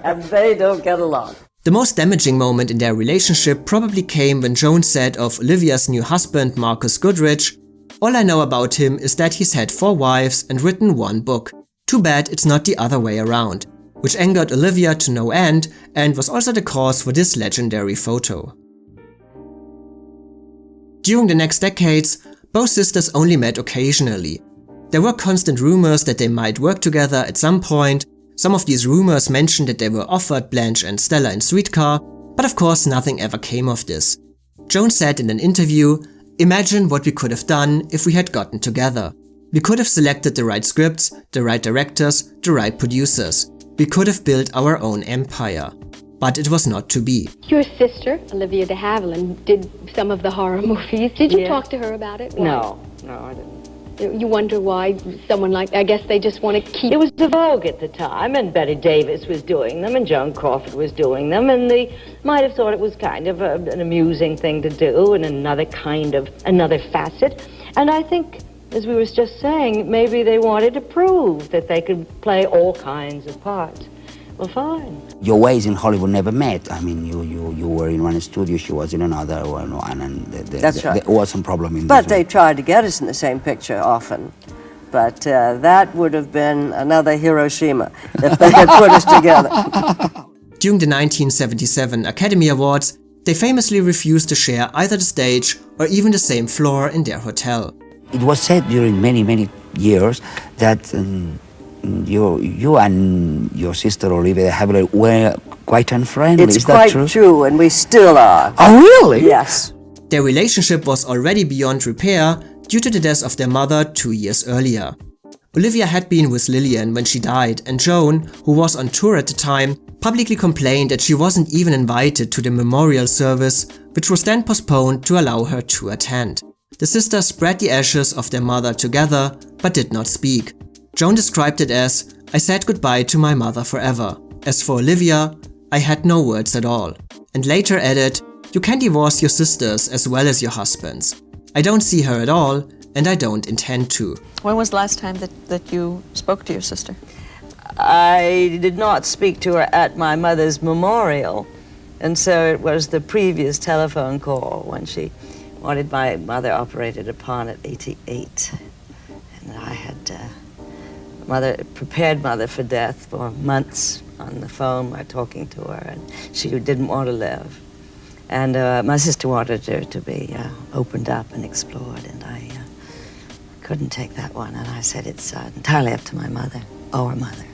and they don't get along. The most damaging moment in their relationship probably came when Joan said of Olivia's new husband Marcus Goodrich, "All I know about him is that he's had 4 wives and written 1 book. Too bad it's not the other way around," which angered Olivia to no end and was also the cause for this legendary photo. During the next decades, both sisters only met occasionally. There were constant rumors that they might work together at some point. Some of these rumors mentioned that they were offered Blanche and Stella in Streetcar, but of course nothing ever came of this. Joan said in an interview, "Imagine what we could have done if we had gotten together. We could have selected the right scripts, the right directors, the right producers. We could have built our own empire. But it was not to be." Your sister, Olivia de Havilland, did some of the horror movies. Did you talk to her about it? Why? No, I didn't. You wonder why someone like, I guess they just want to keep... It was the vogue at the time, and Bette Davis was doing them, and Joan Crawford was doing them, and they might have thought it was kind of an amusing thing to do, and another facet. And I think, as we were just saying, maybe they wanted to prove that they could play all kinds of parts. Well, fine. Your ways in Hollywood never met. I mean, you were in one studio, she was in another, and That's right. there was some problem in But this they one. tried to get us in the same picture often. But that would have been another Hiroshima if they had put us together. During the 1977 Academy Awards, they famously refused to share either the stage or even the same floor in their hotel. It was said during many years that you and your sister Olivia de Havilland were quite unfriendly. It's Is that quite true? true, and we still are. Oh, really? Yes. Their relationship was already beyond repair due to the death of their mother 2 years earlier. Olivia had been with Lillian when she died, and Joan, who was on tour at the time, publicly complained that she wasn't even invited to the memorial service, which was then postponed to allow her to attend. The sisters spread the ashes of their mother together, but did not speak. Joan described it as, "I said goodbye to my mother forever. As for Olivia, I had no words at all." And later added, "You can divorce your sisters as well as your husbands. I don't see her at all, and I don't intend to." When was the last time that you spoke to your sister? I did not speak to her at my mother's memorial, and so it was the previous telephone call when she wanted my mother operated upon at 88. And I had prepared mother for death for months on the phone by talking to her, and she didn't want to live. And my sister wanted her to be opened up and explored, and I couldn't take that one. And I said, it's entirely up to my mother, our mother.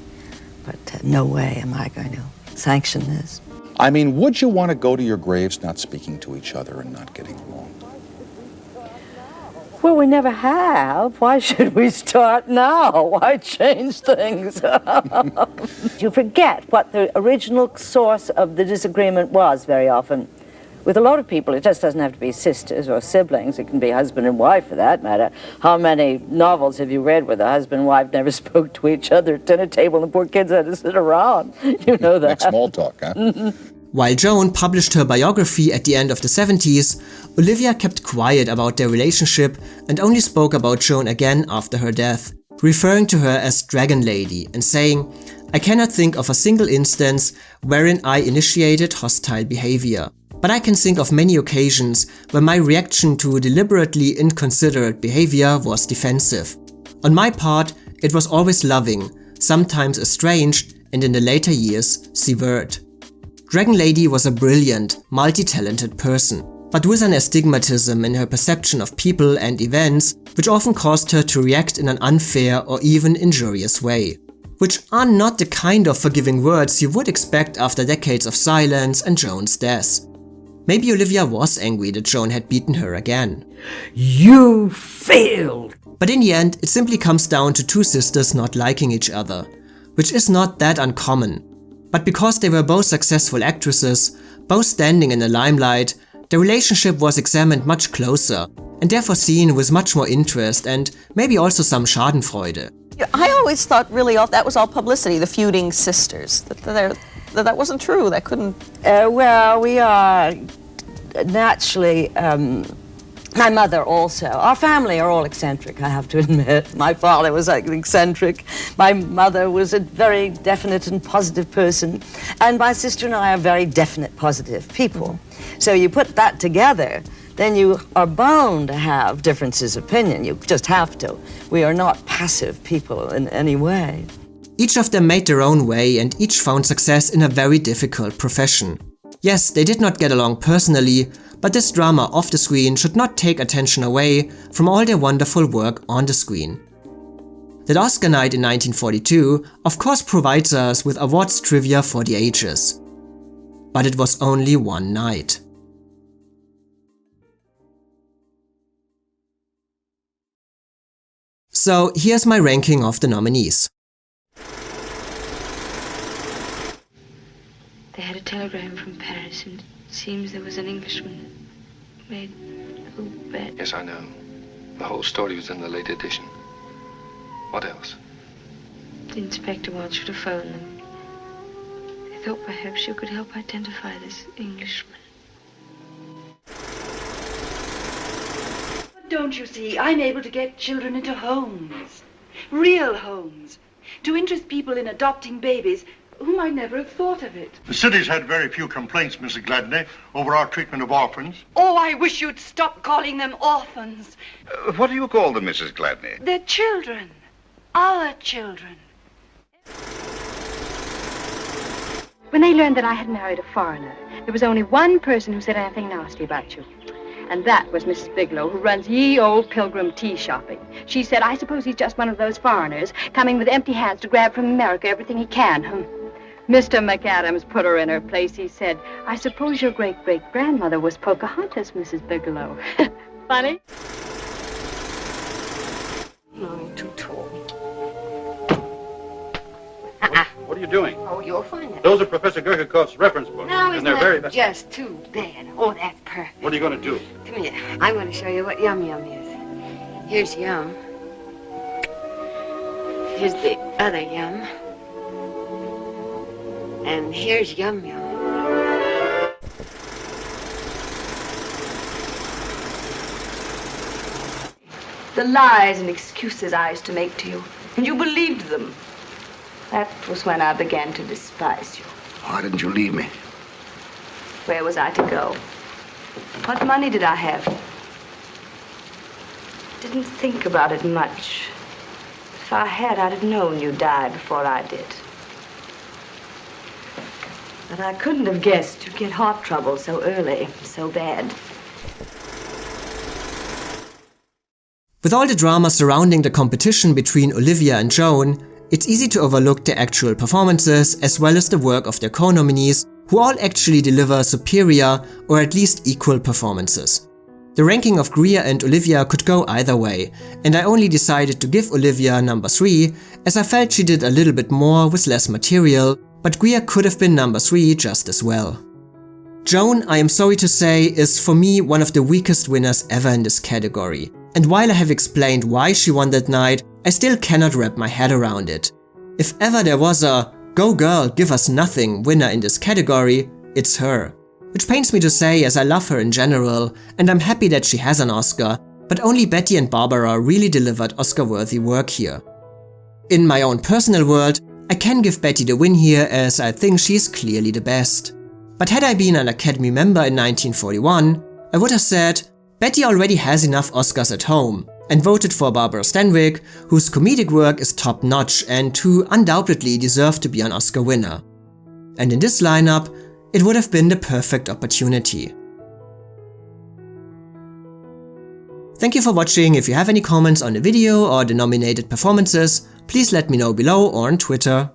But no way am I going to sanction this. I mean, would you want to go to your graves not speaking to each other and not getting along? Well, we never have. Why should we start now? Why change things? You forget what the original source of the disagreement was very often. With a lot of people, it just doesn't have to be sisters or siblings. It can be husband and wife, for that matter. How many novels have you read where the husband and wife never spoke to each other at dinner table and the poor kids had to sit around? You know that. Like small talk, huh? While Joan published her biography at the end of the 70s, Olivia kept quiet about their relationship and only spoke about Joan again after her death, referring to her as Dragon Lady and saying, "I cannot think of a single instance wherein I initiated hostile behavior. But I can think of many occasions where my reaction to deliberately inconsiderate behavior was defensive. On my part, it was always loving, sometimes estranged, and in the later years, severed." Dragon Lady was a brilliant, multi-talented person, but with an astigmatism in her perception of people and events, which often caused her to react in an unfair or even injurious way. Which are not the kind of forgiving words you would expect after decades of silence and Joan's death. Maybe Olivia was angry that Joan had beaten her again. You failed! But in the end, it simply comes down to two sisters not liking each other, which is not that uncommon. But because they were both successful actresses, both standing in the limelight, their relationship was examined much closer, and therefore seen with much more interest and maybe also some schadenfreude. I always thought really that was all publicity, the feuding sisters. That wasn't true. That couldn't... Well, we are naturally... my mother also. Our family are all eccentric, I have to admit. My father was eccentric. My mother was a very definite and positive person. And my sister and I are very definite, positive people. So you put that together, then you are bound to have differences of opinion. You just have to. We are not passive people in any way. Each of them made their own way and each found success in a very difficult profession. Yes, they did not get along personally, but this drama off the screen should not take attention away from all their wonderful work on the screen. That Oscar night in 1942 of course provides us with awards trivia for the ages. But it was only one night. So here's my ranking of the nominees. They had a telegram from Paris, and it seems there was an Englishman that made a little bet. Yes, I know. The whole story was in the late edition. What else? The inspector wants you to phone them. They thought perhaps you could help identify this Englishman. Don't you see, I'm able to get children into homes. Real homes. To interest people in adopting babies whom I never have thought of it. The city's had very few complaints, Mrs. Gladney, over our treatment of orphans. Oh, I wish you'd stop calling them orphans. What do you call them, Mrs. Gladney? They're children. Our children. When they learned that I had married a foreigner, there was only one person who said anything nasty about you. And that was Mrs. Bigelow, who runs Ye Old Pilgrim Tea Shopping. She said, I suppose he's just one of those foreigners coming with empty hands to grab from America everything he can. Mr. McAdams put her in her place. He said, I suppose your great-great-grandmother was Pocahontas, Mrs. Bigelow. Funny? No, too tall. What are you doing? Oh, you'll find it. Those are Professor Gerkekoff's reference books. No, and they're very best. just too bad. Oh, that's perfect. What are you going to do? Come here. I'm going to show you what Yum Yum is. Here's Yum. Here's the other Yum. And here's Yum Yum. The lies and excuses I used to make to you, and you believed them. That was when I began to despise you. Why didn't you leave me? Where was I to go? What money did I have? Didn't think about it much. If I had, I'd have known you died before I did. But I couldn't have guessed you'd get heart trouble so early, so bad. With all the drama surrounding the competition between Olivia and Joan, it's easy to overlook the actual performances as well as the work of their co-nominees, who all actually deliver superior or at least equal performances. The ranking of Greer and Olivia could go either way, and I only decided to give Olivia number 3 as I felt she did a little bit more with less material, but Greer could have been number 3 just as well. Joan, I am sorry to say, is for me one of the weakest winners ever in this category, and while I have explained why she won that night, I still cannot wrap my head around it. If ever there was a "Go girl, give us nothing" winner in this category, it's her. Which pains me to say as I love her in general, and I'm happy that she has an Oscar, but only Bette and Barbara really delivered Oscar-worthy work here. In my own personal world, I can give Bette the win here as I think she's clearly the best. But had I been an Academy member in 1941, I would have said, Bette already has enough Oscars at home, and voted for Barbara Stanwyck, whose comedic work is top-notch and who undoubtedly deserved to be an Oscar winner. And in this lineup, it would have been the perfect opportunity. Thank you for watching. If you have any comments on the video or the nominated performances, please let me know below or on Twitter.